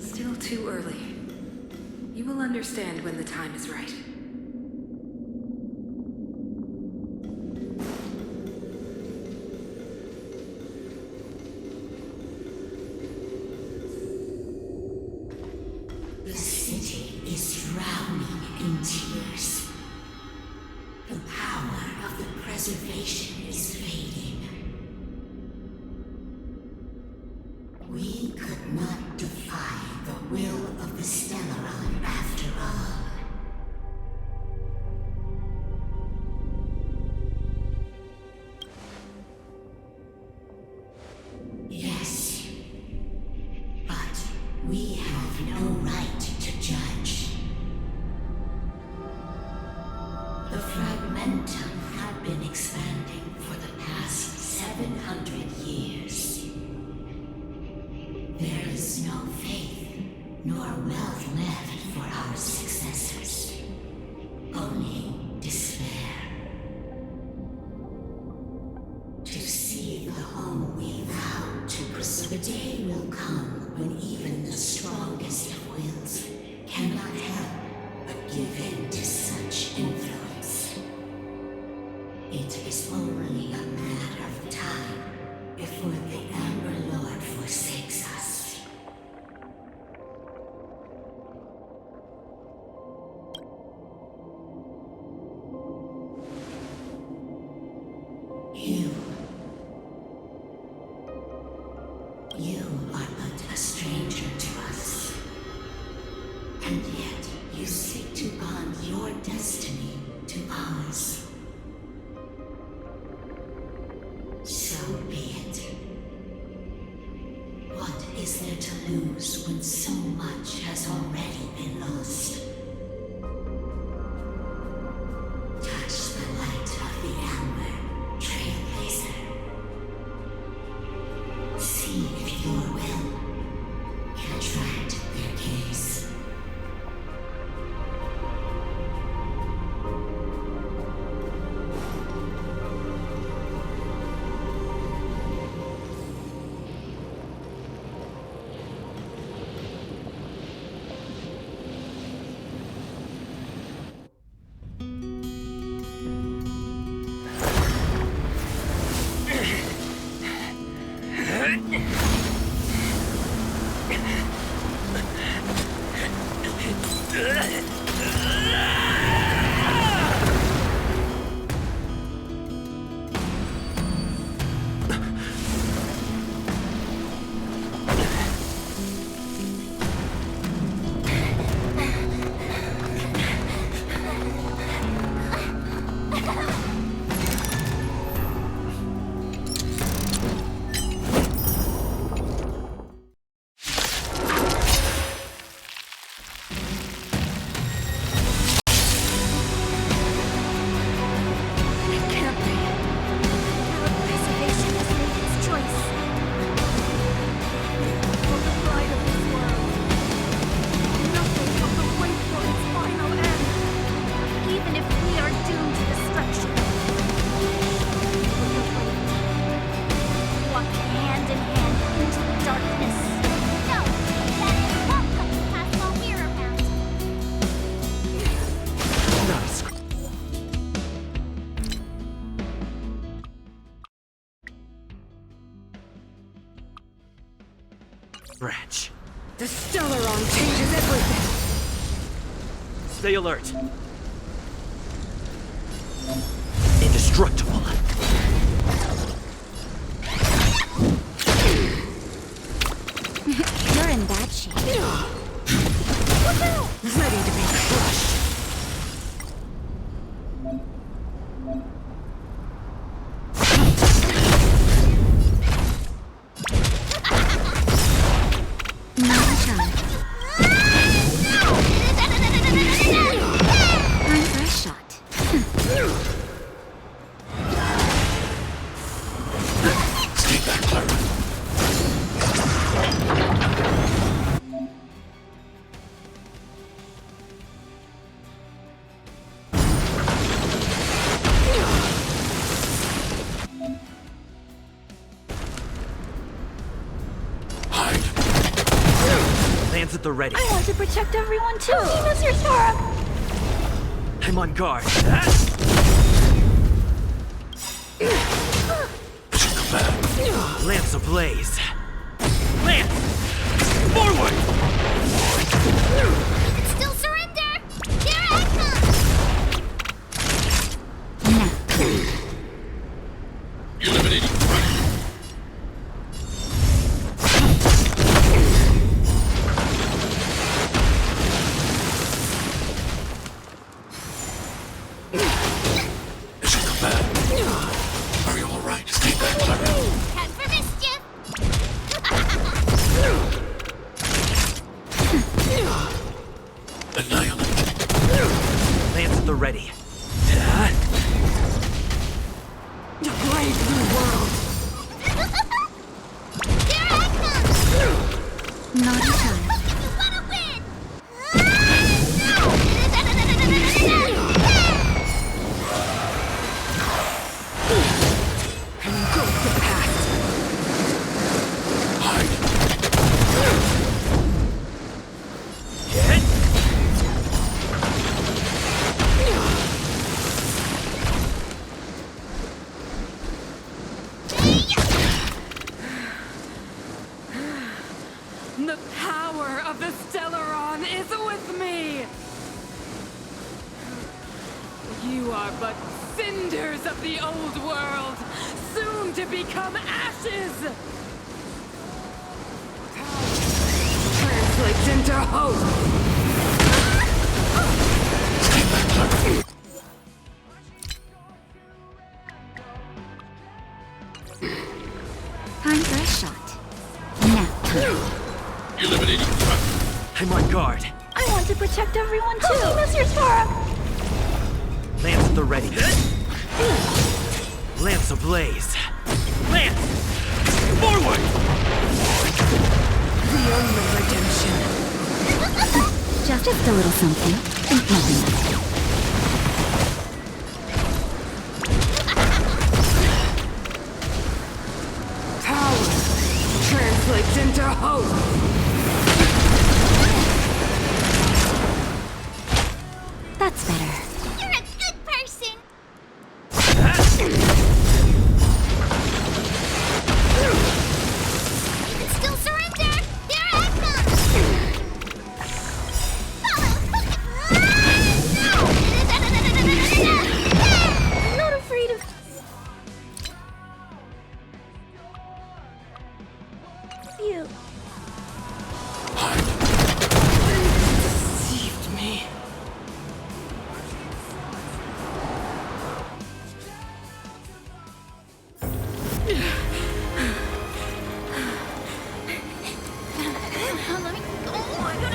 Still too early. You will understand when the time is right. The city is drowning in tears. The power of the preservation is fading. We could not defy the will of the Stellaron after all. Yes, but we have no right to judge. The fragmentum had been expanding for the past 700 years. There is no faith nor wealth left for our successors. Only despair. To see the home we vowed to preserve. The day will come when even the strongest of wills cannot help but give in to such influence. It is only a matter of time before the Amber Lord forsakes us. You are but a stranger to us. And yet you seek to bond your destiny to ours. So be it. What is there to lose when so much has already been lost? Touch the light of the Amber, Trailblazer. See if your will can attract their gaze. Stellaron changes everything. Stay alert. Indestructible. You're in bad shape. Ready to be crushed. Not a time. Time for a shot. Stay back, Clara. Lance at the ready. I want to protect everyone too. Mr. Sora. I'm on guard. Lance ablaze. Lance! Forward! Still surrender! Here I come! Eliminating. Mission command. Are you all right? Stay back, Clara. Head for mischief! Annihilate. Lance at the ready. To brave new world. Here I come! Not a time. You wanna win! Engulf the past. Hit! The power of the Stellaron is with me! You are but cinders of the old world, soon to become ashes! Translates into hope! Time for a shot. Now. Eliminating threat. I'm on guard. I want to protect everyone too. Mr. Sora. Lance at the ready. Lance ablaze. Lance! Forward! The only redemption. Just a little something. Think nothing. Power translates into hope! That's better. You're a good person! You can still surrender! Here I I'm not afraid of you. Deceived me.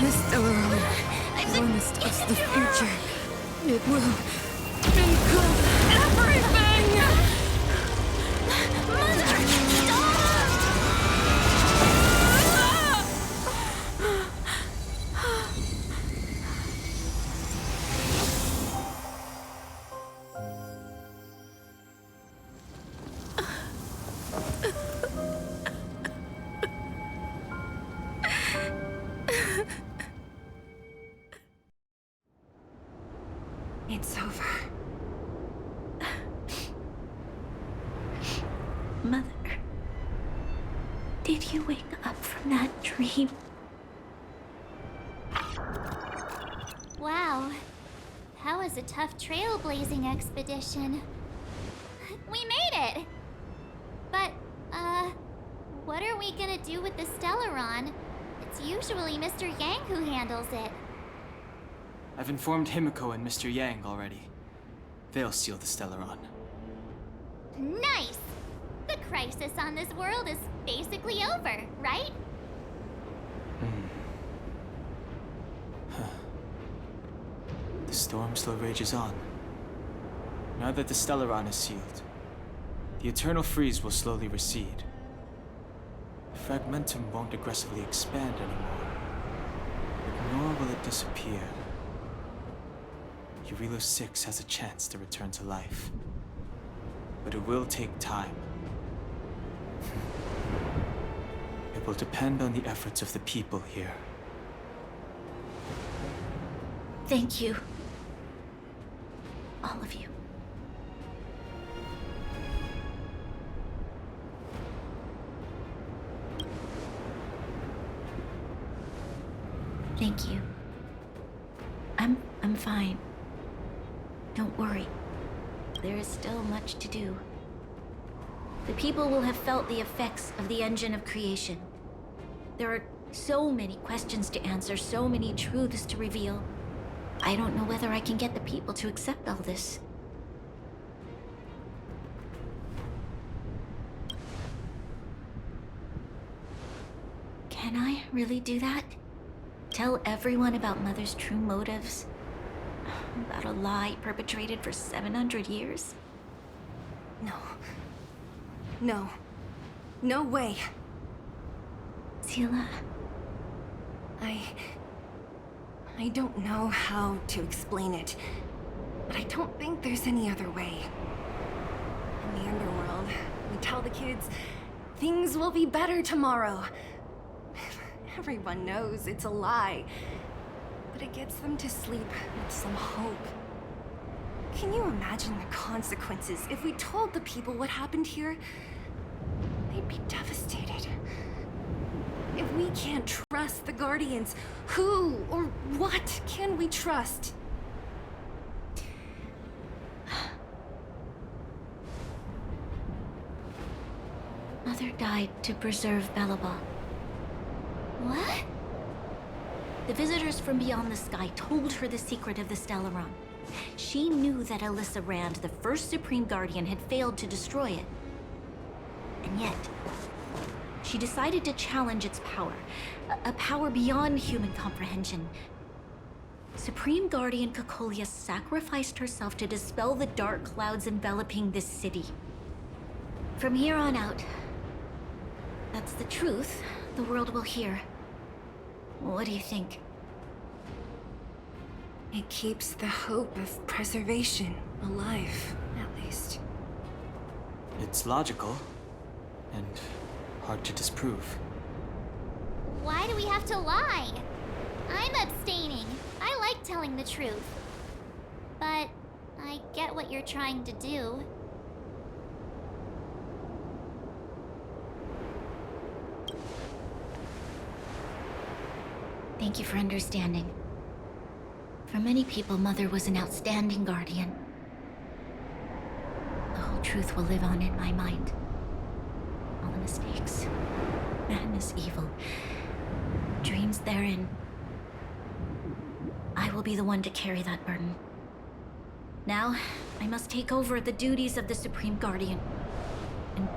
This Stellaron promised us the future. It will engulf everything! Mother! It's over. Mother, did you wake up from that dream? Wow. That was a tough trailblazing expedition. We made it! But, what are we gonna do with the Stellaron? It's usually Mr. Yang who handles it. I've informed Himiko and Mr. Yang already. They'll seal the Stellaron. Nice! The crisis on this world is basically over, right? The storm still rages on. Now that the Stellaron is sealed, the eternal freeze will slowly recede. Fragmentum won't aggressively expand anymore, but nor will it disappear. Jarilo 6 has a chance to return to life, but it will take time. It will depend on the efforts of the people here. Thank you. All of you. Thank you. I'm fine. Don't worry. There is still much to do. The people will have felt the effects of the engine of creation. There are so many questions to answer, so many truths to reveal. I don't know whether I can get the people to accept all this. Can I really do that? Tell everyone about Mother's true motives? About a lie perpetrated for 700 years? No. No. No way. Seele. I don't know how to explain it, but I don't think there's any other way. In the underworld, we tell the kids, things will be better tomorrow. Everyone knows it's a lie, but it gets them to sleep with some hope. Can you imagine the consequences if we told the people what happened here? They'd be devastated. If we can't trust the Guardians, who or what can we trust? Mother died to preserve Belobog. What? The visitors from beyond the sky told her the secret of the Stellaron. She knew that Alyssa Rand, the first Supreme Guardian, had failed to destroy it. And yet, she decided to challenge its power. A power beyond human comprehension. Supreme Guardian Cocolia sacrificed herself to dispel the dark clouds enveloping this city. From here on out, that's the truth the world will hear. What do you think? It keeps the hope of preservation alive, at least. It's logical, and hard to disprove. Why do we have to lie? I'm abstaining. I like telling the truth. But I get what you're trying to do. Thank you for understanding. For many people, Mother was an outstanding guardian. The whole truth will live on in my mind. All the mistakes, madness, evil, dreams therein. I will be the one to carry that burden. Now, I must take over the duties of the Supreme Guardian and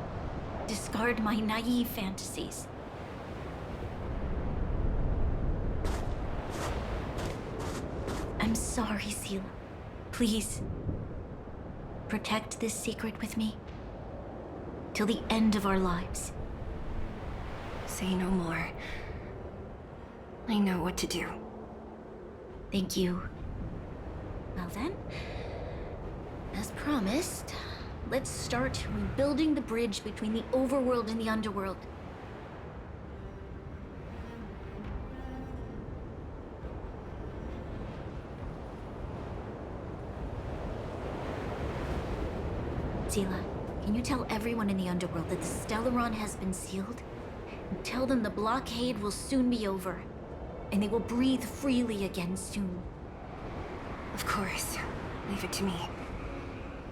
discard my naive fantasies. I'm sorry, Seele. Please, protect this secret with me till the end of our lives. Say no more. I know what to do. Thank you. Well then, as promised, let's start rebuilding the bridge between the overworld and the underworld. Seele, can you tell everyone in the underworld that the Stellaron has been sealed? And tell them the blockade will soon be over, and they will breathe freely again soon. Of course. Leave it to me.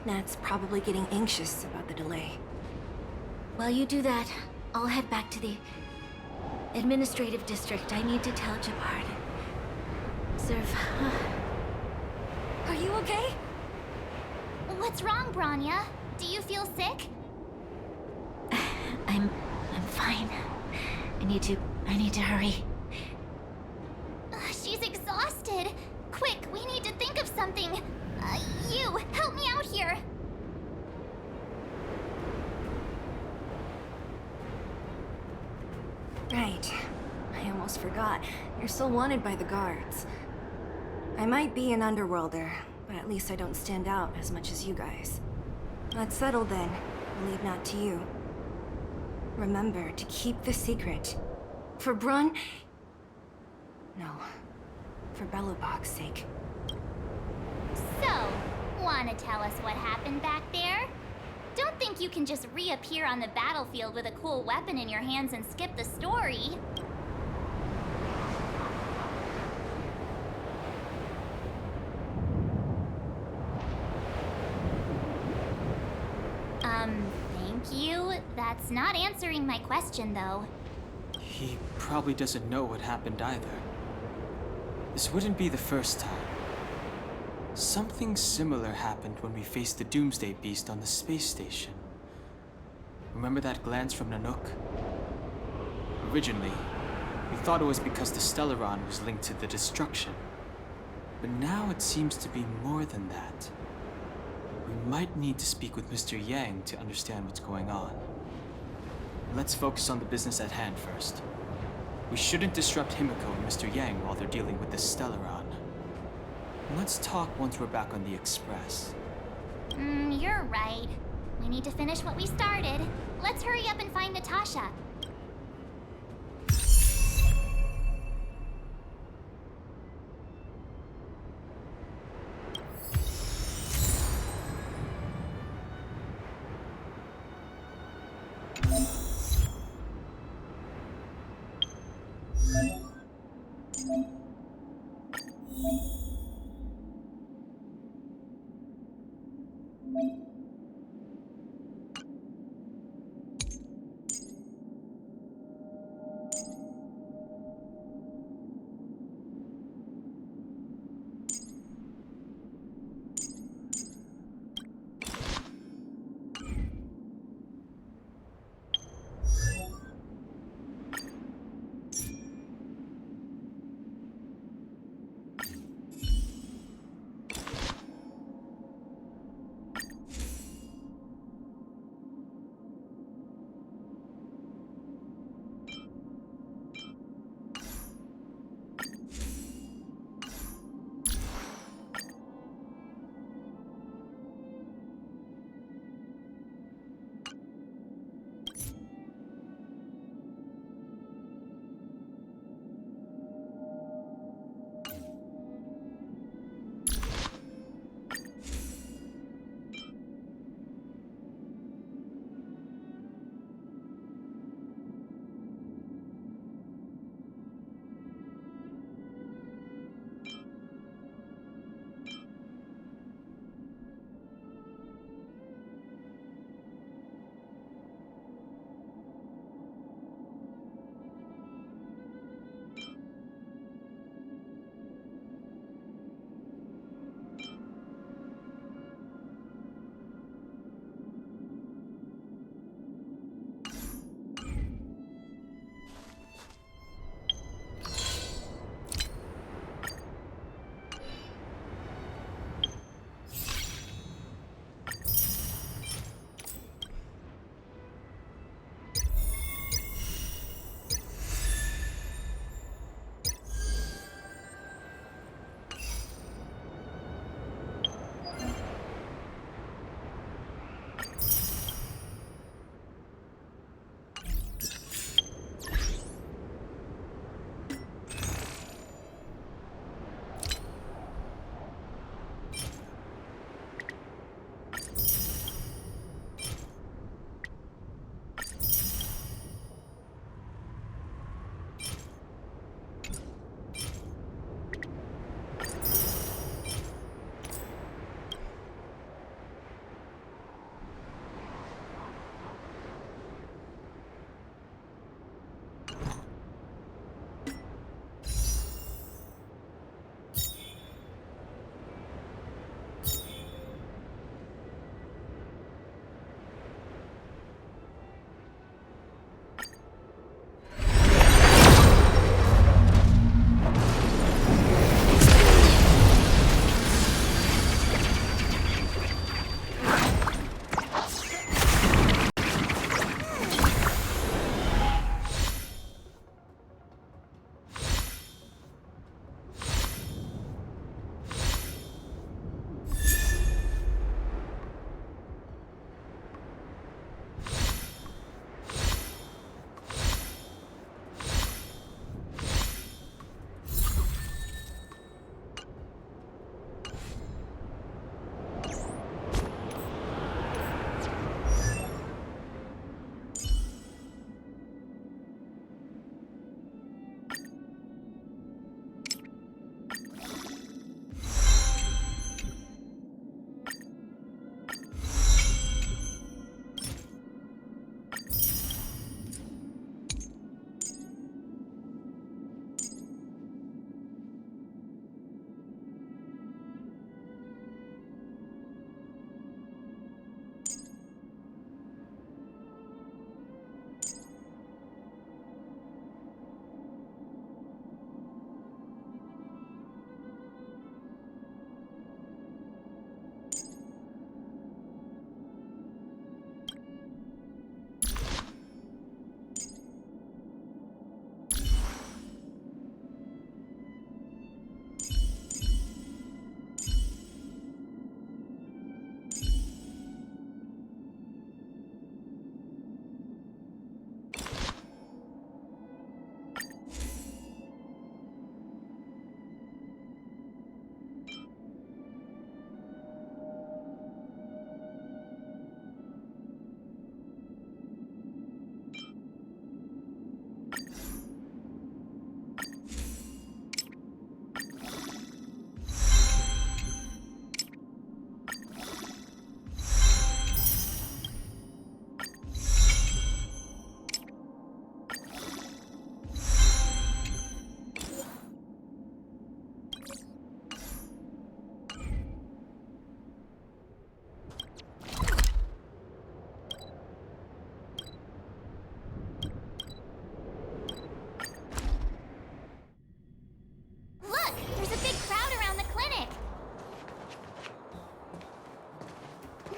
Nat's probably getting anxious about the delay. While you do that, I'll head back to the administrative district. I need to tell Jabard. Serve. Are you okay? What's wrong, Branya? Do you feel sick? I'm fine. I need to hurry. She's exhausted. Quick, we need to think of something. You, help me out here. Right. I almost forgot. You're still wanted by the guards. I might be an underworlder, but at least I don't stand out as much as you guys. That's settled then. I'll leave Nat to you. Remember to keep the secret. For Brun... No. For Belobog's sake. So, wanna tell us what happened back there? Don't think you can just reappear on the battlefield with a cool weapon in your hands and skip the story. Thank you. That's not answering my question, though. He probably doesn't know what happened either. This wouldn't be the first time. Something similar happened when we faced the Doomsday Beast on the space station. Remember that glance from Nanook? Originally, we thought it was because the Stellaron was linked to the destruction. But now it seems to be more than that. We might need to speak with Mr. Yang to understand what's going on. Let's focus on the business at hand first. We shouldn't disrupt Himiko and Mr. Yang while they're dealing with the Stellaron. Let's talk once we're back on the Express. You're right. We need to finish what we started. Let's hurry up and find Natasha.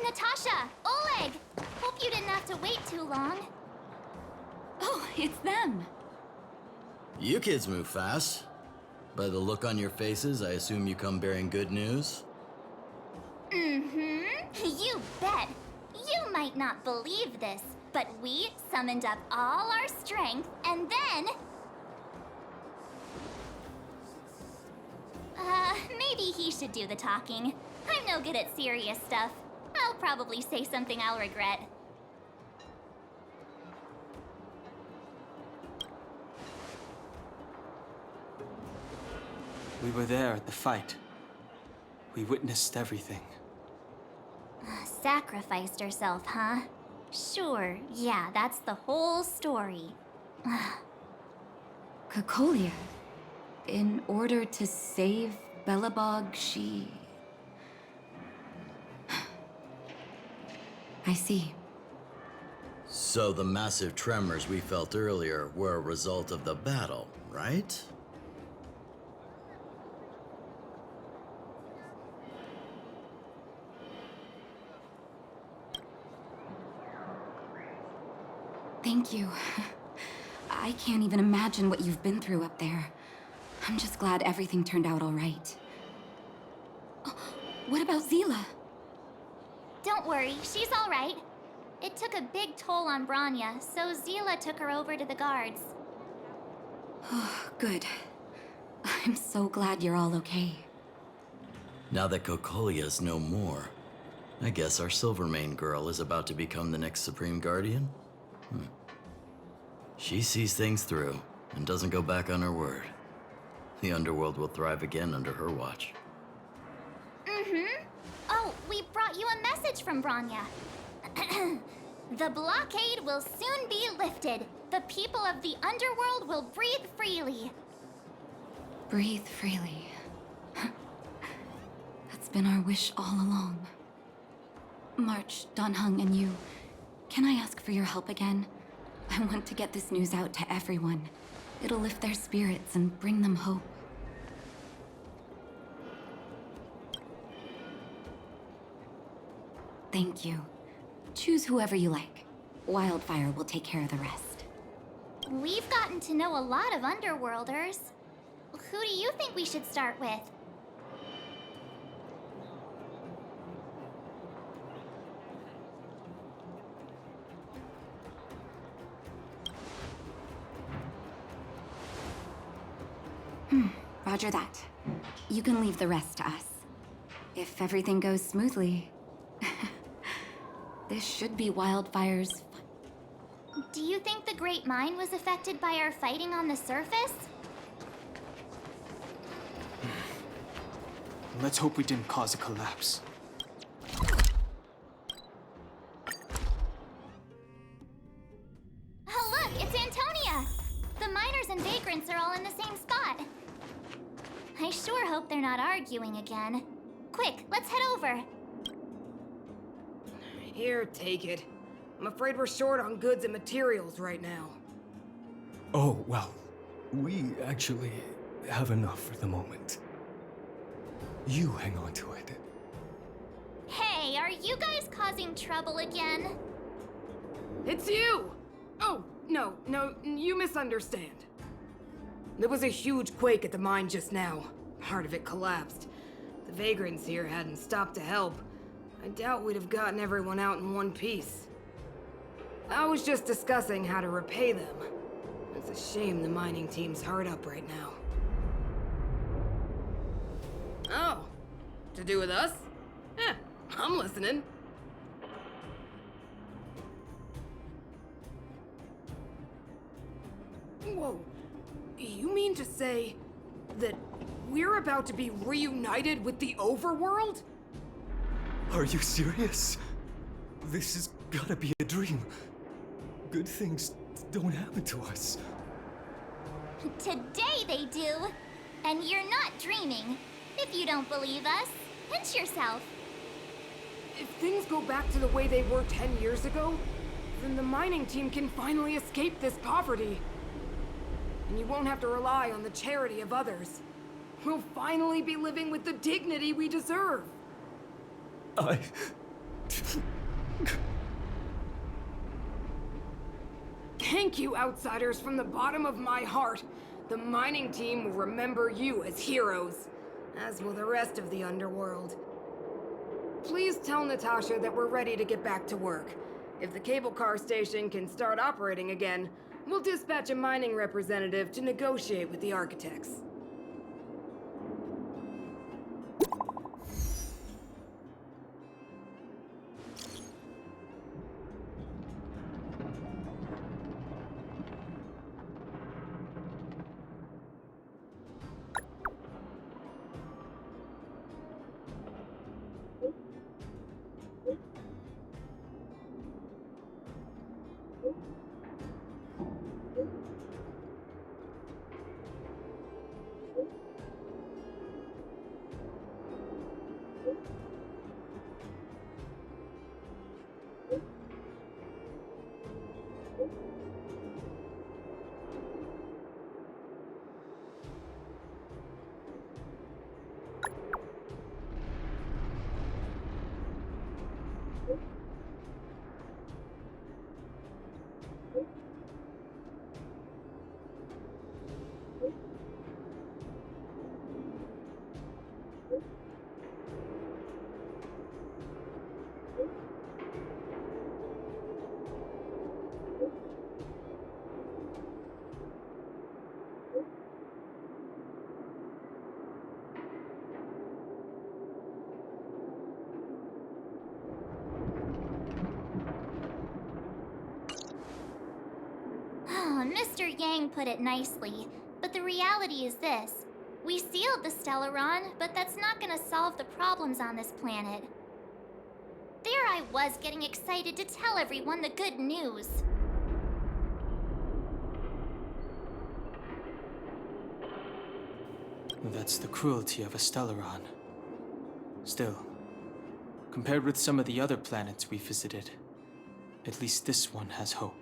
Natasha! Oleg! Hope you didn't have to wait too long. Oh, it's them. You kids move fast. By the look on your faces, I assume you come bearing good news? Mm-hmm. You bet. You might not believe this, but we summoned up all our strength and then... maybe he should do the talking. I'm no good at serious stuff. I'll probably say something I'll regret. We were there at the fight. We witnessed everything. Sacrificed herself, huh? Sure, yeah, that's the whole story. Kokolia. In order to save Belobog, she... I see. So the massive tremors we felt earlier were a result of the battle, right? Thank you. I can't even imagine what you've been through up there. I'm just glad everything turned out all right. Oh, what about Zila? Don't worry, she's all right. It took a big toll on Branya, so Zila took her over to the guards. Oh, good. I'm so glad you're all okay. Now that Kokolia's no more, I guess our Silvermane girl is about to become the next Supreme Guardian? She sees things through and doesn't go back on her word. The underworld will thrive again under her watch. Mm-hmm. Oh, we brought you a message from Branya. The blockade will soon be lifted. The people of the underworld will breathe freely. Breathe freely. That's been our wish all along. March, Danheng, and you, can I ask for your help again? I want to get this news out to everyone. It'll lift their spirits and bring them hope. Thank you. Choose whoever you like. Wildfire will take care of the rest. We've gotten to know a lot of Underworlders. Who do you think we should start with? Roger that. You can leave the rest to us. If everything goes smoothly. This should be Wildfire's. Do you think the Great Mine was affected by our fighting on the surface? Let's hope we didn't cause a collapse. Oh look, it's Antonia! The miners and vagrants are all in the same spot. I sure hope they're not arguing again. Quick, let's head over. Here, take it. I'm afraid we're short on goods and materials right now. Oh, well, we actually have enough for the moment. You hang on to it. Hey, are you guys causing trouble again? It's you! Oh, no, you misunderstand. There was a huge quake at the mine just now. Part of it collapsed. The vagrants here hadn't stopped to help. I doubt we'd have gotten everyone out in one piece. I was just discussing how to repay them. It's a shame the mining team's hard up right now. Oh, to do with us? Yeah, I'm listening. Whoa, you mean to say that we're about to be reunited with the overworld? Are you serious? This has gotta be a dream. Good things don't happen to us. Today they do. And you're not dreaming. If you don't believe us, pinch yourself. If things go back to the way they were 10 years ago, then the mining team can finally escape this poverty. And you won't have to rely on the charity of others. We'll finally be living with the dignity we deserve. Thank you, outsiders, from the bottom of my heart. The mining team will remember you as heroes, as will the rest of the underworld. Please tell Natasha that we're ready to get back to work. If the cable car station can start operating again, we'll dispatch a mining representative to negotiate with the architects. Mr. Yang put it nicely, but the reality is this. We sealed the Stellaron, but that's not gonna solve the problems on this planet. There I was getting excited to tell everyone the good news. That's the cruelty of a Stellaron. Still, compared with some of the other planets we visited, at least this one has hope.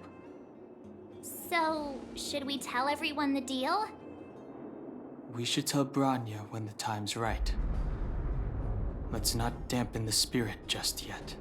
So, should we tell everyone the deal? We should tell Branya when the time's right. Let's not dampen the spirit just yet.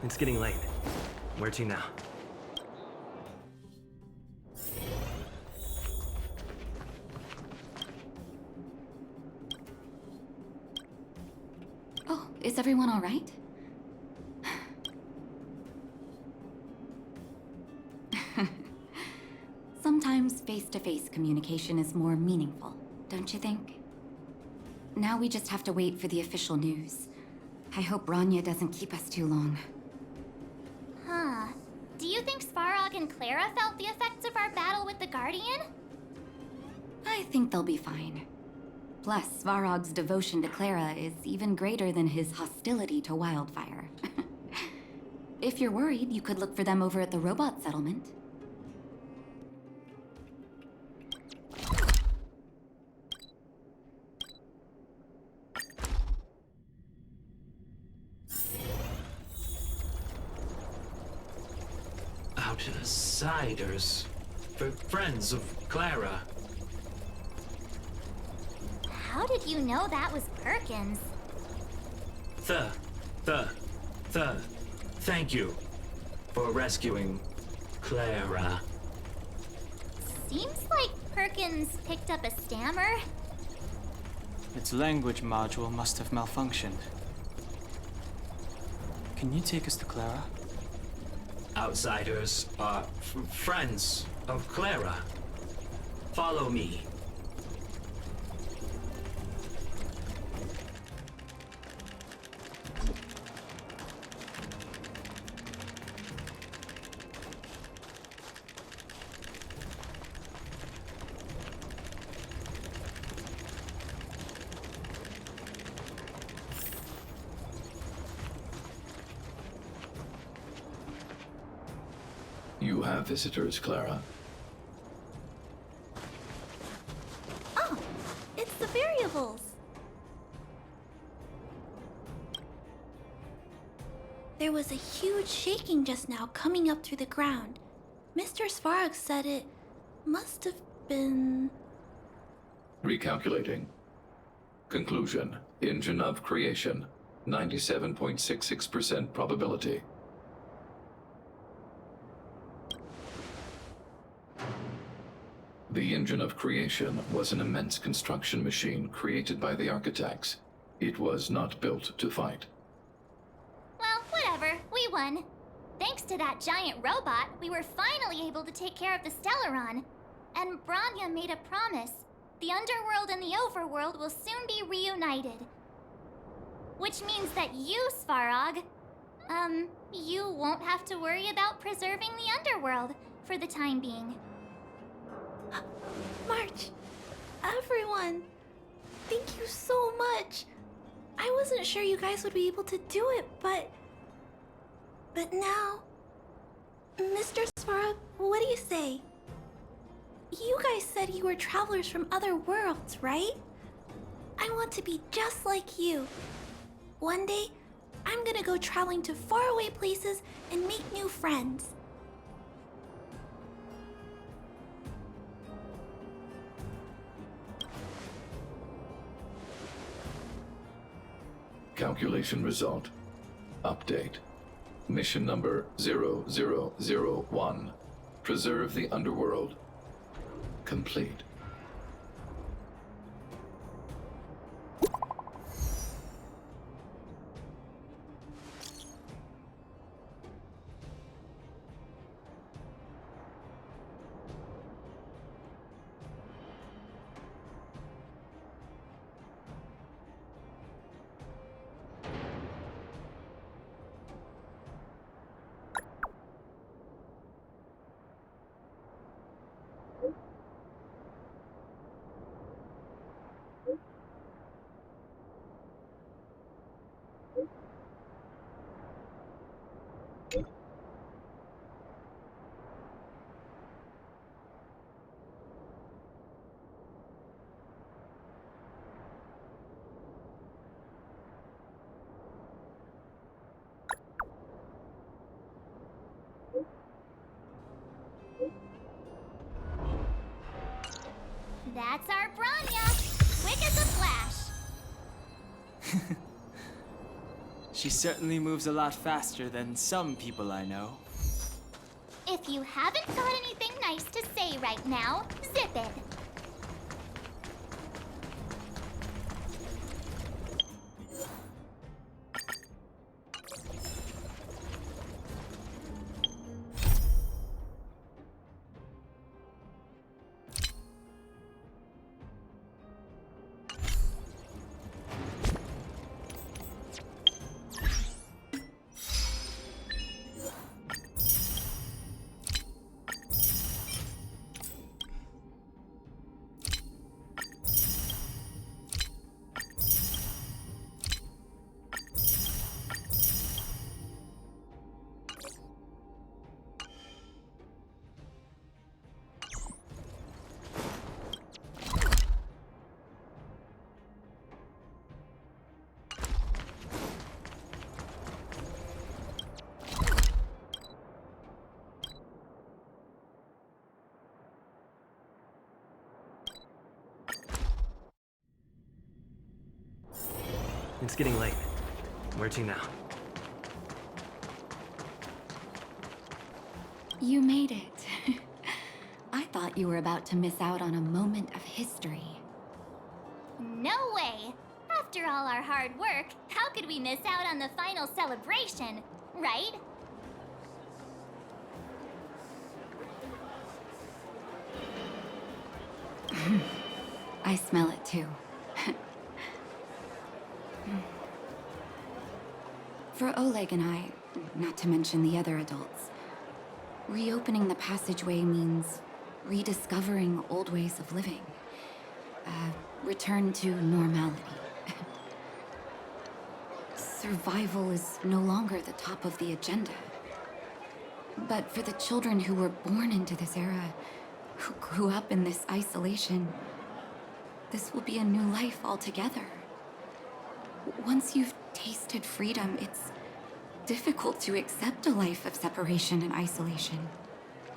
It's getting late. Where to now? Oh, is everyone all right? Sometimes face-to-face communication is more meaningful, don't you think? Now we just have to wait for the official news. I hope Rania doesn't keep us too long. Huh. Do you think Svarog and Clara felt the effects of our battle with the Guardian? I think they'll be fine. Plus, Svarog's devotion to Clara is even greater than his hostility to Wildfire. If you're worried, you could look for them over at the robot settlement. Outsiders. Friends of Clara. How did you know that was Perkins? Thank you for rescuing Clara. Seems like Perkins picked up a stammer. Its language module must have malfunctioned. Can you take us to Clara? Outsiders are friends of Clara. Follow me. You have visitors, Clara. Oh, it's the variables. There was a huge shaking just now coming up through the ground. Mr. Svarog said it must have been... Recalculating. Conclusion. Engine of creation. 97.66% probability. The engine of creation was an immense construction machine created by the architects. It was not built to fight. Well, whatever. We won. Thanks to that giant robot, we were finally able to take care of the Stellaron. And Branya made a promise. The underworld and the overworld will soon be reunited. Which means that you, Svarog, you won't have to worry about preserving the underworld for the time being. March, everyone, thank you so much. I wasn't sure you guys would be able to do it, but now... Mr. Svarog, what do you say? You guys said you were travelers from other worlds, right? I want to be just like you. One day, I'm gonna go traveling to faraway places and make new friends. Calculation result. Update. Mission number 0001. Preserve the underworld. Complete. That's our Branya! Quick as a flash! She certainly moves a lot faster than some people I know. If you haven't got anything nice to say right now, zip it. It's getting late. Where to now? You made it. I thought you were about to miss out on a moment of history. No way! After all our hard work, how could we miss out on the final celebration, right? I smell it too. For Oleg and I, not to mention the other adults, reopening the passageway means rediscovering old ways of living. Return to normality. Survival is no longer the top of the agenda. But for the children who were born into this era, who grew up in this isolation, this will be a new life altogether. Once you've tasted freedom, it's difficult to accept a life of separation and isolation.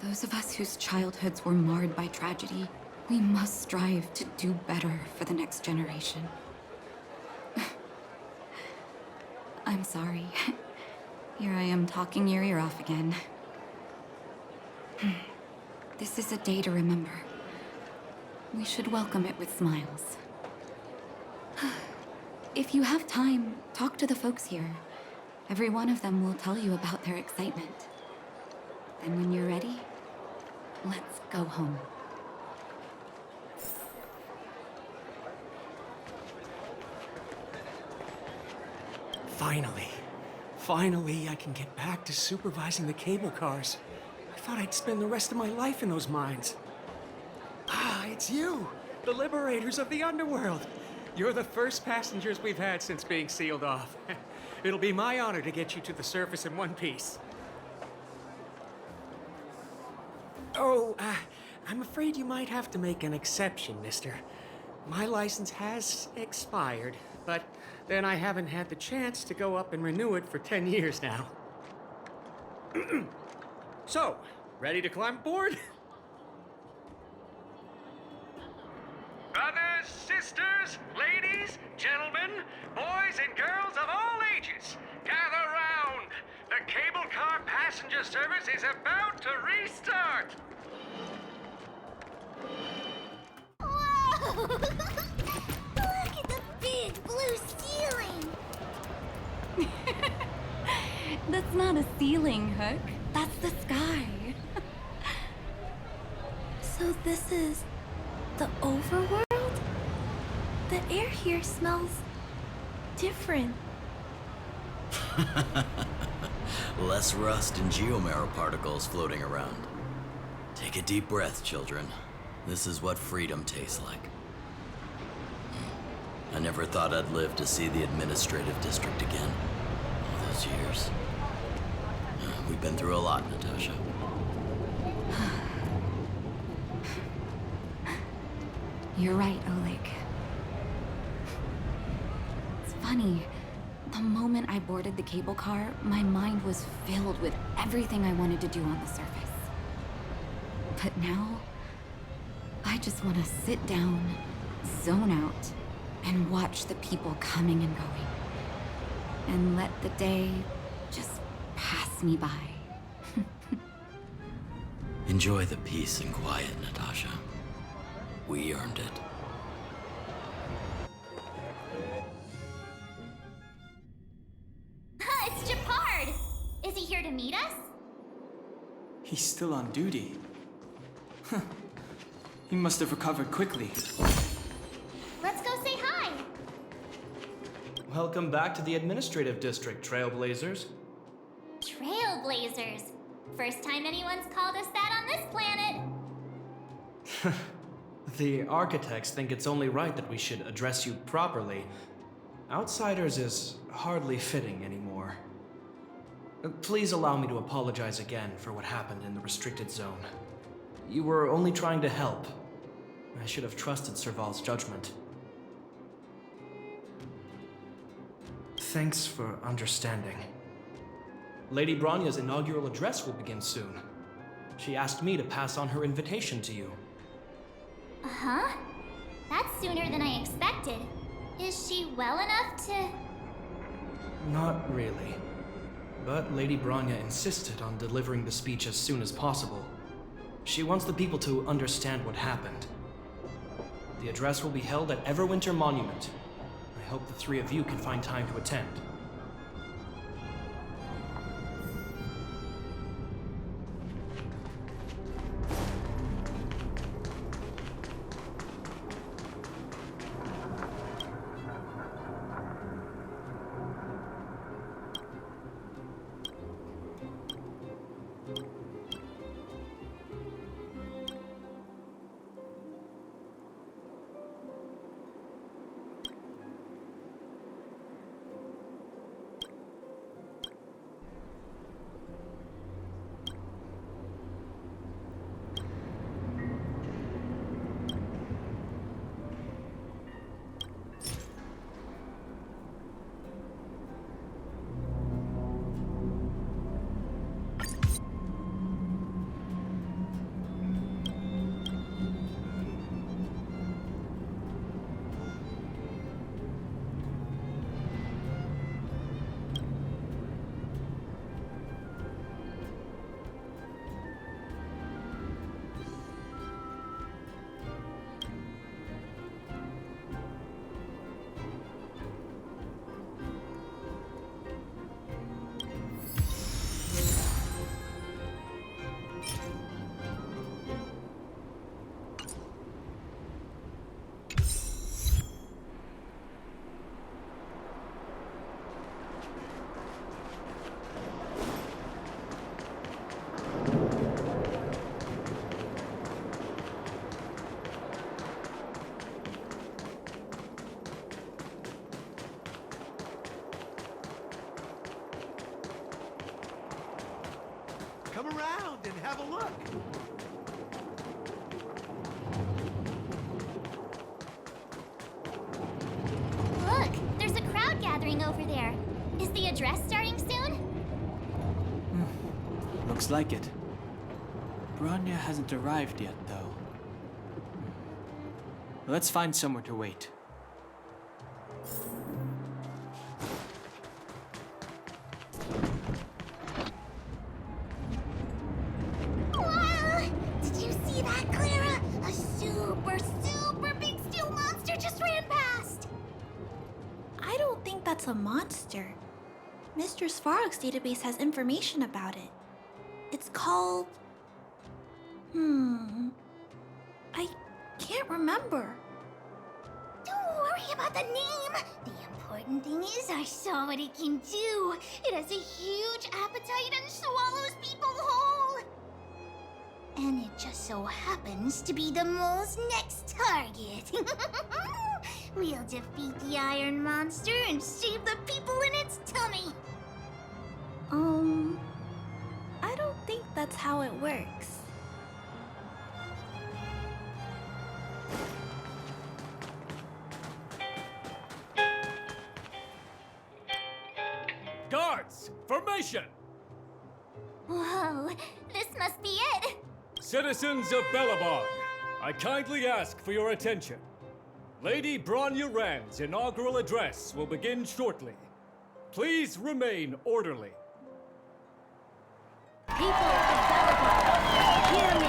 Those of us whose childhoods were marred by tragedy, we must strive to do better for the next generation. I'm sorry. Here I am talking your ear off again. This is a day to remember. We should welcome it with smiles. If you have time, talk to the folks here. Every one of them will tell you about their excitement. Then when you're ready, let's go home. Finally, I can get back to supervising the cable cars. I thought I'd spend the rest of my life in those mines. Ah, it's you, the liberators of the underworld. You're the first passengers we've had since being sealed off. It'll be my honor to get you to the surface in one piece. Oh, I'm afraid you might have to make an exception, mister. My license has expired, but then I haven't had the chance to go up and renew it for 10 years now. So, ready to climb aboard? Brothers, sisters, ladies, gentlemen, boys and girls of all ages, gather round. The cable car passenger service is about to restart. Whoa! Look at the big blue ceiling! That's not a ceiling, Hook. That's the sky. So this is the overworld? The air here smells different. Less rust and geomarrow particles floating around. Take a deep breath, children. This is what freedom tastes like. I never thought I'd live to see the administrative district again. All those years. We've been through a lot, Natasha. You're right, Oleg. It's funny. The moment I boarded the cable car, my mind was filled with everything I wanted to do on the surface. But now, I just want to sit down, zone out, and watch the people coming and going. and let the day just pass me by. Enjoy the peace and quiet, Natasha. We earned it. It's Japard! Is he here to meet us? He's still on duty. Huh. He must have recovered quickly. Let's go say hi! Welcome back to the Administrative District, Trailblazers. Trailblazers. First time anyone's called us that on this planet. The architects think it's only right that we should address you properly. Outsiders is hardly fitting anymore. Please allow me to apologize again for what happened in the restricted zone. You were only trying to help. I should have trusted Serval's judgment. Thanks for understanding. Lady Bronya's inaugural address will begin soon. She asked me to pass on her invitation to you. Uh-huh. That's sooner than I expected. Is she well enough to... Not really. But Lady Bronya insisted on delivering the speech as soon as possible. She wants the people to understand what happened. The address will be held at Everwinter Monument. I hope the three of you can find time to attend. Come around and have a look. Look, there's a crowd gathering over there. Is the address starting soon? Looks like it. Bronya hasn't arrived yet, though. Let's find somewhere to wait. Wow! Did you see that, Clara? A super big steel monster just ran past! I don't think that's a monster. Mr. Svarog's database has information about it. It's called... I can't remember. Don't worry about the name. The important thing is I saw what it can do. It has a huge appetite and swallows people whole. And it just so happens to be the mole's next target. We'll defeat the iron monster and save the people in its tummy. I don't think that's how it works. Guards, formation! Whoa, this must be it. Citizens of Belobog, I kindly ask for your attention. Lady Bronya Rand's inaugural address will begin shortly. Please remain orderly. People of Belobog, hear me!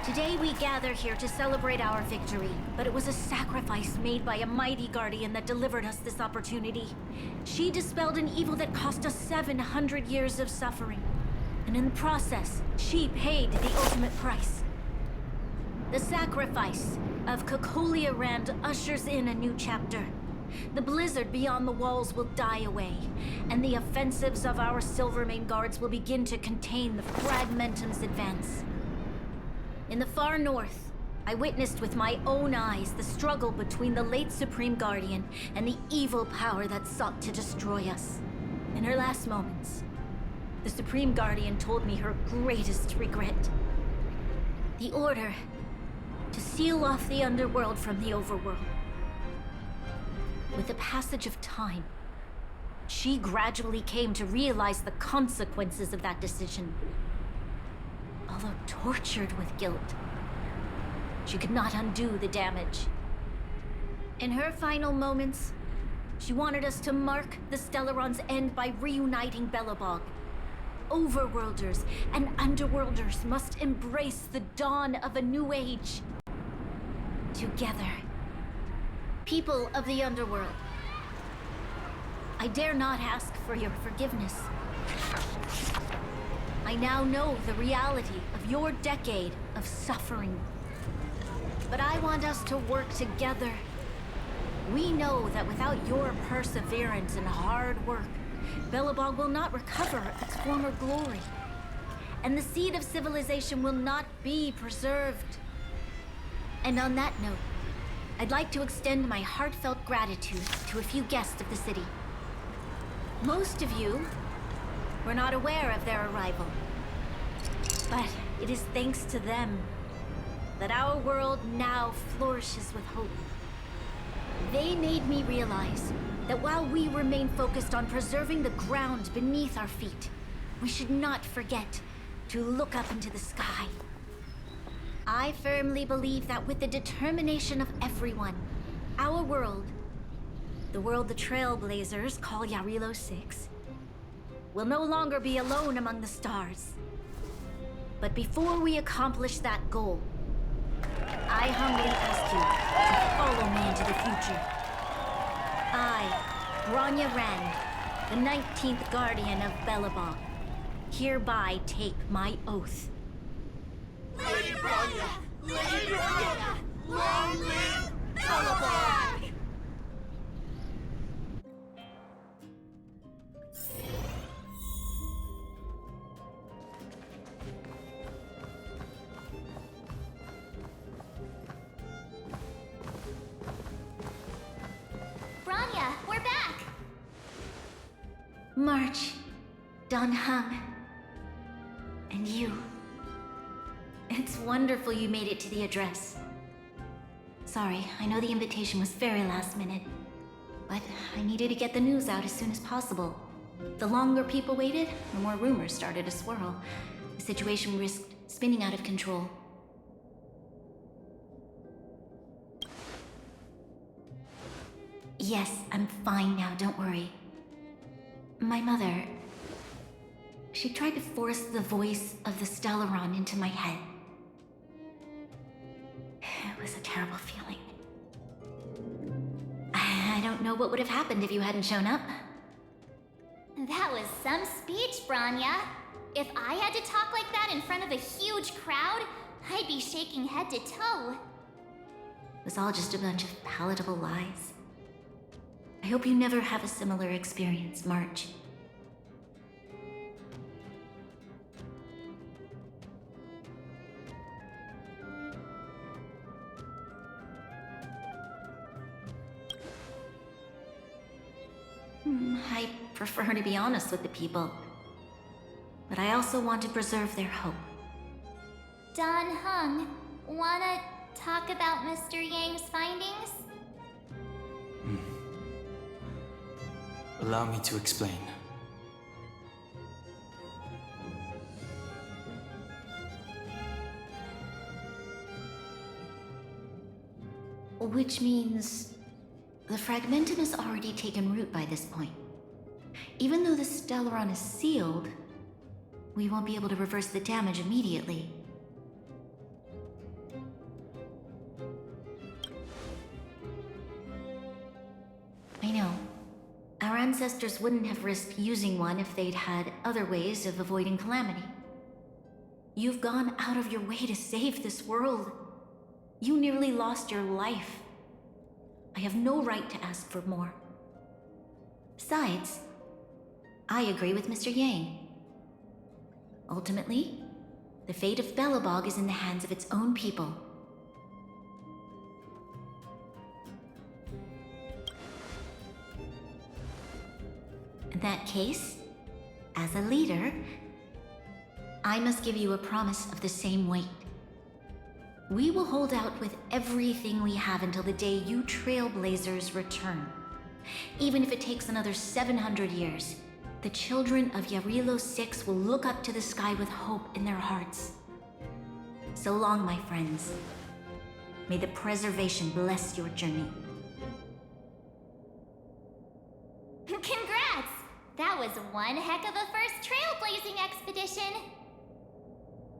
Today we gather here to celebrate our victory, but it was a sacrifice made by a mighty guardian that delivered us this opportunity. She dispelled an evil that cost us 700 years of suffering. And in the process, she paid the ultimate price. The sacrifice of Cocolia Rand ushers in a new chapter. The blizzard beyond the walls will die away, and the offensives of our Silvermane guards will begin to contain the Fragmentum's advance. In the far north, I witnessed with my own eyes the struggle between the late Supreme Guardian and the evil power that sought to destroy us. In her last moments, the Supreme Guardian told me her greatest regret. The order to seal off the underworld from the overworld. With the passage of time, she gradually came to realize the consequences of that decision. Although tortured with guilt, she could not undo the damage. In her final moments, she wanted us to mark the Stellaron's end by reuniting Belobog. Overworlders and Underworlders must embrace the dawn of a new age. Together. People of the Underworld, I dare not ask for your forgiveness. I now know the reality of your decade of suffering. But I want us to work together. We know that without your perseverance and hard work, Belobog will not recover its former glory. And the seed of civilization will not be preserved. And on that note, I'd like to extend my heartfelt gratitude to a few guests of the city. Most of you were not aware of their arrival, but it is thanks to them that our world now flourishes with hope. They made me realize that while we remain focused on preserving the ground beneath our feet, we should not forget to look up into the sky. I firmly believe that with the determination of everyone, our world, the world the Trailblazers call Jarilo 6, will no longer be alone among the stars. But before we accomplish that goal, I humbly ask you to follow me into the future. I, Bronya Wren, the 19th Guardian of Belobog, hereby take my oath. Lady Bronya! Lady Bronya! Long live Belobog! Bronya, we're back! March, Dan Heng, and you. It's wonderful you made it to the address. Sorry, I know the invitation was very last minute, but I needed to get the news out as soon as possible. The longer people waited, the more rumors started to swirl. The situation risked spinning out of control. Yes, I'm fine now, don't worry. My mother... she tried to force the voice of the Stellaron into my head. It was a terrible feeling. I don't know what would have happened if you hadn't shown up. That was some speech, Bronya. If I had to talk like that in front of a huge crowd, I'd be shaking head to toe. It was all just a bunch of palatable lies. I hope you never have a similar experience, March. I prefer to be honest with the people. But I also want to preserve their hope. Dan Heng, wanna talk about Mr. Yang's findings? Allow me to explain. Which means the Fragmentum has already taken root by this point. Even though the Stellaron is sealed, we won't be able to reverse the damage immediately. I know. Our ancestors wouldn't have risked using one if they'd had other ways of avoiding calamity. You've gone out of your way to save this world. You nearly lost your life. I have no right to ask for more. Besides, I agree with Mr. Yang. Ultimately, the fate of Belobog is in the hands of its own people. In that case, as a leader, I must give you a promise of the same weight. We will hold out with everything we have until the day you Trailblazers return. Even if it takes another 700 years, the children of Jarilo 6 will look up to the sky with hope in their hearts. So long, my friends. May the preservation bless your journey. Congrats! That was one heck of a first trailblazing expedition!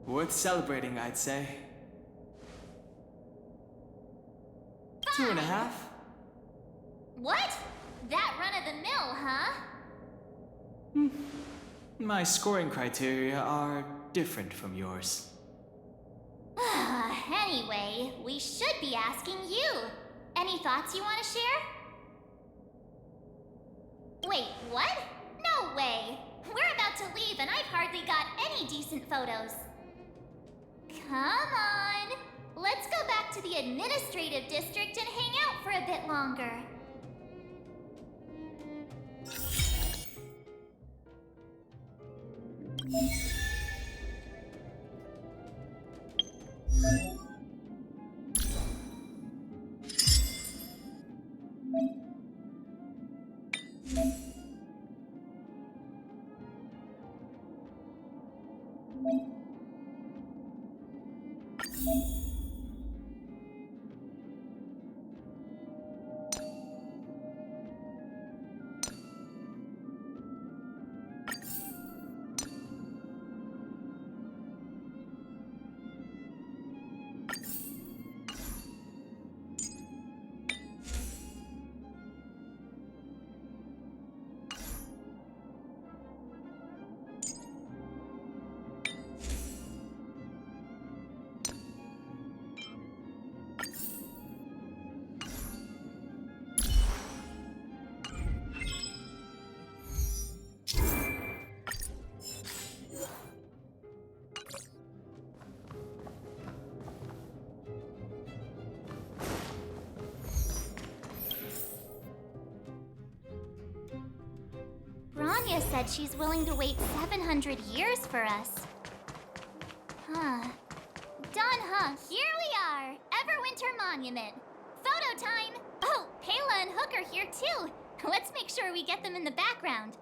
Worth celebrating, I'd say. 2.5? What? That run-of-the-mill, huh? My scoring criteria are different from yours. Anyway, we should be asking you. Any thoughts you want to share? Wait, what? No way! We're about to leave and I've hardly got any decent photos. Come on! Let's go back to the administrative district and hang out for a bit longer. Rania said she's willing to wait 700 years for us. Huh. Done, huh? Here we are! Everwinter Monument. Photo time! Oh, Pela and Hook are here too. Let's make sure we get them in the background.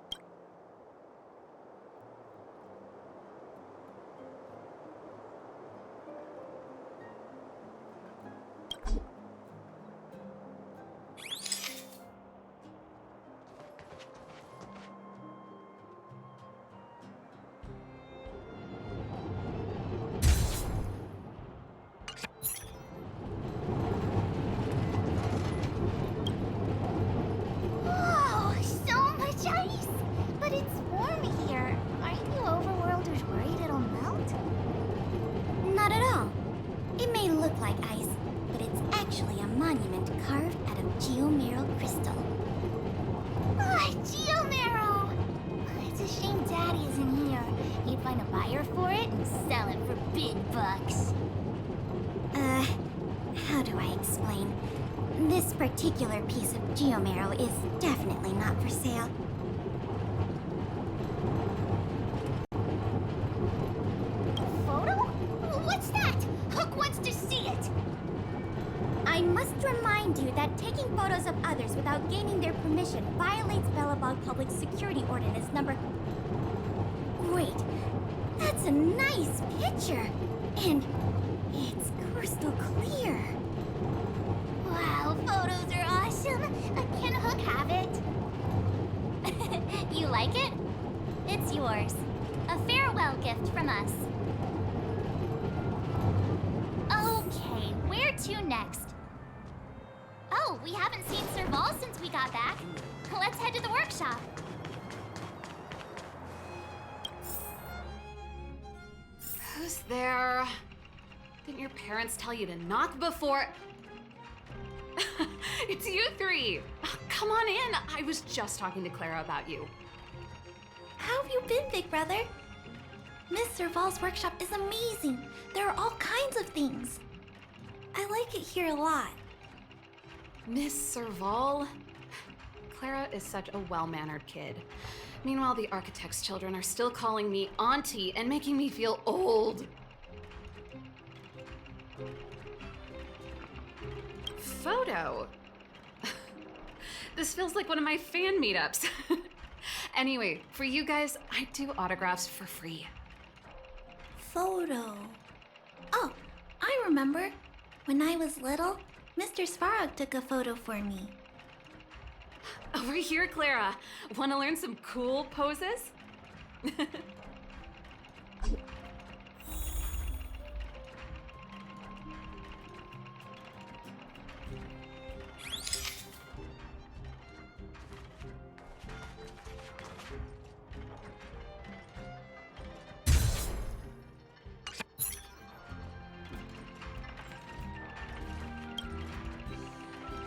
How do I explain? This particular piece of geomarrow is definitely not for sale. Photo? What's that? Hook wants to see it! I must remind you that taking photos of others without gaining their permission violates Belobog Public Security Ordinance number... Wait, that's a nice picture! And it's crystal clear. Wow, photos are awesome. Can Hook have it? You yours. A farewell gift from us. Okay, where to next? Oh, we haven't seen Serval since we got back. Let's head to the workshop. Who's there? Didn't your parents tell you to knock before? It's you three. Oh, come on in. I was just talking to Clara about you. How have you been, big brother? Miss Serval's workshop is amazing. There are all kinds of things. I like it here a lot. Miss Serval? Clara is such a well-mannered kid. Meanwhile, the architect's children are still calling me auntie and making me feel old. Photo? This feels like one of my fan meetups. Anyway, for you guys, I do autographs for free. Photo. Oh, I remember. When I was little, Mr. Svarog took a photo for me. Over here, Clara. Want to learn some cool poses?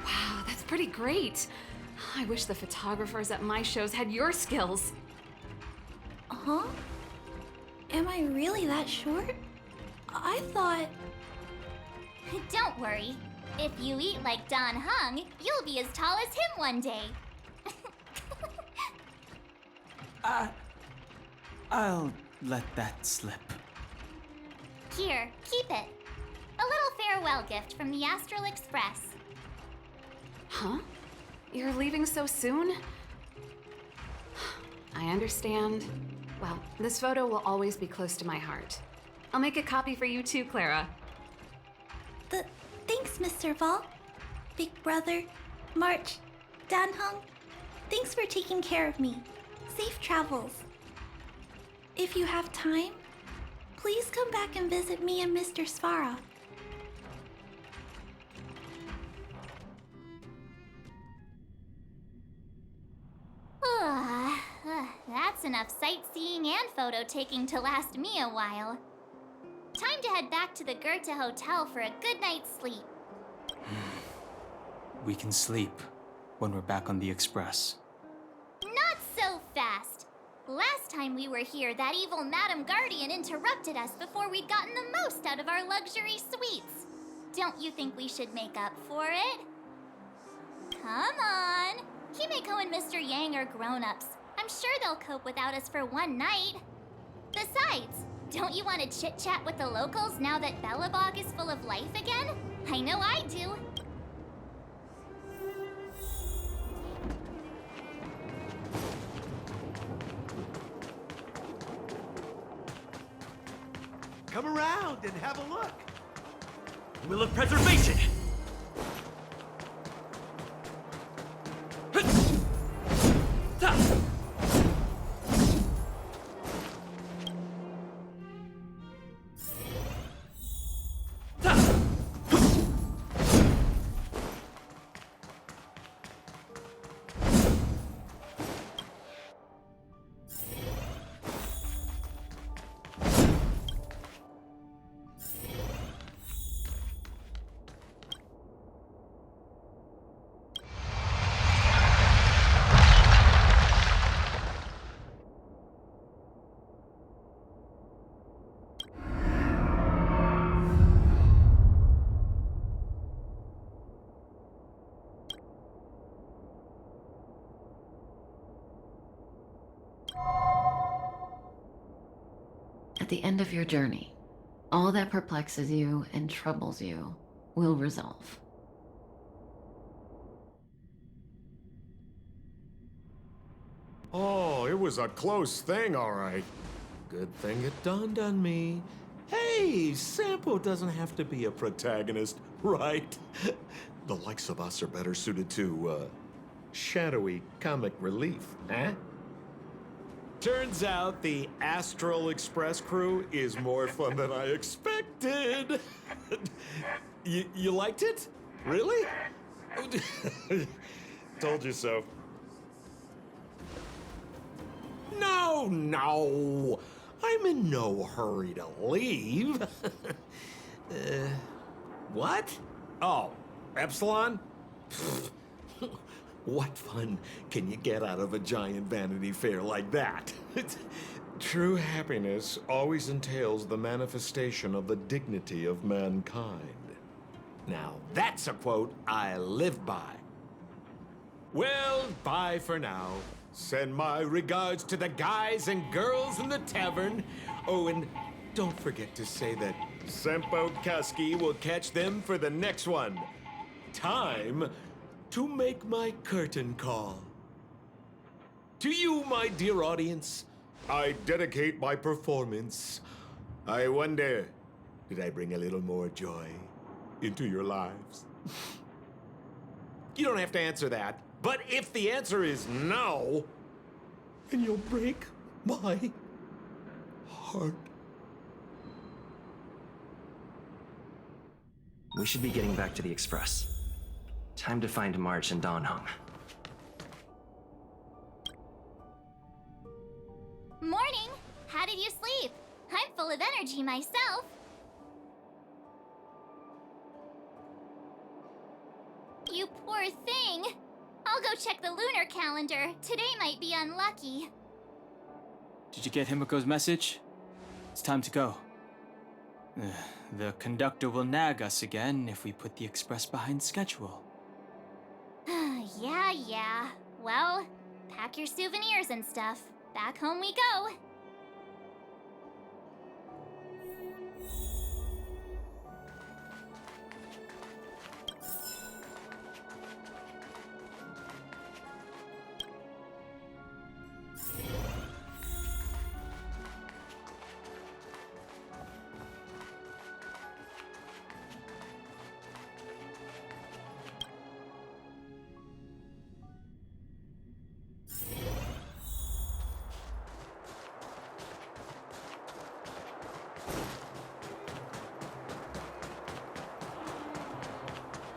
Wow, that's pretty great. I wish the photographers at my shows had your skills. Huh? Am I really that short? I thought... Don't worry. If you eat like Don Hung, you'll be as tall as him one day. I'll let that slip. Here, keep it. A little farewell gift from the Astral Express. Huh? You're leaving so soon? I understand. Well, this photo will always be close to my heart. I'll make a copy for you too, Clara. Thanks, Mr. Val. Big brother, March, Danhung. Thanks for taking care of me. Safe travels. If you have time, please come back and visit me and Mr. Svara. That's enough sightseeing and photo taking to last me a while. Time to head back to the Goethe Hotel for a good night's sleep. We can sleep when we're back on the Express. Not so fast. Last time we were here, that evil Madam Guardian interrupted us before we'd gotten the most out of our luxury suites. Don't you think we should make up for it? Come on. Himeko and Mr. Yang are grown-ups. I'm sure they'll cope without us for one night. Besides, don't you want to chit-chat with the locals now that Belobog is full of life again? I know I do. Come around and have a look. Will of Preservation! At the end of your journey, all that perplexes you and troubles you will resolve. Oh, it was a close thing, all right. Good thing it dawned on me. Hey, Sampo doesn't have to be a protagonist, right? The likes of us are better suited to, shadowy comic relief, eh? Turns out the Astral Express crew is more fun than I expected. You liked it? Really? Told you so. No! I'm in no hurry to leave. What? Oh, Epsilon? What fun can you get out of a giant Vanity Fair like that? True happiness always entails the manifestation of the dignity of mankind. Now, that's a quote I live by. Well, bye for now. Send my regards to the guys and girls in the tavern. Oh, and don't forget to say that Sempo Kasky will catch them for the next one. Time to make my curtain call. To you, my dear audience, I dedicate my performance. I wonder, did I bring a little more joy into your lives? You don't have to answer that, but if the answer is no, then you'll break my heart. We should be getting back to the Express. Time to find March and Donhung. Morning! How did you sleep? I'm full of energy myself. You poor thing. I'll go check the lunar calendar. Today might be unlucky. Did you get Himiko's message? It's time to go. The conductor will nag us again if we put the express behind schedule. Yeah. Well, pack your souvenirs and stuff. Back home we go.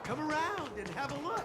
Come around and have a look.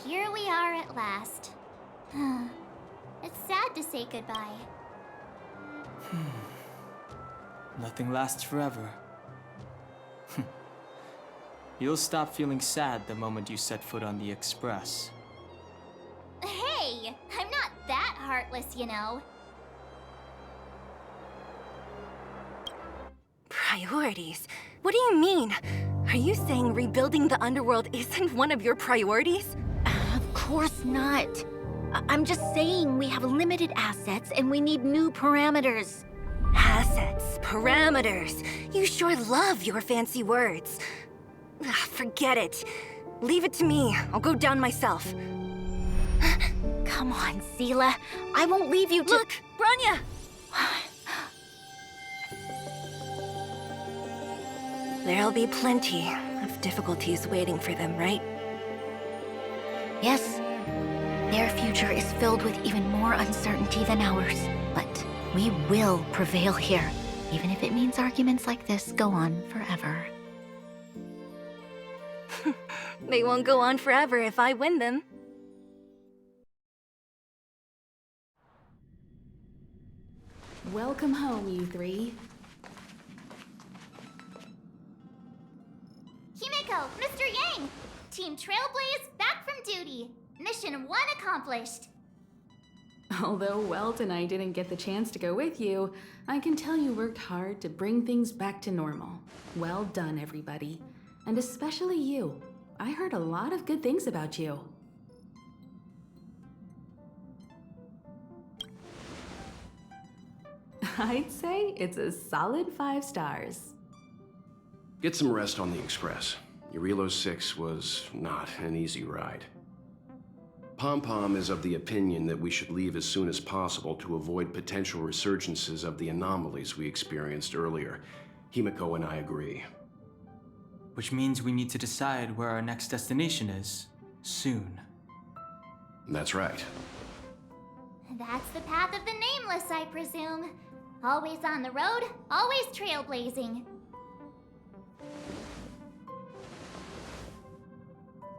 Here we are at last. It's sad to say goodbye. Nothing lasts forever. You'll stop feeling sad the moment you set foot on the Express. Hey! I'm not that heartless, you know. Priorities? What do you mean? Are you saying rebuilding the underworld isn't one of your priorities? Of course not. I'm just saying we have limited assets and we need new parameters. Assets, parameters. You sure love your fancy words. Forget it. Leave it to me. I'll go down myself. Come on, Seela. I won't leave you to— Look, Branya! There'll be plenty of difficulties waiting for them, right? Yes. Their future is filled with even more uncertainty than ours. But we will prevail here, even if it means arguments like this go on forever. They won't go on forever if I win them. Welcome home, you three. Himiko, Mr. Yang! Team Trailblaze back from duty. Mission 1 accomplished. Although Welt and I didn't get the chance to go with you, I can tell you worked hard to bring things back to normal. Well done, everybody. And especially you. I heard a lot of good things about you. I'd say it's a solid 5 stars. Get some rest on the Express. Jarilo 6 was not an easy ride. Pom-Pom is of the opinion that we should leave as soon as possible to avoid potential resurgences of the anomalies we experienced earlier. Himiko and I agree. Which means we need to decide where our next destination is, soon. That's right. That's the path of the nameless, I presume. Always on the road, always trailblazing.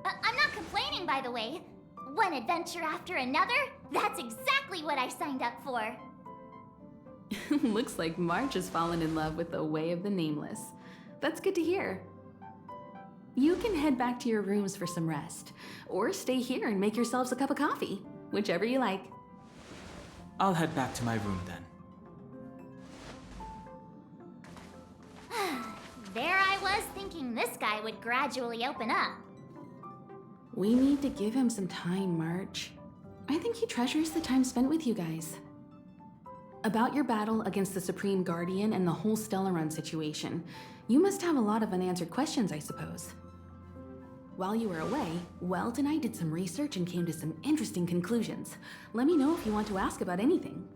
I'm not complaining, by the way. One adventure after another? That's exactly what I signed up for. Looks like March has fallen in love with the way of the nameless. That's good to hear. You can head back to your rooms for some rest, or stay here and make yourselves a cup of coffee, whichever you like. I'll head back to my room then. There I was thinking this guy would gradually open up. We need to give him some time, March. I think he treasures the time spent with you guys. About your battle against the Supreme Guardian and the whole Stellaron situation, you must have a lot of unanswered questions, I suppose. While you were away, Welt and I did some research and came to some interesting conclusions. Let me know if you want to ask about anything.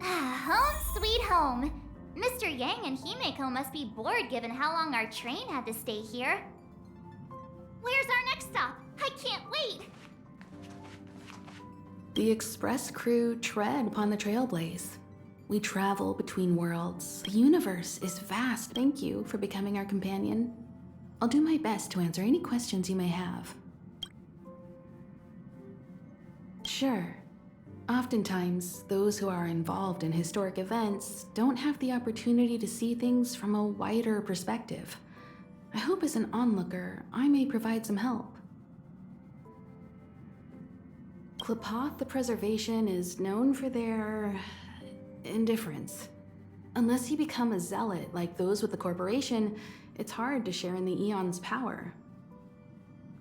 Home sweet home. Mr. Yang and Himeko must be bored given how long our train had to stay here. Where's our next stop? I can't wait! The Express crew tread upon the trailblaze. We travel between worlds. The universe is vast. Thank you for becoming our companion. I'll do my best to answer any questions you may have. Sure. Oftentimes, those who are involved in historic events don't have the opportunity to see things from a wider perspective. I hope as an onlooker, I may provide some help. Klapoth the Preservation is known for their indifference. Unless you become a zealot like those with the corporation, it's hard to share in the Eon's power.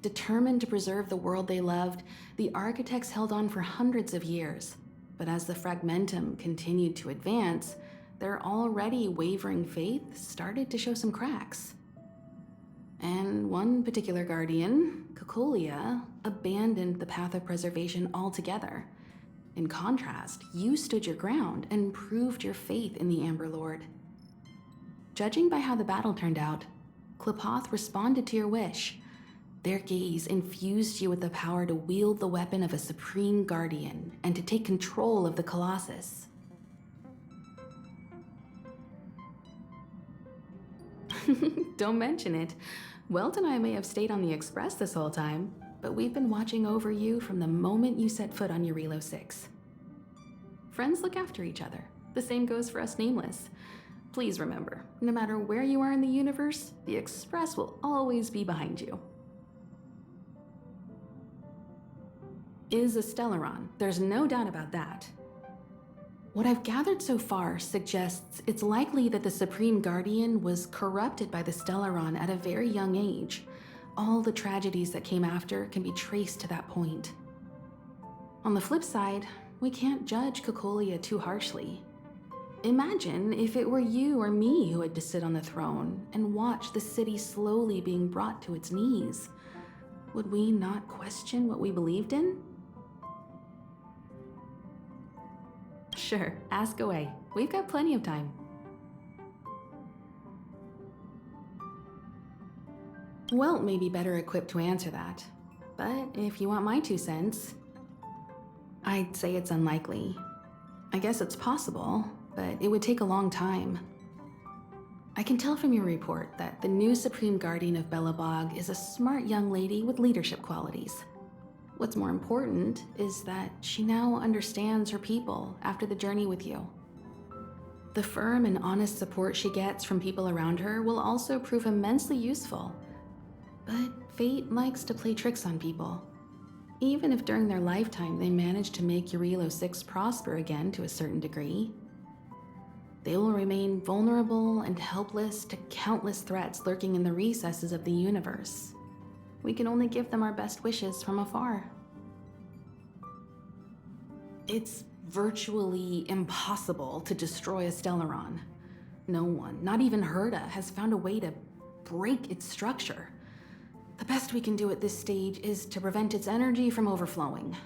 Determined to preserve the world they loved, the architects held on for hundreds of years. But as the Fragmentum continued to advance, their already wavering faith started to show some cracks. And one particular guardian, Cocolia, abandoned the path of preservation altogether. In contrast, you stood your ground and proved your faith in the Amber Lord. Judging by how the battle turned out, Klapoth responded to your wish. Their gaze infused you with the power to wield the weapon of a supreme guardian and to take control of the Colossus. Don't mention it. Welt and I may have stayed on the Express this whole time, but we've been watching over you from the moment you set foot on Jarilo 6. Friends look after each other. The same goes for us Nameless. Please remember, no matter where you are in the universe, the Express will always be behind you. Is a Stellaron, there's no doubt about that. What I've gathered so far suggests it's likely that the Supreme Guardian was corrupted by the Stellaron at a very young age. All the tragedies that came after can be traced to that point. On the flip side, we can't judge Cocolia too harshly. Imagine if it were you or me who had to sit on the throne and watch the city slowly being brought to its knees. Would we not question what we believed in? Sure, ask away. We've got plenty of time. Welt may be better equipped to answer that, but if you want my 2 cents, I'd say it's unlikely. I guess it's possible, but it would take a long time. I can tell from your report that the new Supreme Guardian of Belobog is a smart young lady with leadership qualities. What's more important is that she now understands her people after the journey with you. The firm and honest support she gets from people around her will also prove immensely useful. But fate likes to play tricks on people. Even if during their lifetime they manage to make Jarilo 6 prosper again to a certain degree, they will remain vulnerable and helpless to countless threats lurking in the recesses of the universe. We can only give them our best wishes from afar. It's virtually impossible to destroy a Stellaron. No one, not even Herda, has found a way to break its structure. The best we can do at this stage is to prevent its energy from overflowing.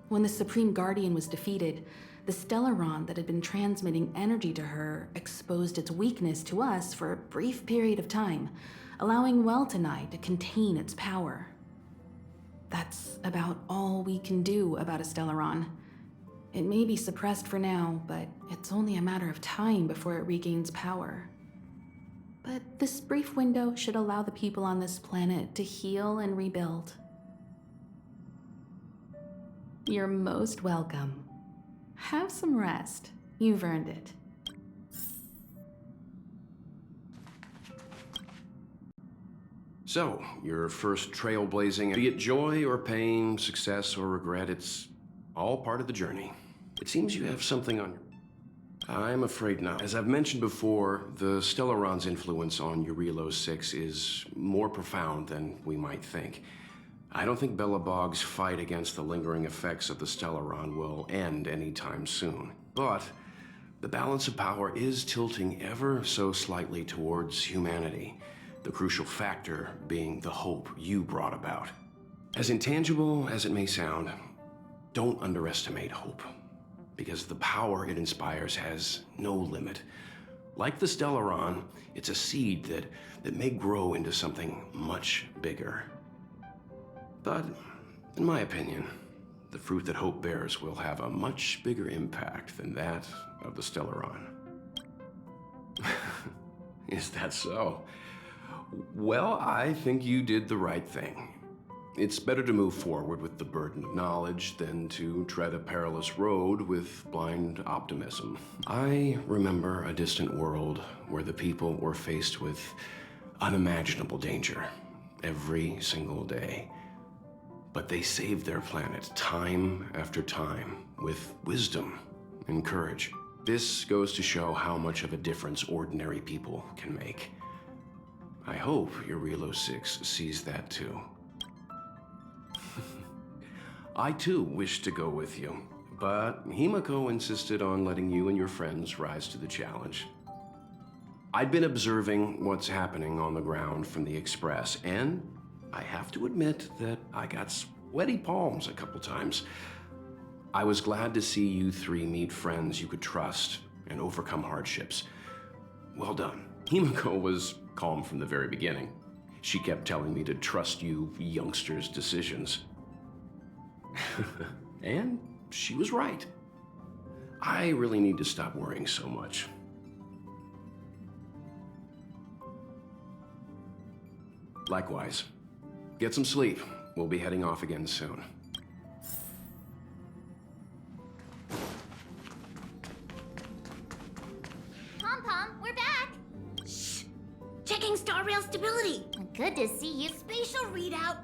When the Supreme Guardian was defeated, the Stellaron that had been transmitting energy to her exposed its weakness to us for a brief period of time, allowing Weltanite to contain its power. That's about all we can do about a Stellaron. It may be suppressed for now, but it's only a matter of time before it regains power. But this brief window should allow the people on this planet to heal and rebuild. You're most welcome. Have some rest. You've earned it. So, your first trailblazing, be it joy or pain, success or regret, it's all part of the journey. It seems you have something on your... I'm afraid not. As I've mentioned before, the Stellaron's influence on Jarilo 6 is more profound than we might think. I don't think Belobog's fight against the lingering effects of the Stellaron will end anytime soon. But the balance of power is tilting ever so slightly towards humanity, the crucial factor being the hope you brought about. As intangible as it may sound, don't underestimate hope, because the power it inspires has no limit. Like the Stellaron, it's a seed that may grow into something much bigger. But, in my opinion, the fruit that hope bears will have a much bigger impact than that of the Stellaron. Is that so? Well, I think you did the right thing. It's better to move forward with the burden of knowledge than to tread a perilous road with blind optimism. I remember a distant world where the people were faced with unimaginable danger every single day. But they saved their planet time after time with wisdom and courage. This goes to show how much of a difference ordinary people can make. I hope Jarilo 6 sees that too. I too wish to go with you, but Himiko insisted on letting you and your friends rise to the challenge. I'd been observing what's happening on the ground from the Express, and I have to admit that I got sweaty palms a couple times. I was glad to see you three meet friends you could trust and overcome hardships. Well done. Himiko was calm from the very beginning. She kept telling me to trust you youngsters' decisions. And she was right. I really need to stop worrying so much. Likewise. Get some sleep. We'll be heading off again soon. Pom-Pom, we're back! Shh! Checking star rail stability! Good to see you. Spatial readout!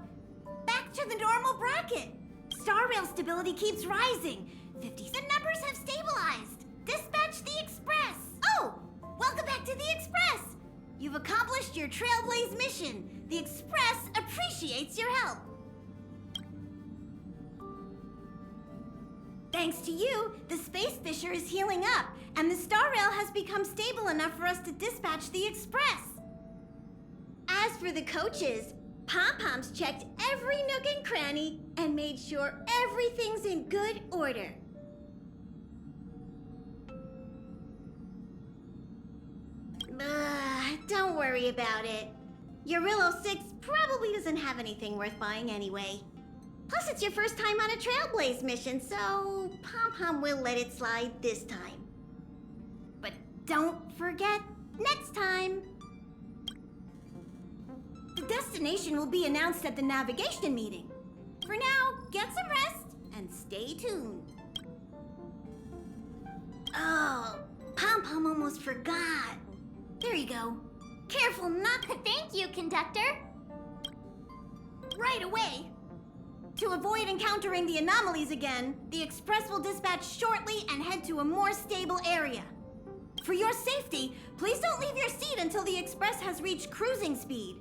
Back to the normal bracket! Star rail stability keeps rising. 50. The numbers have stabilized. Dispatch the Express. Oh! Welcome back to the Express! You've accomplished your Trailblaze mission. The Express appreciates your help. Thanks to you, the space fissure is healing up, and the star rail has become stable enough for us to dispatch the Express. As for the coaches, Pom-Pom's checked every nook and cranny and made sure everything's in good order. Don't worry about it. Jarilo 6 probably doesn't have anything worth buying anyway. Plus, it's your first time on a Trailblaze mission, so Pom-Pom will let it slide this time. But don't forget, next time! The destination will be announced at the navigation meeting. For now, get some rest and stay tuned. Oh, Pom-Pom almost forgot. There you go. Careful not to... Thank you, conductor. Right away. To avoid encountering the anomalies again, the Express will dispatch shortly and head to a more stable area. For your safety, please don't leave your seat until the Express has reached cruising speed.